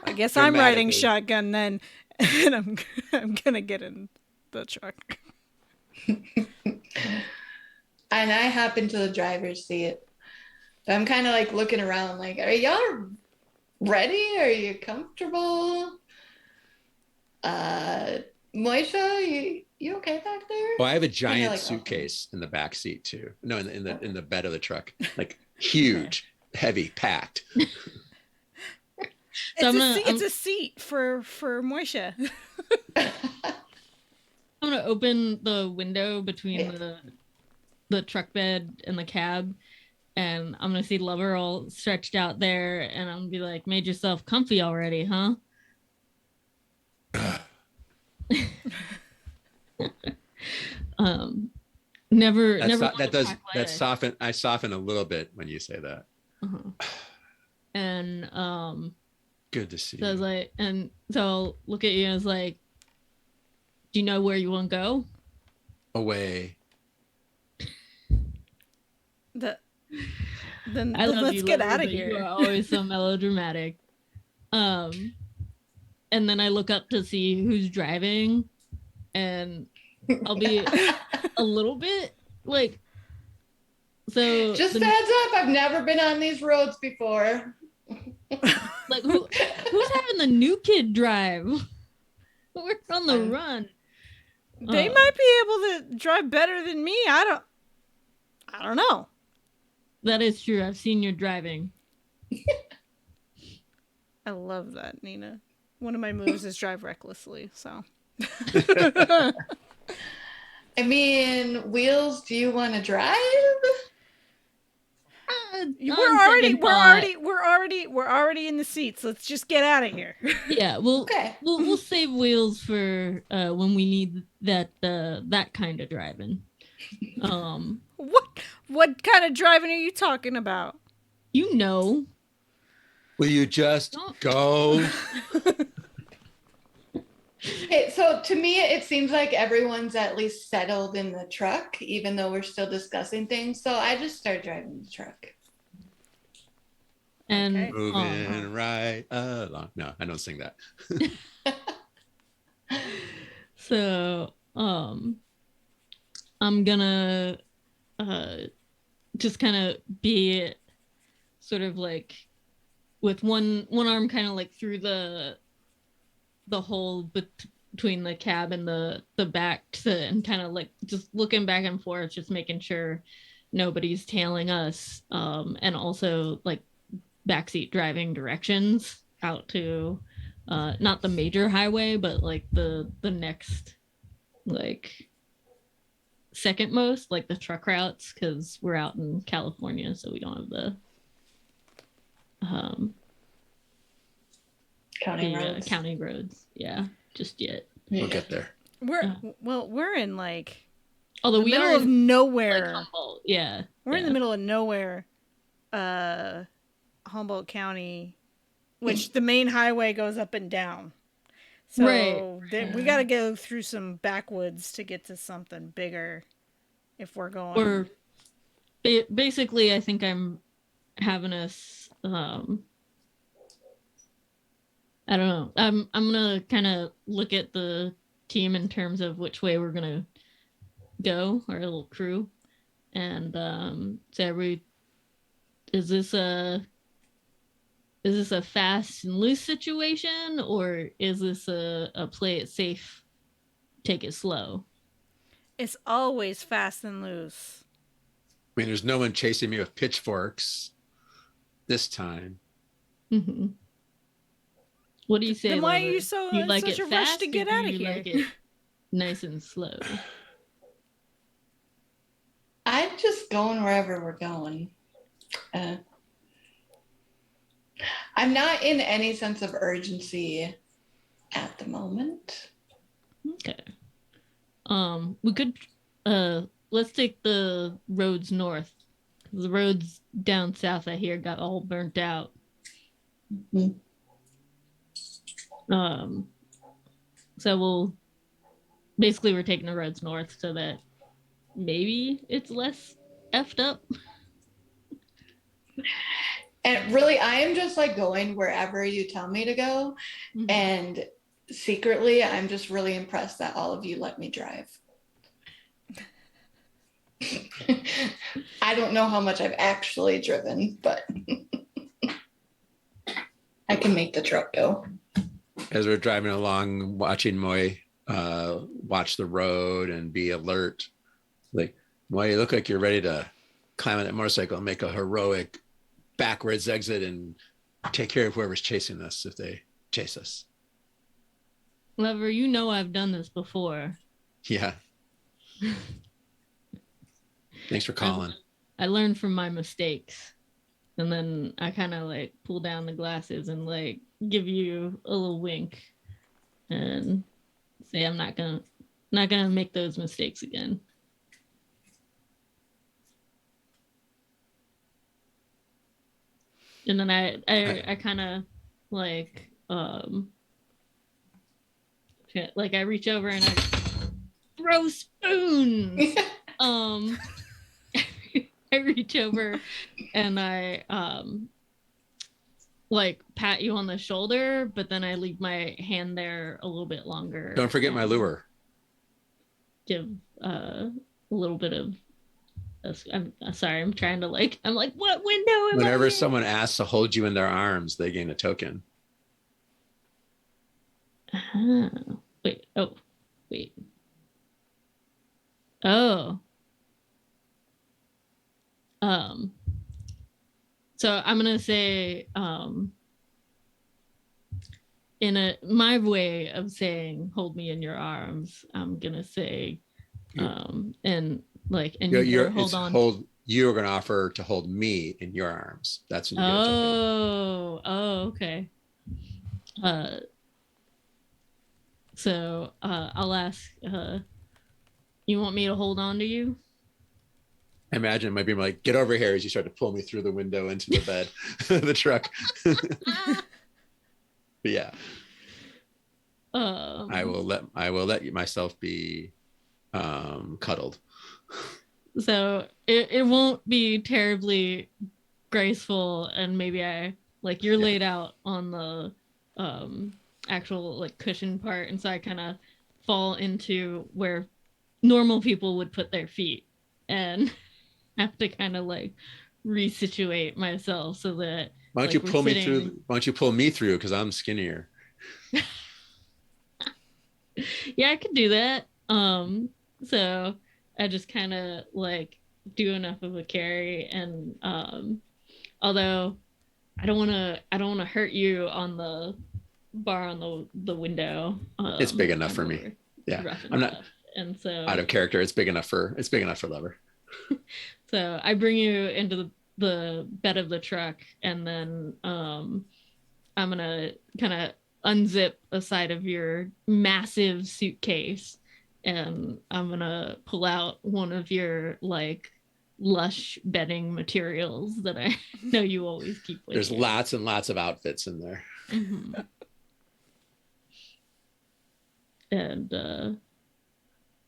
I guess I'm riding Dramatically. shotgun then, and I'm gonna get in the truck. And I hop into the driver's seat. I'm kind of like looking around, like, are y'all ready? Are you comfortable? Moisha, you okay back there? Oh, I have a giant like, suitcase in the back seat too. No, in the bed of the truck, like huge, heavy, packed. It's a seat for Moisha. I'm gonna open the window between the truck bed and the cab, and I'm gonna see Lover all stretched out there, and I'm gonna be like, "Made yourself comfy already, huh?" Never. That soften. I soften a little bit when you say that. And good to see. So I was like, and so I'll look at you and I was like, "Do you know where you want to go?" Away. Then let's get out of here. You are always so melodramatic. And then I look up to see who's driving, and I'll be a little bit like, so. Just heads up, I've never been on these roads before. Like who's having the new kid drive? We're on the run. They might be able to drive better than me. I don't know. That is true. I've seen your driving. I love that, Nina. One of my moves is drive recklessly, so. I mean, Wheels, do you want to drive? We're already in the seats. Let's just get out of here. Yeah, we'll save Wheels for when we need that kind of driving. What kind of driving are you talking about? You know. Will you just go? Okay, so to me, it seems like everyone's at least settled in the truck, even though we're still discussing things. So I just start driving the truck. And okay. Moving right along. No, I don't sing that. So, I'm gonna just kind of be sort of like with one arm kind of like through the hole between the cab and the back, and kind of like just looking back and forth, just making sure nobody's tailing us, and also like backseat driving directions out to not the major highway, but like the next like second most, like the truck routes, because we're out in California, so we don't have the county roads, yeah, just yet. We'll get there. We're in like although we middle are of nowhere. Like Humboldt, yeah, we're in the middle of nowhere, Humboldt County, which the main highway goes up and down. So we got to go through some backwoods to get to something bigger if we're going. Or basically, I think I'm having us. I don't know. I'm gonna kind of look at the team in terms of which way we're gonna go, our little crew, and say, is this a fast and loose situation, or is this a play it safe, take it slow? It's always fast and loose. I mean, there's no one chasing me with pitchforks this time. Mm-hmm. What do you say? Then why Lover? are you so you like such it a fast, rush to get out of here? Like it nice and slow. just going wherever we're going. I'm not in any sense of urgency at the moment. Okay. We could let's take the roads north. The roads down south I hear got all burnt out. Mhm. So we're taking the roads north so that maybe it's less effed up. And really, I am just like going wherever you tell me to go. Mhm. And secretly, I'm just really impressed that all of you let me drive. I don't know how much I've actually driven, but I can make the truck go. As we're driving along, watching Moy watch the road and be alert, like, Moy, you look like you're ready to climb on that motorcycle and make a heroic backwards exit and take care of whoever's chasing us if they chase us. Lover, you know I've done this before. Yeah. Thanks for calling. I learned from my mistakes. And then I kind of like pull down the glasses and like give you a little wink and say I'm not gonna make those mistakes again. And then I kind of like I reach over and I throw spoons. I reach over and I like pat you on the shoulder, but then I leave my hand there a little bit longer. Don't forget my lure. Give a little bit of. I'm sorry. I'm trying to like. I'm like, what window? Whenever someone asks to hold you in their arms, they gain a token. Wait. Oh, wait. Oh. So I'm gonna say, in my way of saying "hold me in your arms," I'm gonna say, and you're hold on. You're gonna offer to hold me in your arms. That's when you get a token. Oh, okay. So I'll ask. You want me to hold on to you? I imagine it might be like, get over here as you start to pull me through the window into the bed, the truck. But yeah. I will let myself be cuddled. So it won't be terribly graceful, and maybe you're laid out on the actual like cushion part, and so I kind of fall into where normal people would put their feet and have to kind of like resituate myself so that why don't you pull me through? Why don't you pull me through? Because I'm skinnier. Yeah, I could do that. So I just kind of like do enough of a carry, and although I don't want to hurt you on the bar on the window. It's big enough for me. Yeah, I'm not. And so out of character, it's big enough for Lover. So I bring you into the bed of the truck, and then I'm gonna kind of unzip a side of your massive suitcase, and I'm gonna pull out one of your like lush bedding materials that I know you always keep with There's you. lots and lots of outfits in there. Mm-hmm. And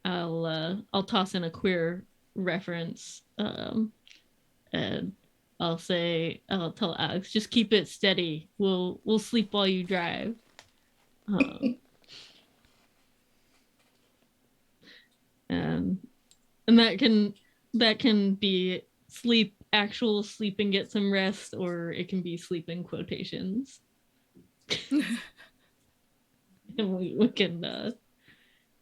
I'll toss in a queer reference, and I'll tell Alex, just keep it steady. We'll sleep while you drive. And that can be actual sleep and get some rest, or it can be sleep in quotations. And we can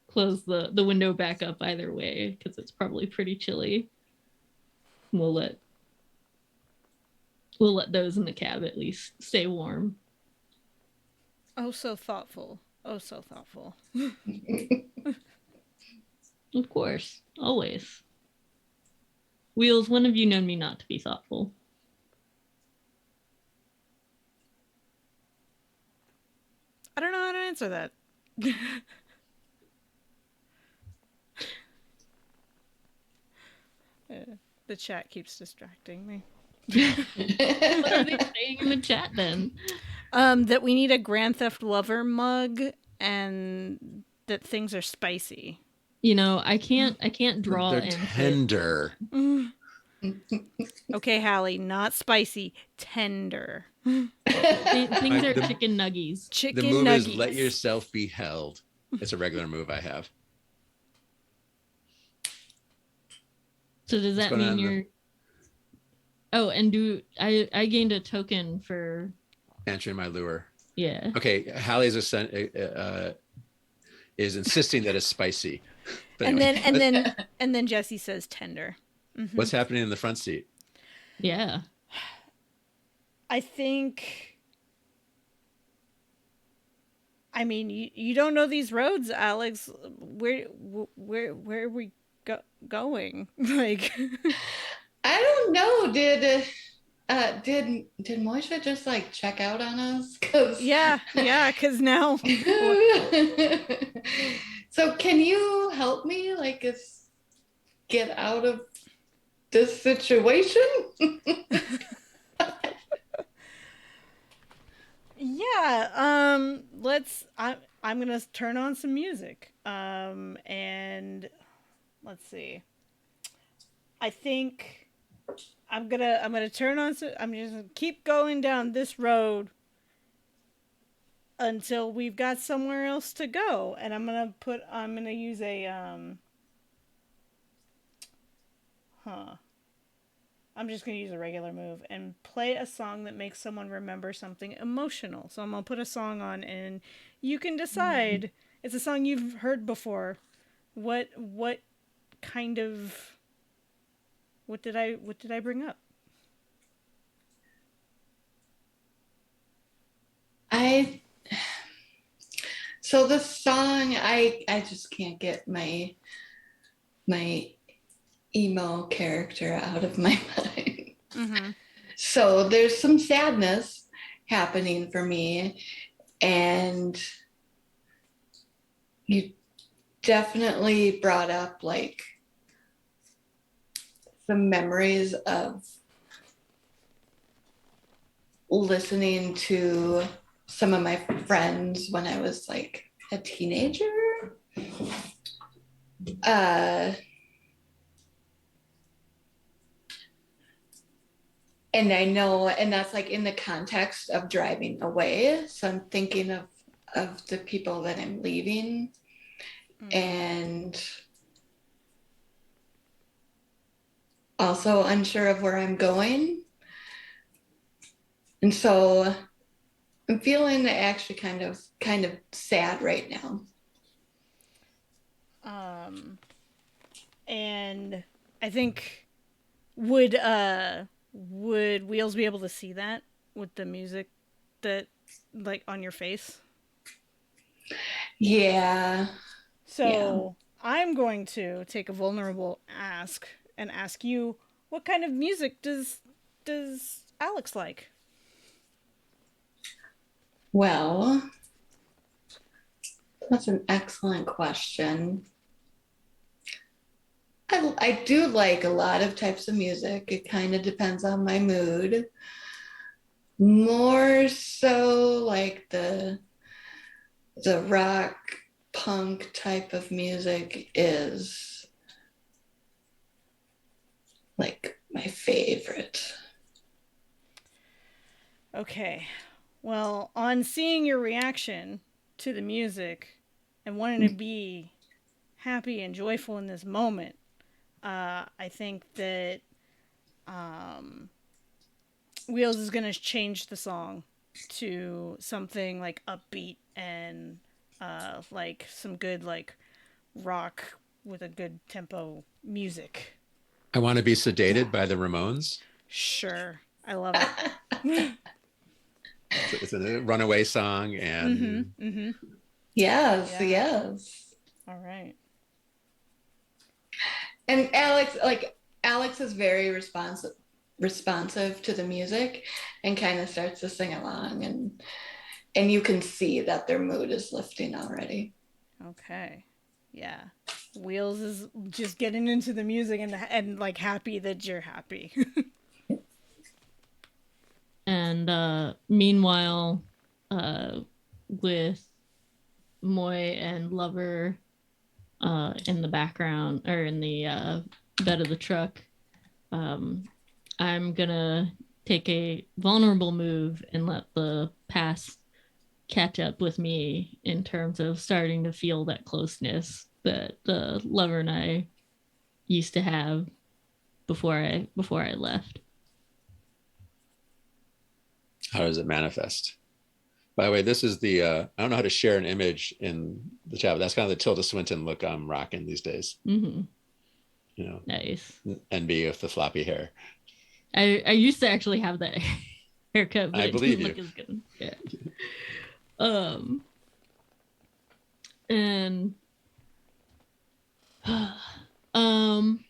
close the window back up either way because it's probably pretty chilly. We'll let those in the cab at least stay warm. Oh, so thoughtful. Oh, so thoughtful. Of course, always. Wheels, when have you known me not to be thoughtful? I don't know how to answer that. The chat keeps distracting me. What are they saying in the chat then? That we need a Grand Theft Lover mug and that things are spicy. You know, I can't draw They're and tender. Okay, Hallie, not spicy, tender. Things are The- chicken nuggies. Chicken The move nuggets. is let yourself be held. It's a regular move I have. So does that going mean on you're? Oh, and do I gained a token for? Answering my lure. Yeah. Okay, Hallie's is insisting that it's spicy. But And anyway, then Jesse says tender. Mm-hmm. what's happening in the front seat? Yeah. I think. I mean, you don't know these roads, Alex. Where are we going? Like, I don't know. Did Moisha just like check out on us? Cause yeah, because now. So can you help me like get out of this situation? Yeah, I'm gonna turn on some music. And let's see. I think I'm gonna turn on some. I'm just gonna keep going down this road until we've got somewhere else to go, and I'm gonna use a I'm just going to use a regular move and play a song that makes someone remember something emotional. So I'm going to put a song on and you can decide. It's a song you've heard before. What kind of what did I bring up? So the song I just can't get my emo character out of my mind. Mm-hmm. So there's some sadness happening for me, and you definitely brought up like some memories of listening to some of my friends when I was like a teenager. And I know, and that's like in the context of driving away. So I'm thinking of the people that I'm leaving, and also unsure of where I'm going. And so I'm feeling actually kind of sad right now. And I think would Wheels be able to see that with the music that like on your face? Yeah. So I'm going to take a vulnerable ask and ask you, what kind of music does Alex like? Well, that's an excellent question. I do like a lot of types of music. It kind of depends on my mood. More so like the rock punk type of music is like my favorite. Okay. Well, on seeing your reaction to the music and wanting to be happy and joyful in this moment, I think that Wheels is going to change the song to something like upbeat and like some good like rock with a good tempo music. I want to be sedated by the Ramones. Sure. I love it. It's a runaway song, and Yes, Yeah. yes. All right. And Alex, like Alex is very responsive to the music and kind of starts to sing along, and you can see that their mood is lifting already. Okay. Yeah. Wheels is just getting into the music and like happy that you're happy. And meanwhile, with Moy and Lover in the background or in the bed of the truck, I'm gonna take a vulnerable move and let the past catch up with me in terms of starting to feel that closeness that the Lover and I used to have before I left. How does it manifest? By the way, this is the I don't know how to share an image in the chat, but that's kind of the Tilda Swinton look I'm rocking these days. Mm-hmm. You know, Nice. NB with the floppy hair. I used to actually have that haircut, but I it believe didn't you. look as good. Yeah. And um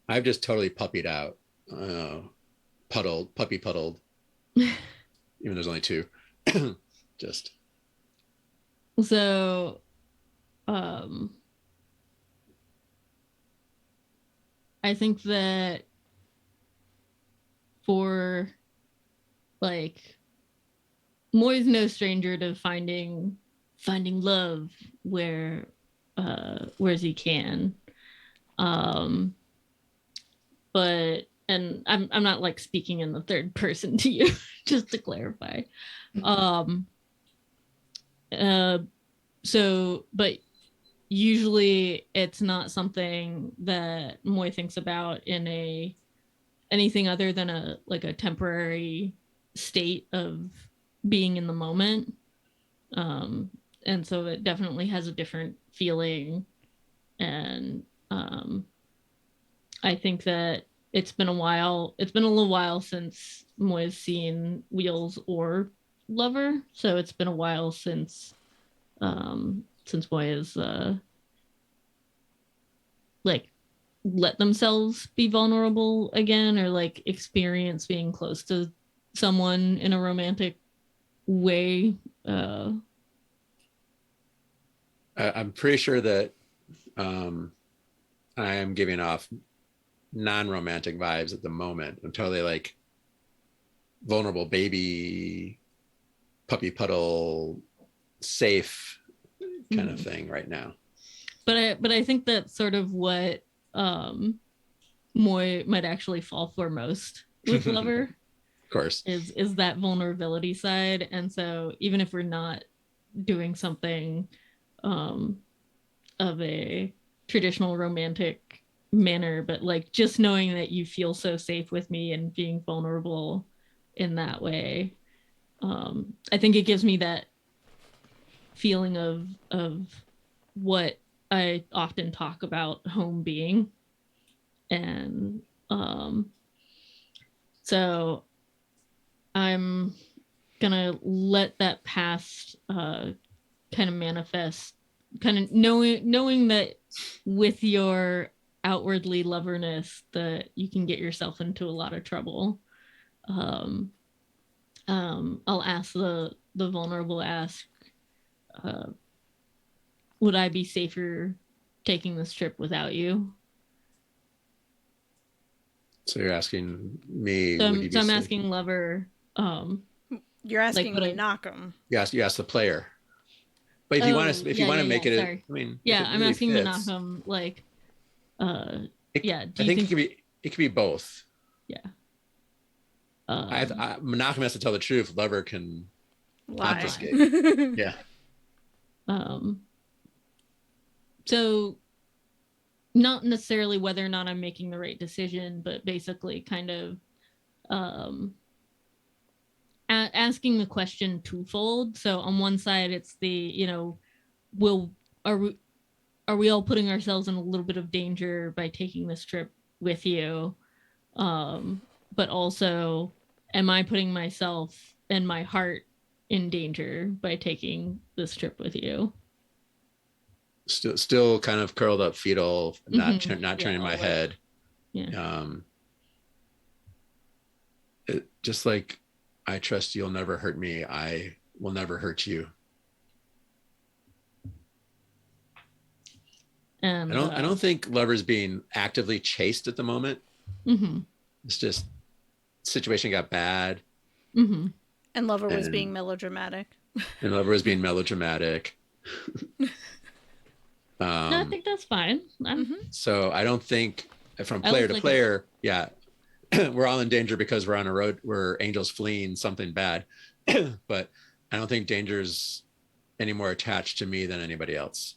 I've just totally puppied out, puppy puddled. Even there's only two. Just so um I think that for like Moy's no stranger to finding love whereas he can. Um but and I'm not like speaking in the third person to you, just to clarify. Um uh so but usually it's not something that Moy thinks about in a anything other than a like a temporary state of being in the moment. Um and so it definitely has a different feeling, and I think that it's been a little while since Moy's seen Wheels or Lover, so it's been a while since Moy has like let themselves be vulnerable again, or like experience being close to someone in a romantic way. I'm pretty sure that I am giving off non-romantic vibes at the moment. I'm totally like vulnerable baby, puppy puddle, safe kind of thing right now. But I think that's sort of what Moy might actually fall for most with Lover. Of course. Is that vulnerability side. And so even if we're not doing something of a traditional romantic manner, but like just knowing that you feel so safe with me and being vulnerable in that way, I think it gives me that feeling of what I often talk about home being. And so I'm gonna let that past kind of manifest, kind of knowing that with your outwardly loverness that you can get yourself into a lot of trouble. um I'll ask the vulnerable ask, uh would I be safer taking this trip without you? So you're asking me, So would I'm, you so be I'm safe? asking Lover, You're like asking what I Menachem. You ask the player. But if oh you want to make it, sorry, I mean, if yeah, it I'm really asking fits, Menachem, like yeah, do I you think think it could be both. yeah Menachem has to tell the truth. Lover can Lie. obfuscate. Yeah. um so not necessarily whether or not I'm making the right decision, but basically kind of um asking the question twofold. So on one side, it's the, will are we are we all putting ourselves in a little bit of danger by taking this trip with you? But also, am I putting myself and my heart in danger by taking this trip with you? still kind of curled up, fetal, not turning my head. Yeah. Just like, I trust you'll never hurt me. I will never hurt you. And I don't think Lover's being actively chased at the moment. It's just situation got bad. And Lover was being melodramatic. And Lover was being melodramatic. No, I think that's fine. So I don't think from player to player, we're all in danger because we're on a road where Angel's fleeing something bad. But I don't think Danger's any more attached to me than anybody else.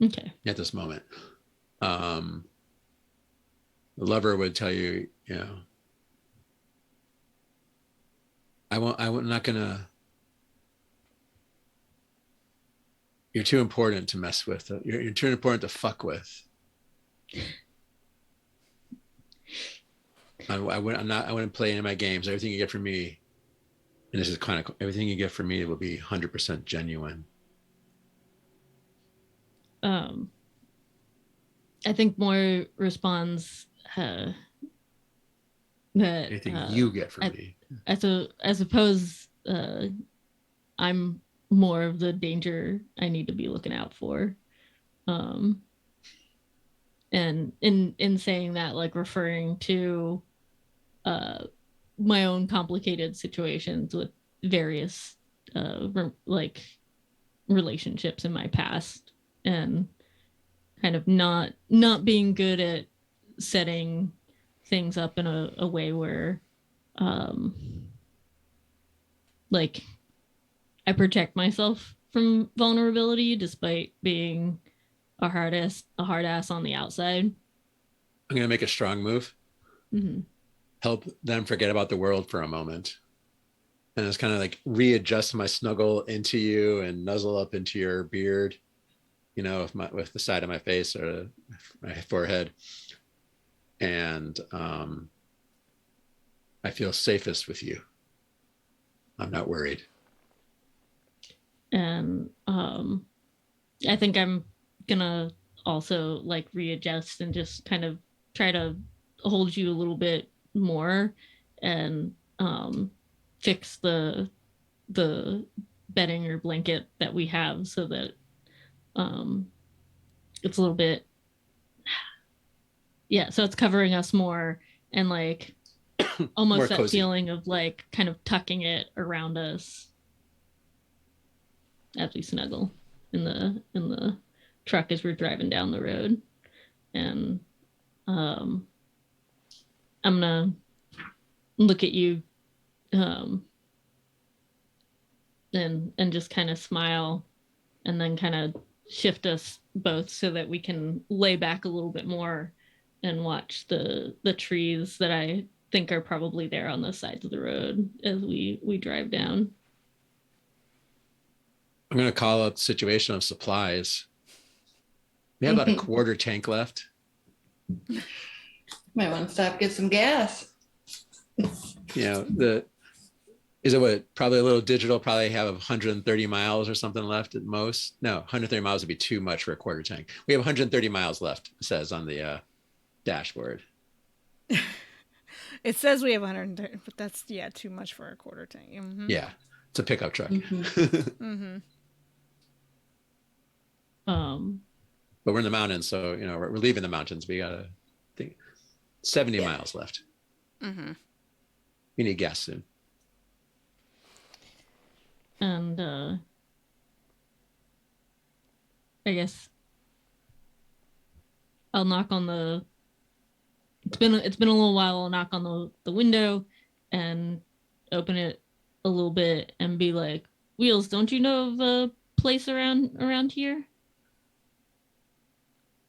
Okay. At this moment. The Lover would tell you, you know, I'm not gonna, you're too important to mess with. You're too important to fuck with. I wouldn't play any of my games. Everything you get from me, and this is kind of, everything you get from me will be 100% genuine. I think Moore responds that anything you get from me. I suppose I'm more of the danger I need to be looking out for. And in saying that, like referring to my own complicated situations with various like relationships in my past, and kind of not being good at setting things up in a way where like I protect myself from vulnerability despite being a hard ass on the outside. I'm gonna make a strong move. Help them forget about the world for a moment, and it's kind of like readjust my snuggle into you and nuzzle up into your beard, you know, with the side of my face or my forehead, and I feel safest with you. I'm not worried. And I think I'm gonna also like readjust and just kind of try to hold you a little bit more, and fix the bedding or blanket that we have so that it's a little bit, so it's covering us more, and like almost more that cozy feeling of like kind of tucking it around us as we snuggle in the truck as we're driving down the road. And I'm gonna look at you and just kind of smile, and then kind of shift us both so that we can lay back a little bit more and watch the trees that I think are probably there on the sides of the road as we drive down. I'm going to call out the situation of supplies. We have about a quarter tank left. Might want to stop, get some gas. You know, is it what, probably a little digital, probably have 130 miles or something left at most. No, 130 miles would be too much for a quarter tank. We have 130 miles left, it says on the dashboard. It says we have 130, but that's too much for a quarter tank. Yeah, it's a pickup truck. But we're in the mountains, so you know we're leaving the mountains. We gotta think 70 miles left. We need gas soon. And I guess I'll knock on the. It's been a little while. I'll knock on the window and open it a little bit and be like, "Wheels, don't you know of a place around here?"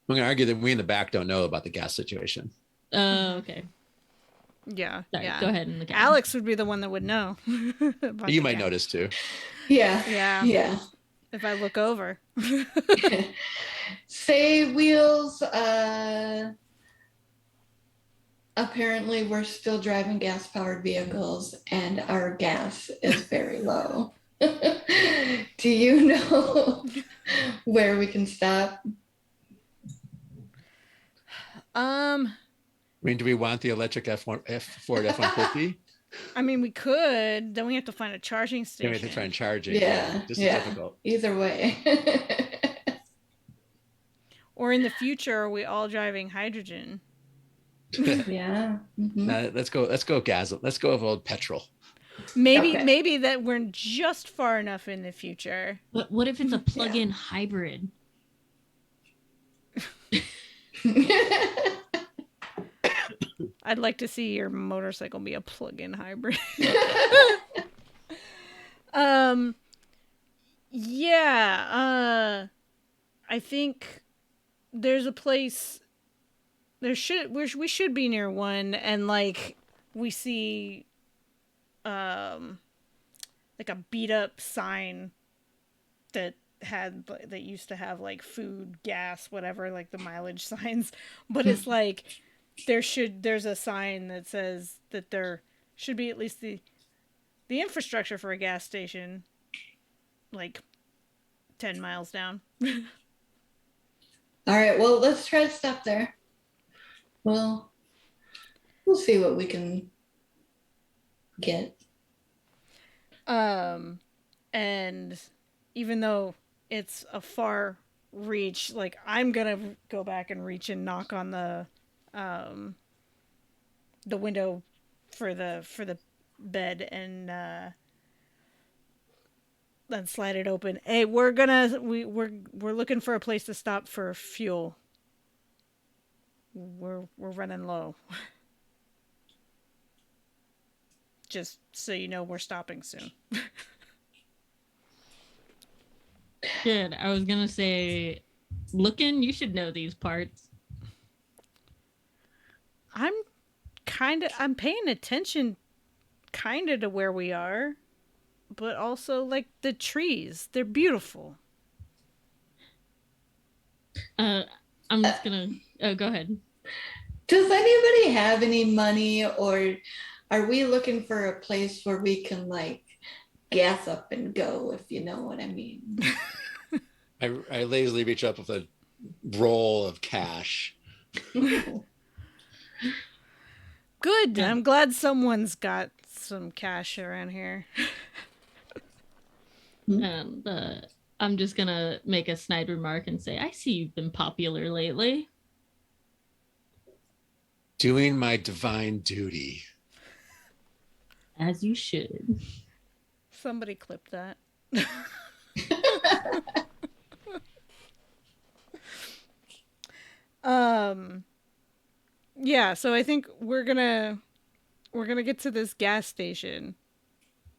I'm gonna argue that we in the back don't know about the gas situation. Okay. Yeah. Sorry, go ahead. Alex would be the one that would know. You might notice too. Yeah. If I look over. Say, Wheels, apparently we're still driving gas-powered vehicles and our gas is very low. Do you know where we can stop? Um, I mean, do we want the electric Ford F-150? I mean, we could. Then we have to find a charging Then we have to try station. and charge it. Yeah, Yeah, this is yeah. difficult. Either way. Or in the future, are we all driving hydrogen? Yeah. Mhm. Let's go. Let's go gas. Let's go with old petrol. Maybe, Okay. maybe that we're just far enough in the future. What if it's a plug-in hybrid? I'd like to see your motorcycle be a plug-in hybrid. um, yeah. I think there's a place. We should be near one, and like we see, like a beat up sign that used to have like food, gas, whatever, like the mileage signs, but it's like there's a sign that says that there should be at least the infrastructure for a gas station like 10 miles down. All right, well, let's try to stop there. Well, we'll see what we can get. And even though it's a far reach, like I'm gonna go back and reach and knock on the window for the bed and then slide it open. Hey, we're looking for a place to stop for fuel. We're running low. Just so you know, we're stopping soon. Good. I was gonna say, looking, you should know these parts. I'm paying attention kinda to where we are, but also like the trees. They're beautiful. I'm just gonna. Oh, go ahead. Does anybody have any money, or are we looking for a place where we can like gas up and go, if you know what I mean? I lazily reach up with a roll of cash. Good. I'm glad someone's got some cash around here. And I'm just gonna make a snide remark and say, I see you've been popular lately. Doing my divine duty. As you should. Somebody clip that. Yeah, so I think we're gonna get to this gas station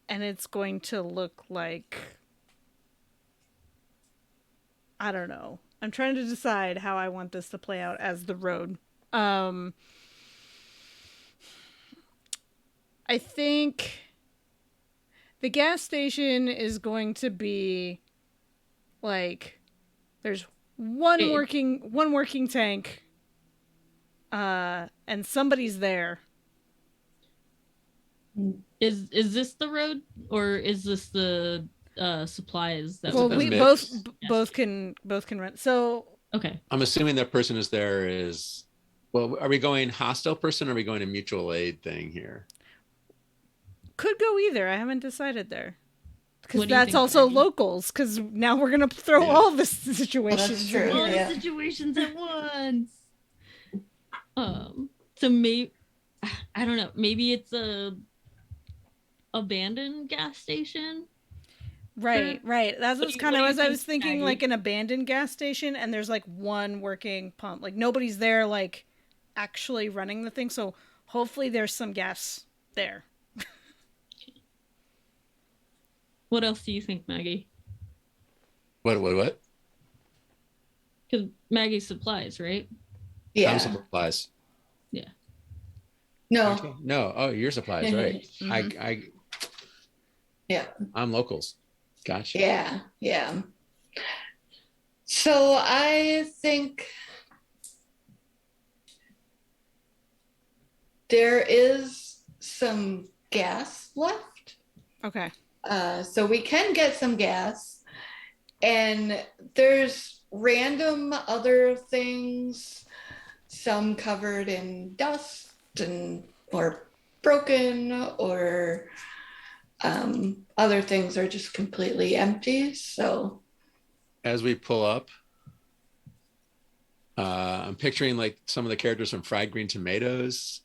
and it's going to look like, I don't know. I'm trying to decide how I want this to play out as the road. I think the gas station is going to be like there's one working tank, and somebody's there. Is this the road, or is this the supplies that Well, a we mix. both can run. So Okay. I'm assuming that person is there is. Well, are we going hostile person or are we going a mutual aid thing here? could go either. I haven't decided there. Because What do you that's think, also Maggie? locals. Because now we're gonna throw Yeah. all the situations. That's true. All Yeah. the situations at once. So maybe, I don't know, maybe it's a abandoned gas station. Right. That's What what's do you- kind what of do you as I was think, thinking, Maggie? like an abandoned gas station, and there's like one working pump. Like nobody's there, like actually running the thing. So hopefully there's some gas there. What else do you think, Maggie? What? Because Maggie supplies, right? Yeah. Supplies. Yeah. No. No. Oh, your supplies, right? Mhm. Yeah. I'm locals. Gotcha. Yeah. So I think there is some gas left. Okay. So we can get some gas, and there's random other things, some covered in dust and or broken, or other things are just completely empty. So As we pull up, I'm picturing like some of the characters from Fried Green Tomatoes.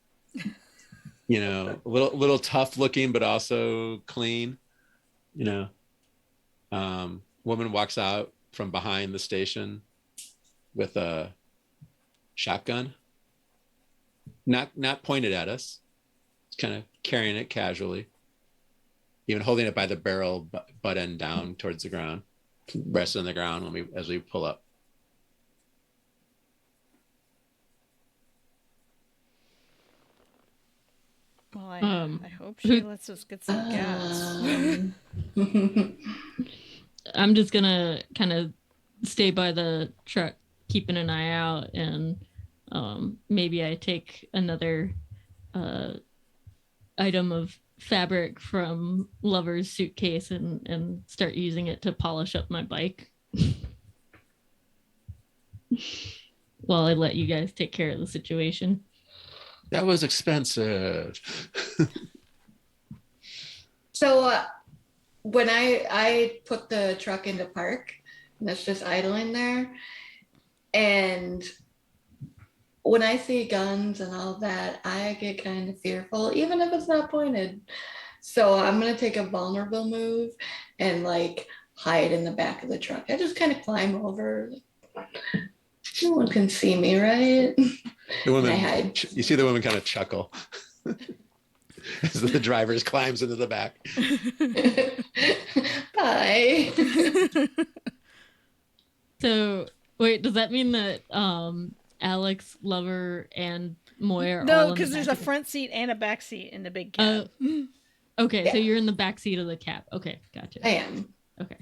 You know, a little tough looking, but also clean. You know, woman walks out from behind the station with a shotgun, not pointed at us, kind of carrying it casually, even holding it by the barrel, butt end down towards the ground, resting on the ground as we pull up. Well, I hope who- she lets us get some gas. I'm just gonna kind of stay by the truck, keeping an eye out, and maybe I take another item of fabric from Lover's suitcase and start using it to polish up my bike. While I let you guys take care of the situation. That was expensive. So when I put the truck into park, and it's just idling there, and when I see guns and all that, I get kind of fearful, even if it's not pointed. So I'm gonna take a vulnerable move and like hide in the back of the truck. I just kind of climb over. No one can see me, right? The woman, I hide. you see the woman kind of chuckle as the driver climbs into the back. Bye. So wait, does that mean that Alex, Lover, and Moy are all No, in because the there's back a of the- front seat and a back seat in the big cab. Okay, so Yeah. you're in the back seat of the cab. Okay, gotcha. I am. Okay.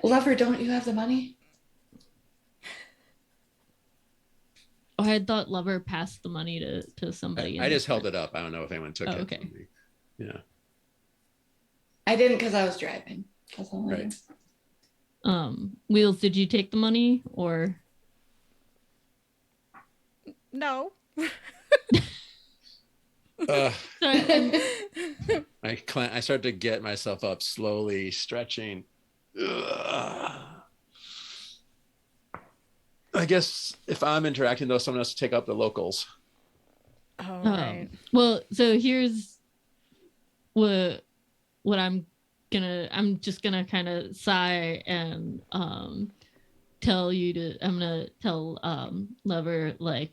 Lover, don't you have the money? Oh, I had thought Lover passed the money to somebody. I just held it up. I don't know if anyone took Oh, it okay. from me. Yeah. I didn't because I was driving. That's all I Right. know. Wheels, did you take the money or? No. Sorry, Sorry, I start to get myself up slowly, stretching. I guess if I'm interacting, though, someone has to take up the locals. Oh, right. Well, so here's what I'm just gonna kind of sigh and I'm gonna tell Lover, like,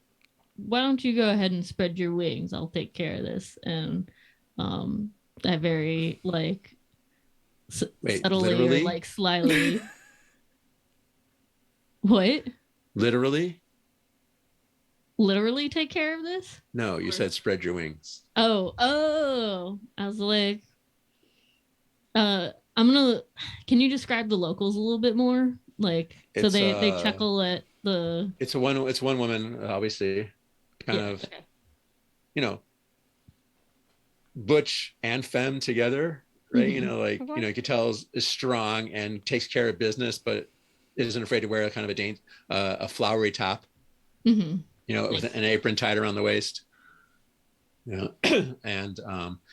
why don't you go ahead and spread your wings? I'll take care of this. And I very like Wait, subtly literally? or like slyly. What? Literally? Literally take care of this? No, you said spread your wings. Oh, I was like, can you describe the locals a little bit more? Like, so It's, they chuckle at the. It's one woman, obviously, kind of, Okay. you know, butch and femme together, right? You know, like, you could tell is strong and takes care of business, but isn't afraid to wear a kind of a flowery top, Mm-hmm. you know, with an apron tied around the waist, you know, and,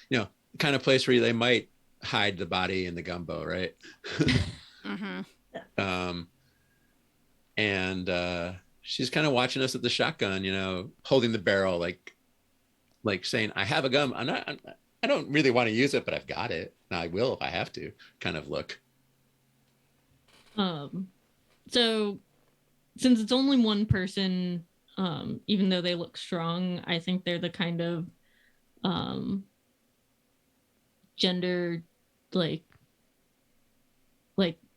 you know, kind of place where they might hide the body in the gumbo, right? And she's kind of watching us at the shotgun, you know, holding the barrel, like saying, I have a gun. I don't really want to use it, but I've got it. Now I will if I have to, kind of look. So since it's only one person, even though they look strong, I think they're the kind of gender like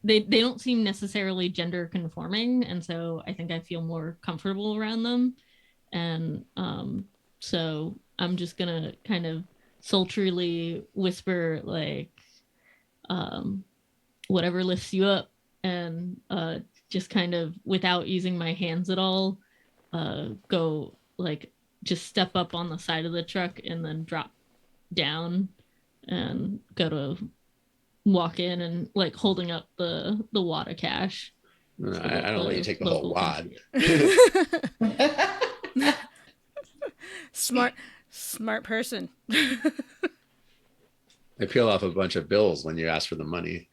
they don't seem necessarily gender conforming, and so I think I feel more comfortable around them. And so I'm just gonna kind of sultrily whisper, like, whatever lifts you up, and just kind of, without using my hands at all, go like just step up on the side of the truck and then drop down and go to walk in and like holding up the water cache. No, So I don't let you take the whole local can wad. see it. Smart person. I peel off a bunch of bills when you ask for the money.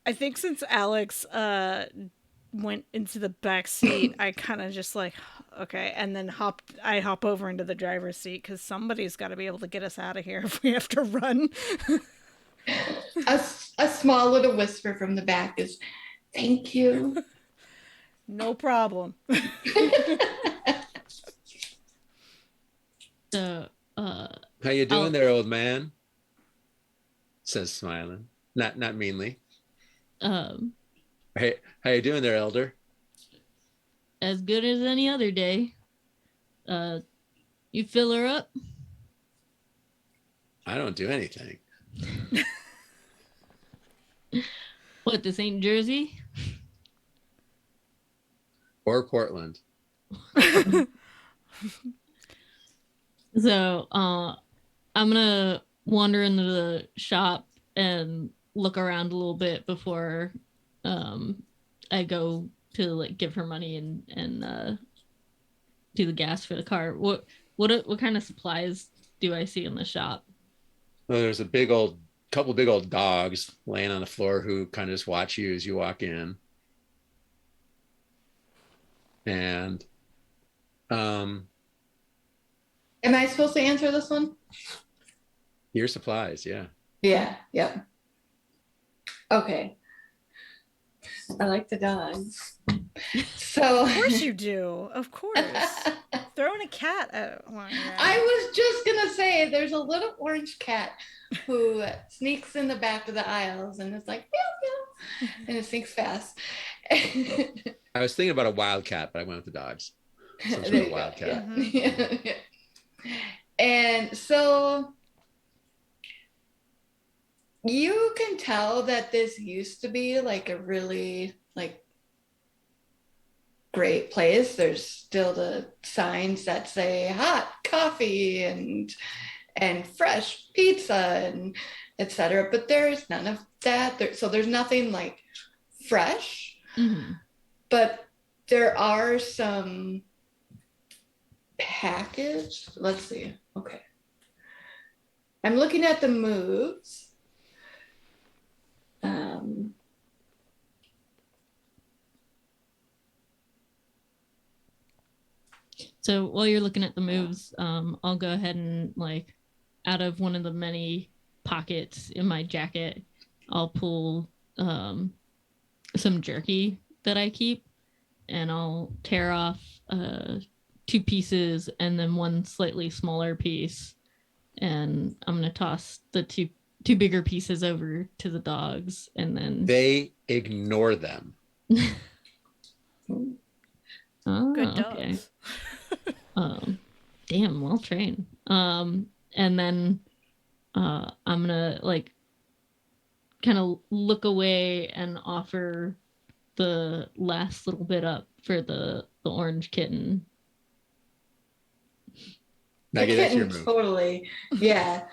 I think since Alex went into the back seat, I kind of just like, okay, and then I hop over into the driver's seat because somebody's got to be able to get us out of here if we have to run. A small little whisper from the back is, "Thank you." No problem. So How you doing I'll- there, old man? Says smiling, not meanly. um Hey, how you doing there, elder? as good as any other day. You fill her up? I don't do anything. What, this ain't Jersey? Or Portland. So I'm gonna wander into the shop and look around a little bit before I go to like give her money and do the gas for the car. What kind of supplies do I see in the shop? Well, there's couple big old dogs laying on the floor who kind of just watch you as you walk in. And Am I supposed to answer this one? your supplies, yeah. Yeah, yep. Okay. I like the dogs. So Of course you do. Of course. Throwing a cat at one. I was just gonna say there's a little orange cat who sneaks in the back of the aisles and it's like meow meow and it sneaks fast. I was thinking about a wildcat, but I went with the dogs. Some sort There of you go, wildcat. yeah. And so you can tell that this used to be like a really like great place. There's still the signs that say hot coffee and fresh pizza and etc. But there's none of that. So there's nothing like fresh, Mm-hmm. but there are some packaged. Let's see. Okay. I'm looking at the moves. So while you're looking at the moves, I'll go ahead and like out of one of the many pockets in my jacket, I'll pull some jerky that I keep, and I'll tear off two pieces and then one slightly smaller piece, and I'm gonna toss the two bigger pieces over to the dogs, and then They ignore them. oh, Good okay. dogs. Damn, well trained. And then I'm gonna like kind of look away and offer the last little bit up for the orange kitten. Now The get into your kitten move. totally, yeah.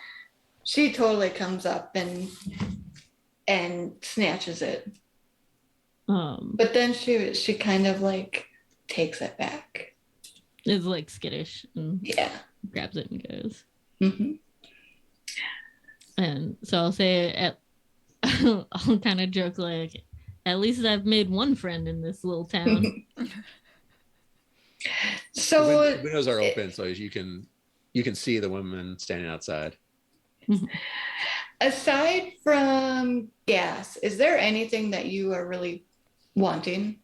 She totally comes up and snatches it. But then she kind of like takes it back. Is like skittish and Yeah. grabs it and goes. Mm-hmm. And so I'll say I'll kind of joke like, at least I've made one friend in this little town. So The windows are open, so you can see the woman standing outside. aside from gas, is there anything that you are really wanting?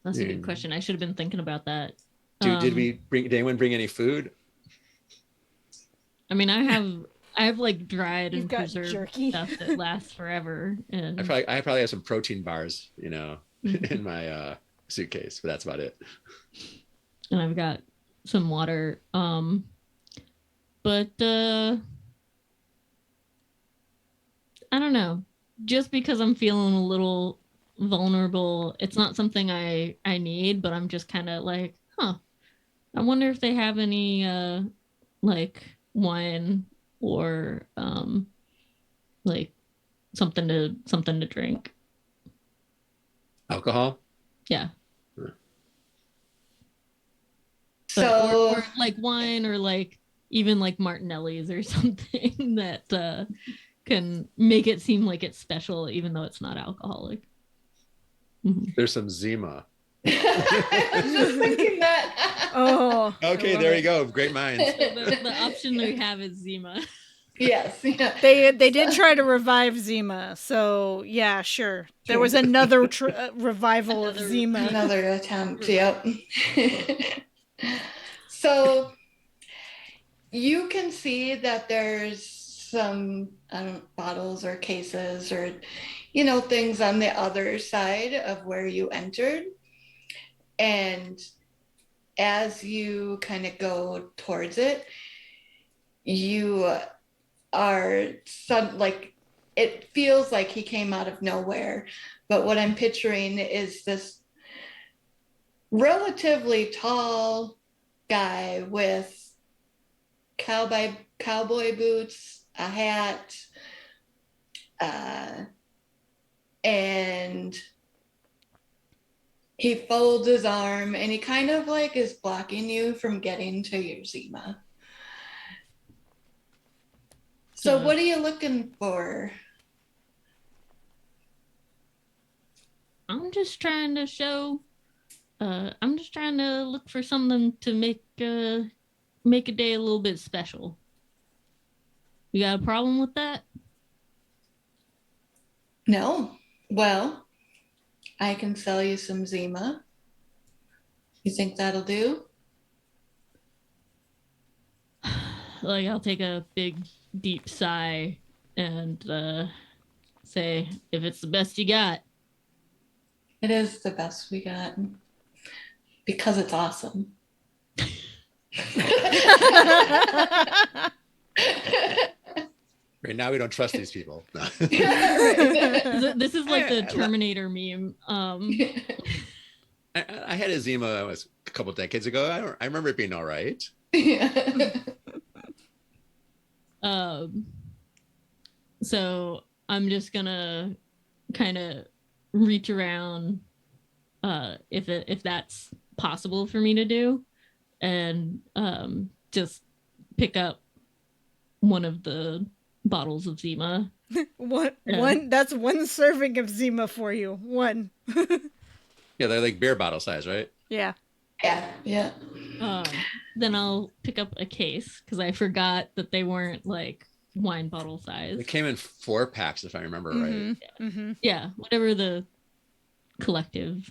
That's a good question. I should have been thinking about that. Did anyone bring any food? I mean, I have like dried You've and got preserved jerky. stuff that lasts forever. And I probably have some protein bars, in my suitcase, but that's about it. and I've got some water. But I don't know. Just because I'm feeling a little vulnerable, it's not something I need, but I'm just kind of like, huh. I wonder if they have any like wine or like something to drink. Alcohol? Yeah. So or like wine or like even like Martinelli's or something that can make it seem like it's special even though it's not alcoholic. Mm-hmm. There's some Zima. I was just thinking that. Oh. Okay, there you go. Great minds. So the option we have is Zima. Yes. Yeah. They did try to revive Zima, so yeah, sure. There was another revival of Zima. Another attempt. Yep. So you can see that there's some bottles or cases or things on the other side of where you entered, and as you kind of go towards it, you are like, it feels like he came out of nowhere, but what I'm picturing is this relatively tall guy with cowboy boots, a hat, and he folds his arm and he kind of like is blocking you from getting to your Zima. So what are you looking for? I'm just trying to show I'm just trying to look for something to make a day a little bit special. You got a problem with that? No. Well, I can sell you some Zima. You think that'll do? Like, I'll take a big, deep sigh and say, if it's the best you got. It is the best we got because it's awesome. Right now, we don't trust these people. No. This is like the Terminator meme. I had a Zima a couple decades ago. I remember it being all right. Yeah. So I'm just gonna kind of reach around, if that's possible for me to do, and just pick up one of the bottles of Zima. One that's one serving of Zima for you. One. Yeah, they're like beer bottle size, right? Yeah. Yeah. Then I'll pick up a case because I forgot that they weren't like wine bottle size. They came in 4-packs, if I remember right. Yeah, whatever the collective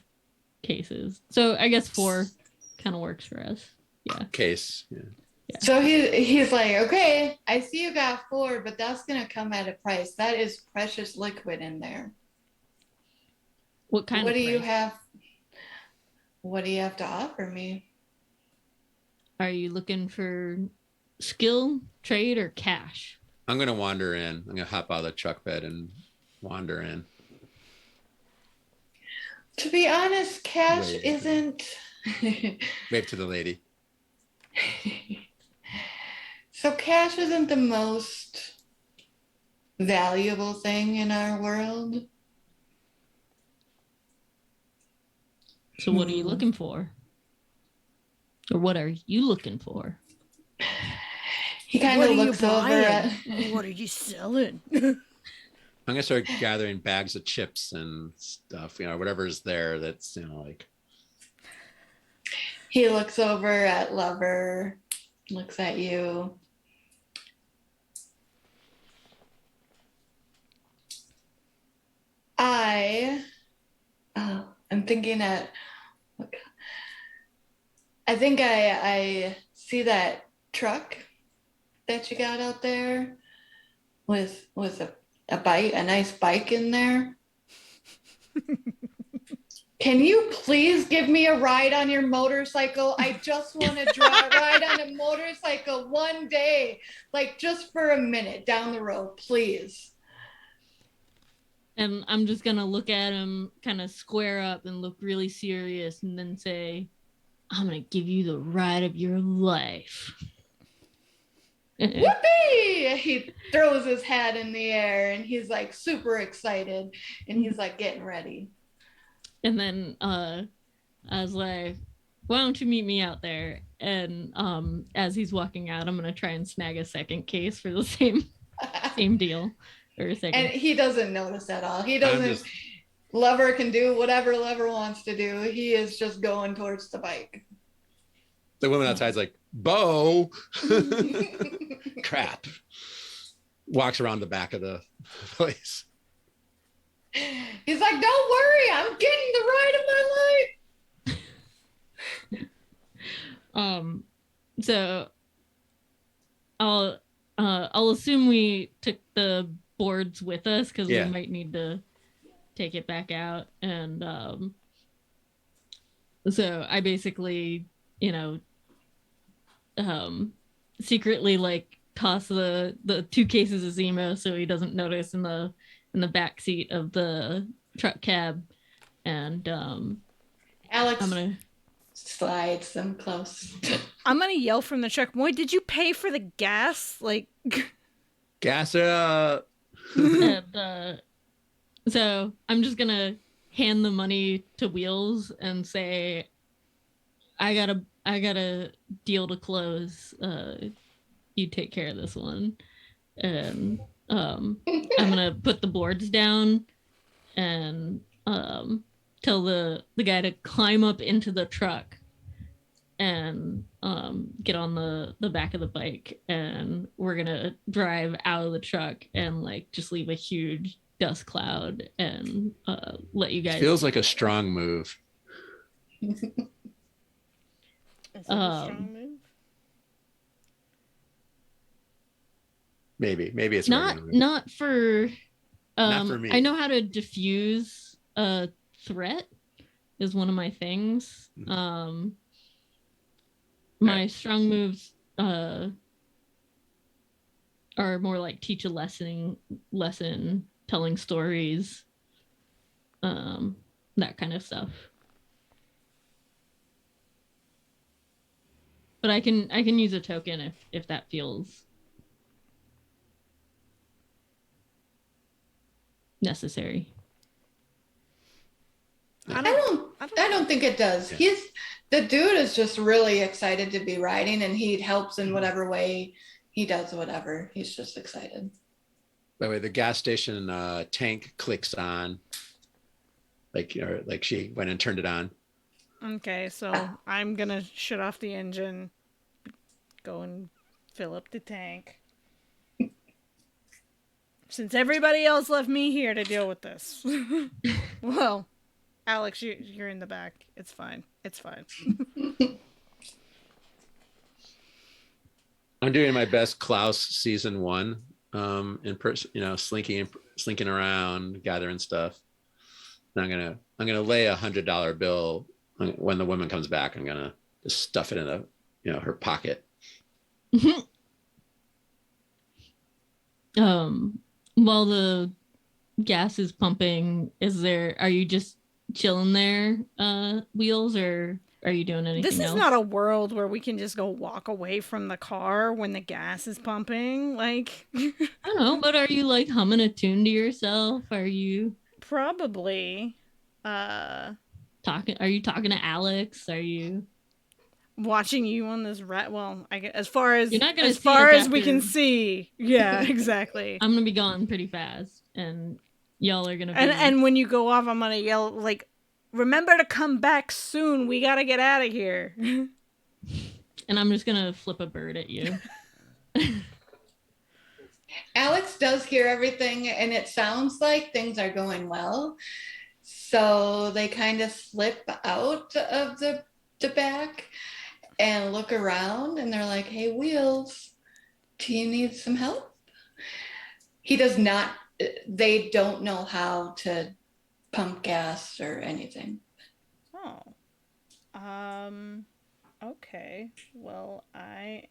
case is. So I guess 4 kind of works for us. Yeah. Case. Yeah. So he's like, okay, I see you got 4, but that's gonna come at a price. That is precious liquid in there. What kind of price? What do you have to offer me? Are you looking for skill, trade, or cash? I'm going to wander in. I'm going to hop out of the truck bed and wander in. To be honest, cash isn't... Wave to the lady. So cash isn't the most valuable thing in our world. So what are you looking for? Or what are you looking for? He kind of looks over at... What are you selling? I'm going to start gathering bags of chips and stuff, whatever's there that's, like... He looks over at Lover, looks at you. I'm thinking I think I see that truck that you got out there with a nice bike in there. Can you please give me a ride on your motorcycle? I just want to ride on a motorcycle one day, like just for a minute down the road, please. And I'm just gonna look at him, kind of square up and look really serious, and then say, I'm gonna give you the ride of your life. Whoopee! He throws his hat in the air and he's like super excited and he's like getting ready. And then I was like, why don't you meet me out there? And as he's walking out, I'm gonna try and snag a second case for the same deal. Or a second. And he doesn't notice at all. He I'm doesn't. just Lover can do whatever Lover wants to do. He is just going towards the bike. the woman outside's like, Bo, crap. Walks around the back of the place. He's like, don't worry, I'm getting the ride of my life. So I'll assume we took the boards with us because we might need to take it back out. And so I basically, secretly like toss the 2 cases of Zemo so he doesn't notice in the back seat of the truck cab. And Alex I'm gonna slides them close. I'm gonna yell from the truck, Boy, did you pay for the gas? Like, gas it up. and, so I'm just gonna hand the money to Wheels and say, I got a deal to close. You take care of this one. And I'm gonna put the boards down and tell the guy to climb up into the truck and get on the back of the bike, and we're gonna drive out of the truck and like just leave a huge dust cloud and let you guys. Feels like a strong move. is it a strong move? Maybe it's not for not for me. I know how to diffuse a threat is one of my things. Mm-hmm. My strong moves are more like teach a lesson, telling stories, that kind of stuff. But I can use a token if that feels necessary. I don't think it does. Yeah. The dude is just really excited to be riding, and he helps in whatever way he does whatever. He's just excited. By the way, the gas station tank clicks on, like she went and turned it on. Okay, so I'm gonna shut off the engine, go and fill up the tank. Since everybody else left me here to deal with this. Well, Alex, you're in the back. It's fine. It's fine. I'm doing my best Klaus season 1 in person, slinking around, gathering stuff. And I'm gonna lay $100 bill when the woman comes back. I'm gonna just stuff it in her pocket. While the gas is pumping, are you just chilling there, Wheels, or are you doing anything else? This is not a world where we can just go walk away from the car when the gas is pumping. Like, I don't know, but are you like humming a tune to yourself? Are you probably talking? Are you talking to Alex? Are you watching you on this Well, I guess, as far as we can see, yeah, exactly. I'm gonna be gone pretty fast, and y'all are gonna be. And when you go off, I'm gonna yell like, "Remember to come back soon. We gotta get out of here." And I'm just gonna flip a bird at you. Alex does hear everything, and it sounds like things are going well. So they kind of slip out of the back and look around, and they're like, "Hey, Wheels, do you need some help?" He does not. They don't know how to pump gas or anything. Oh. Okay. Well, I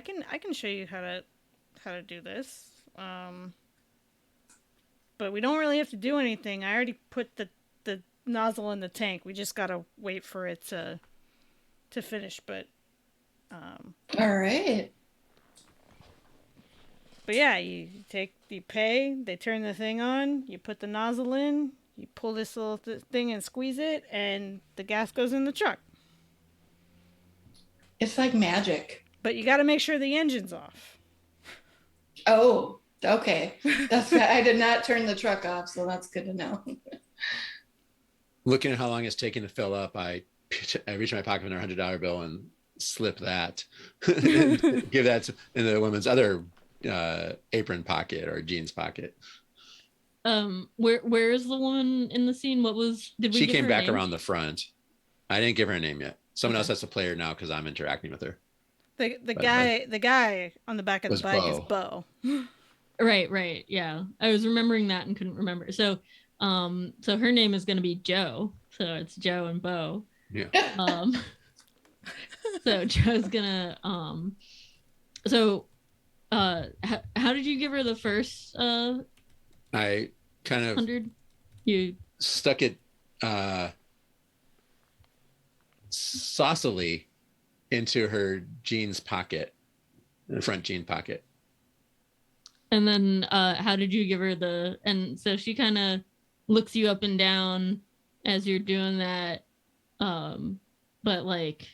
can show you how to do this. but we don't really have to do anything. I already put the nozzle in the tank. We just gotta wait for it to finish. All right. But yeah, you pay. They turn the thing on. You put the nozzle in. You pull this little thing and squeeze it, and the gas goes in the truck. It's like magic. But you got to make sure the engine's off. Oh, okay. I did not turn the truck off, so that's good to know. Looking at how long it's taking to fill up, I reach my pocket for a $100 bill and slip that, and give that in the woman's other apron pocket or jeans pocket. Where is the woman in the scene? She came back around the front. I didn't give her a name yet. Someone else has to play her now because I'm interacting with her. The guy on the back of the bike is Bo. Right, yeah. I was remembering that and couldn't remember. So her name is going to be Joe. So it's Joe and Bo. Yeah. So Joe's gonna how did you give her the first I kind of 100? You stuck it saucily into her jeans pocket, the front jean pocket. And then how did you give her and so she kind of looks you up and down as you're doing that, but like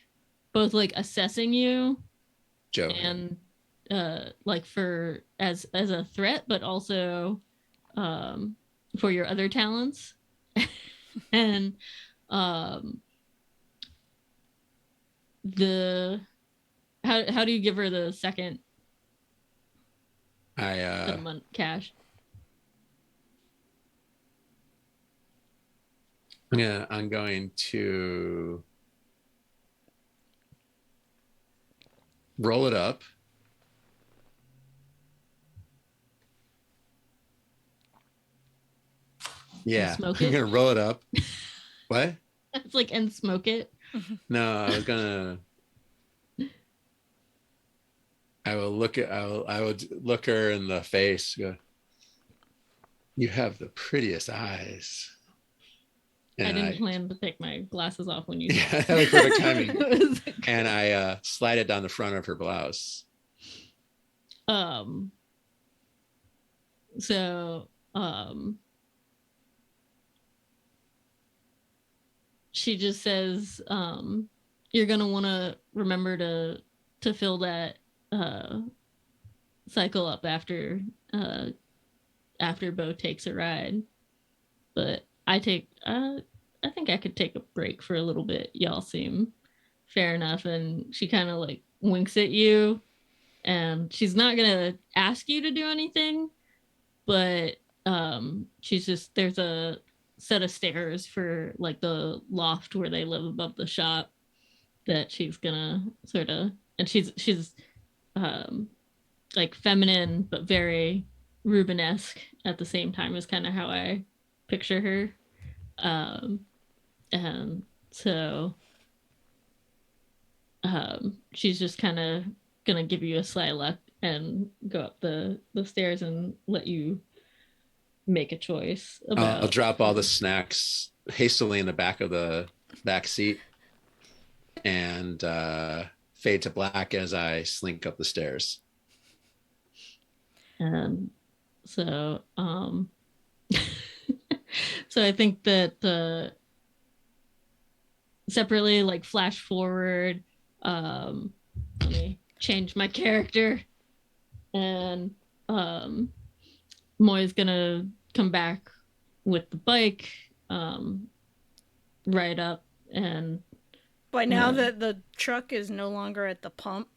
both like assessing you, Joe, and like for as a threat, but also for your other talents. And how do you give her the second month cash? I'm going to roll it up. Yeah, I'm going to roll it up. What? It's like, and smoke it. No, I was gonna. I would look her in the face. Go, you have the prettiest eyes. And I didn't plan to take my glasses off when you. Yeah, that was perfect timing. And I slide it down the front of her blouse. So she just says, you're gonna want to remember to fill that cycle up after Bo takes a ride. But I think I could take a break for a little bit. Y'all seem fair enough. And she kind of like winks at you, and she's not gonna ask you to do anything, but she's just, there's a set of stairs for like the loft where they live above the shop that she's gonna sort of, and she's like feminine but very Rubenesque at the same time, is kind of how I picture her. And so she's just kind of gonna give you a sly look and go up the stairs and let you make a choice about. I'll drop all the snacks hastily in the back of the back seat and fade to black as I slink up the stairs. So so I think that separately, like flash forward, let me change my character, and Moy's gonna come back with the bike, right up, and by now that the truck is no longer at the pump,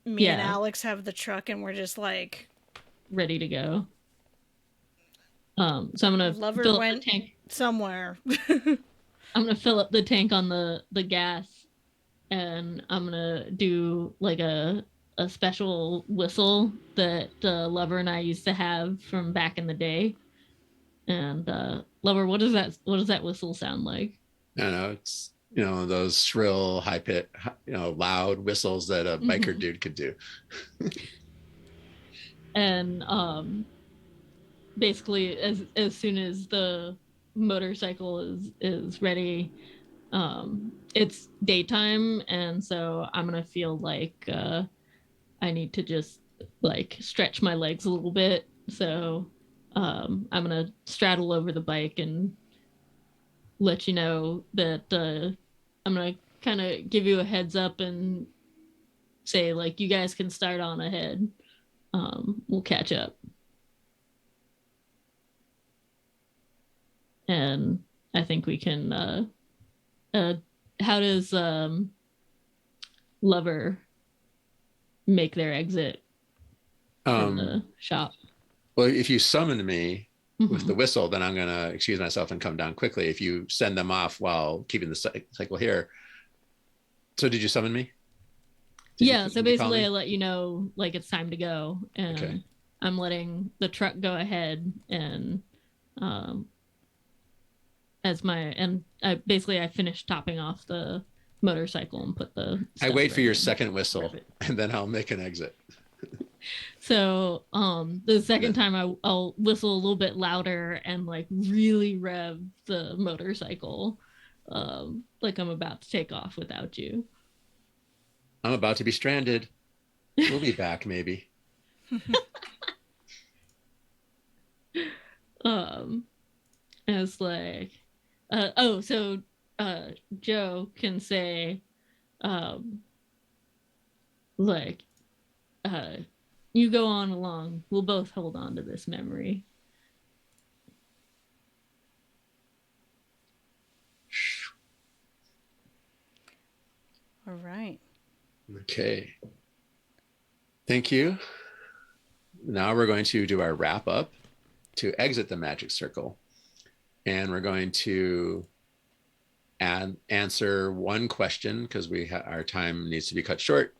me and Alex have the truck and we're just like ready to go. So I'm gonna fill up the tank somewhere. I'm gonna fill up the tank on the gas, and I'm gonna do like a special whistle that Lover and I used to have from back in the day. And Lover, what does that whistle sound like? I don't know. It's, those shrill, high pitch, loud whistles that a biker dude could do. And basically as soon as the motorcycle is ready, it's daytime, and so I'm gonna feel like I need to just like stretch my legs a little bit. So I'm gonna straddle over the bike and let you know that I'm gonna kind of give you a heads up and say like you guys can start on ahead. We'll catch up. And I think we can. Uh, how does Lover make their exit from the shop? Well, if you summon me with the Mhm. whistle, then I'm going to excuse myself and come down quickly. If you send them off while keeping the cycle here. So did you summon me? Yeah, so Did you call basically I me? let you know like it's time to go, Okay. and I'm letting the truck go ahead, and um as my and I basically I finished topping off the motorcycle and put the I stuff wait for ready your and second rev whistle it. and then I'll make an exit. So the second Then time I'll whistle a little bit louder and like really rev the motorcycle, like I'm about to take off without you. I'm about to be stranded. We'll be back maybe. um and it's like oh, so uh Joe can say um like uh you go on along, we'll both hold on to this memory. All right. Okay. Thank you. Now we're going to do our wrap up to exit the magic circle. And we're going to answer one question because our time needs to be cut short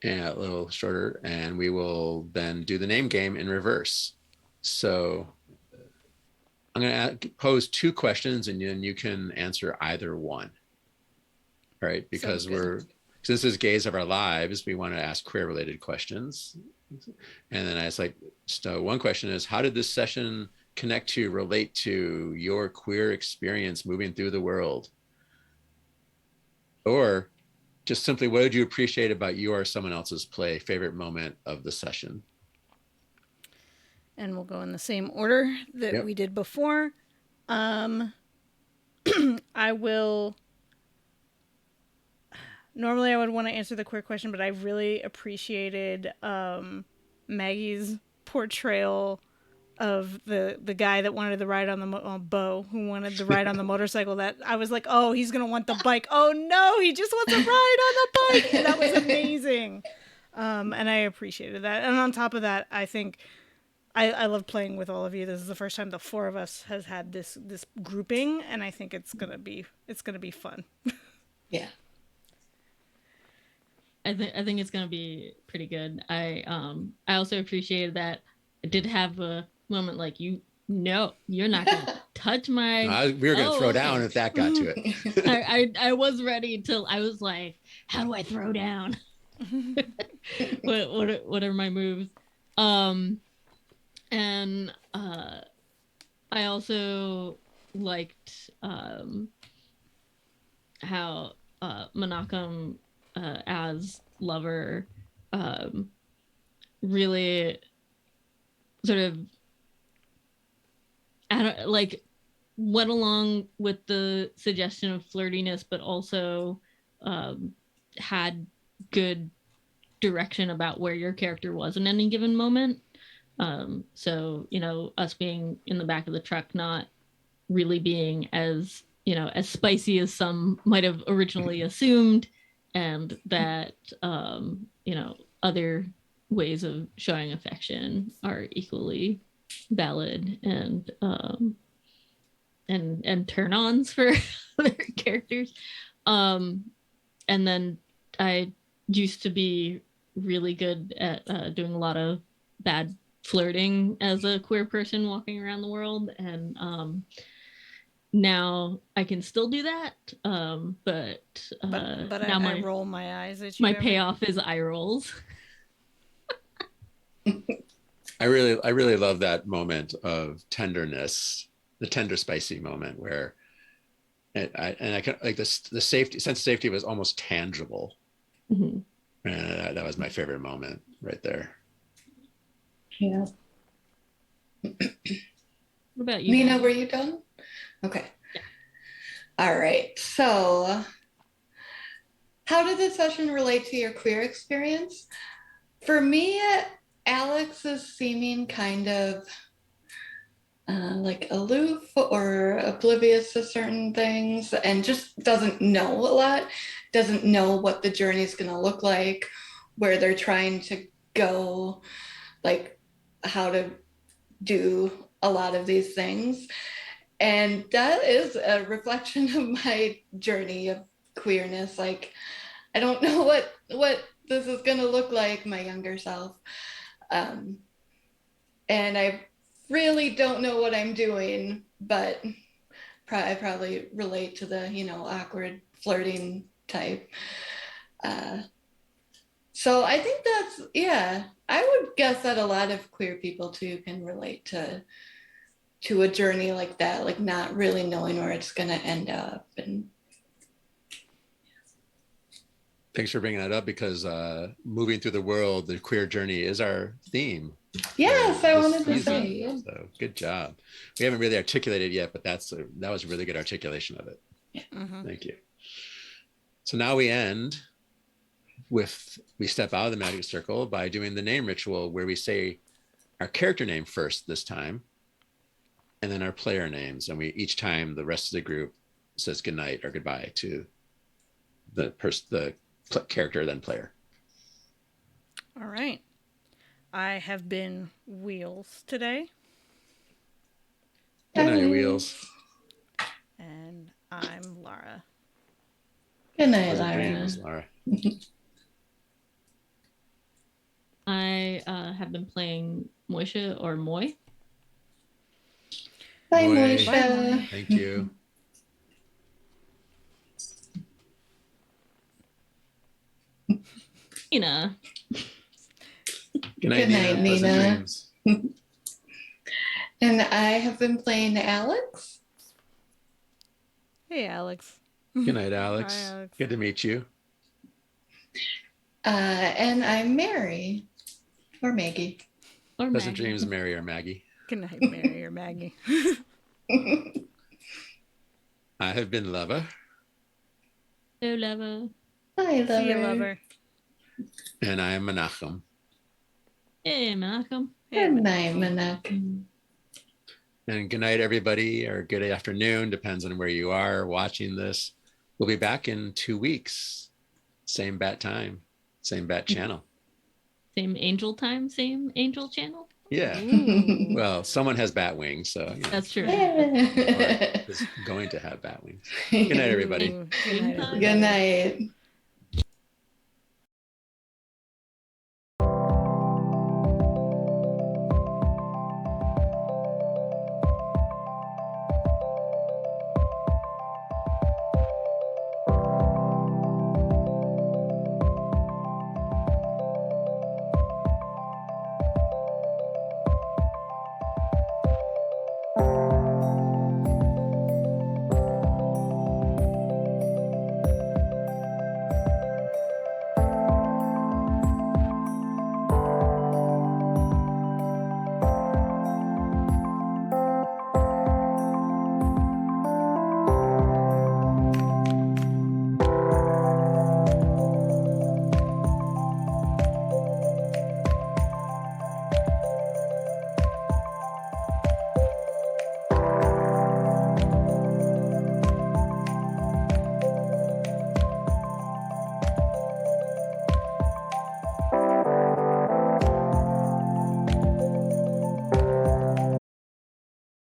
and a little shorter. And we will then do the name game in reverse. So I'm going to pose two questions and then you can answer either one. All right. Because since this is Gaze of Our Lives, we want to ask queer related questions. And then I was like, so one question is, how did this session relate to your queer experience moving through the world? Or just simply, what did you appreciate about you or someone else's play, favorite moment of the session? And we'll go in the same order that Yep. we did before. Um, I will. Normally, I would want to answer the queer question, but I really appreciated Maggie's portrayal of the guy that wanted the ride on the Bo, who wanted the ride on the motorcycle. That I was like, oh, he's gonna want the bike. Oh no, he just wants a ride on the bike, and that was amazing. And I appreciated that. And on top of that, I think I love playing with all of you. This is the first time the four of us has had this grouping, and I think it's gonna be fun. Yeah. I think it's gonna be pretty good. I also appreciated that I did have a moment like you no, you're not gonna touch my We were going to oh throw down okay. if that got to it. I was ready till I was like, how do I throw down? What are my moves? Um and I also liked how Menachem as Lover really sort of I don't like went along with the suggestion of flirtiness, but also had good direction about where your character was in any given moment. So you know, us being in the back of the truck, not really being as as spicy as some might have originally assumed, and that other ways of showing affection are equally valid and turn ons for other characters. Um, and then I used to be really good at doing a lot of bad flirting as a queer person walking around the world, and now I can still do that, but But now I my roll my eyes at you my every. payoff is eye rolls. I really love that moment of tenderness, the tender, spicy moment where, and I can like this, the safety sense of safety was almost tangible. Mhm. And that was my favorite moment right there. Yeah. What about you, Nina, Nina? were you done? Okay. Yeah. All right. So, how did this session relate to your queer experience? For me, Alex is seeming kind of like aloof or oblivious to certain things and just doesn't know a lot, doesn't know what the journey is going to look like, where they're trying to go, like how to do a lot of these things. And that is a reflection of my journey of queerness. Like, I don't know what this is going to look like, my younger self. And I really don't know what I'm doing, but I probably relate to the, awkward flirting type. Uh, so I think that's, yeah, I would guess that a lot of queer people too can relate to a journey like that, like not really knowing where it's going to end up. And Thanks for bringing that up because moving through the world, the queer journey is our theme. yes, I wanted to season. say, yeah. So good job. We haven't really articulated yet, but that was a really good articulation of it. Yeah. Mm-hmm. Thank you. So now we end with, we step out of the magic circle by doing the name ritual where we say our character name first this time, and then our player names. And we, each time the rest of the group says goodnight or goodbye to the character, then player. All right. I have been Wheels today, Good night, Wheels. and I'm Lara. Good night, Pleasant Lara. dreams, Lara. I have been playing Moisha or Moy. Bye, Moy. Moisha. Bye, Moy. Thank you. Nina. Good night, Good night, Nina. Pleasant Nina. dreams. And I have been playing Alex. Hey, Alex. Good night, Alex. Hi, Alex. Good to meet you. And I'm Mary, or Maggie. Or Pleasant Maggie. dreams, Mary or Maggie. Good night, Mary or Maggie. I have been Lover. Hello, lover. Hi, lover. See you, lover. And I am Menachem. Hey, Menachem. Good night, Menachem. And good night, everybody, or good afternoon, depends on where you are watching this. We'll be back in 2 weeks. Same bat time, same bat channel. Same angel time, same angel channel. Yeah. Ooh. Well, someone has bat wings, so That's true. or is going to have bat wings. Good night, everybody. Ooh. Good night, Good everybody. Good night.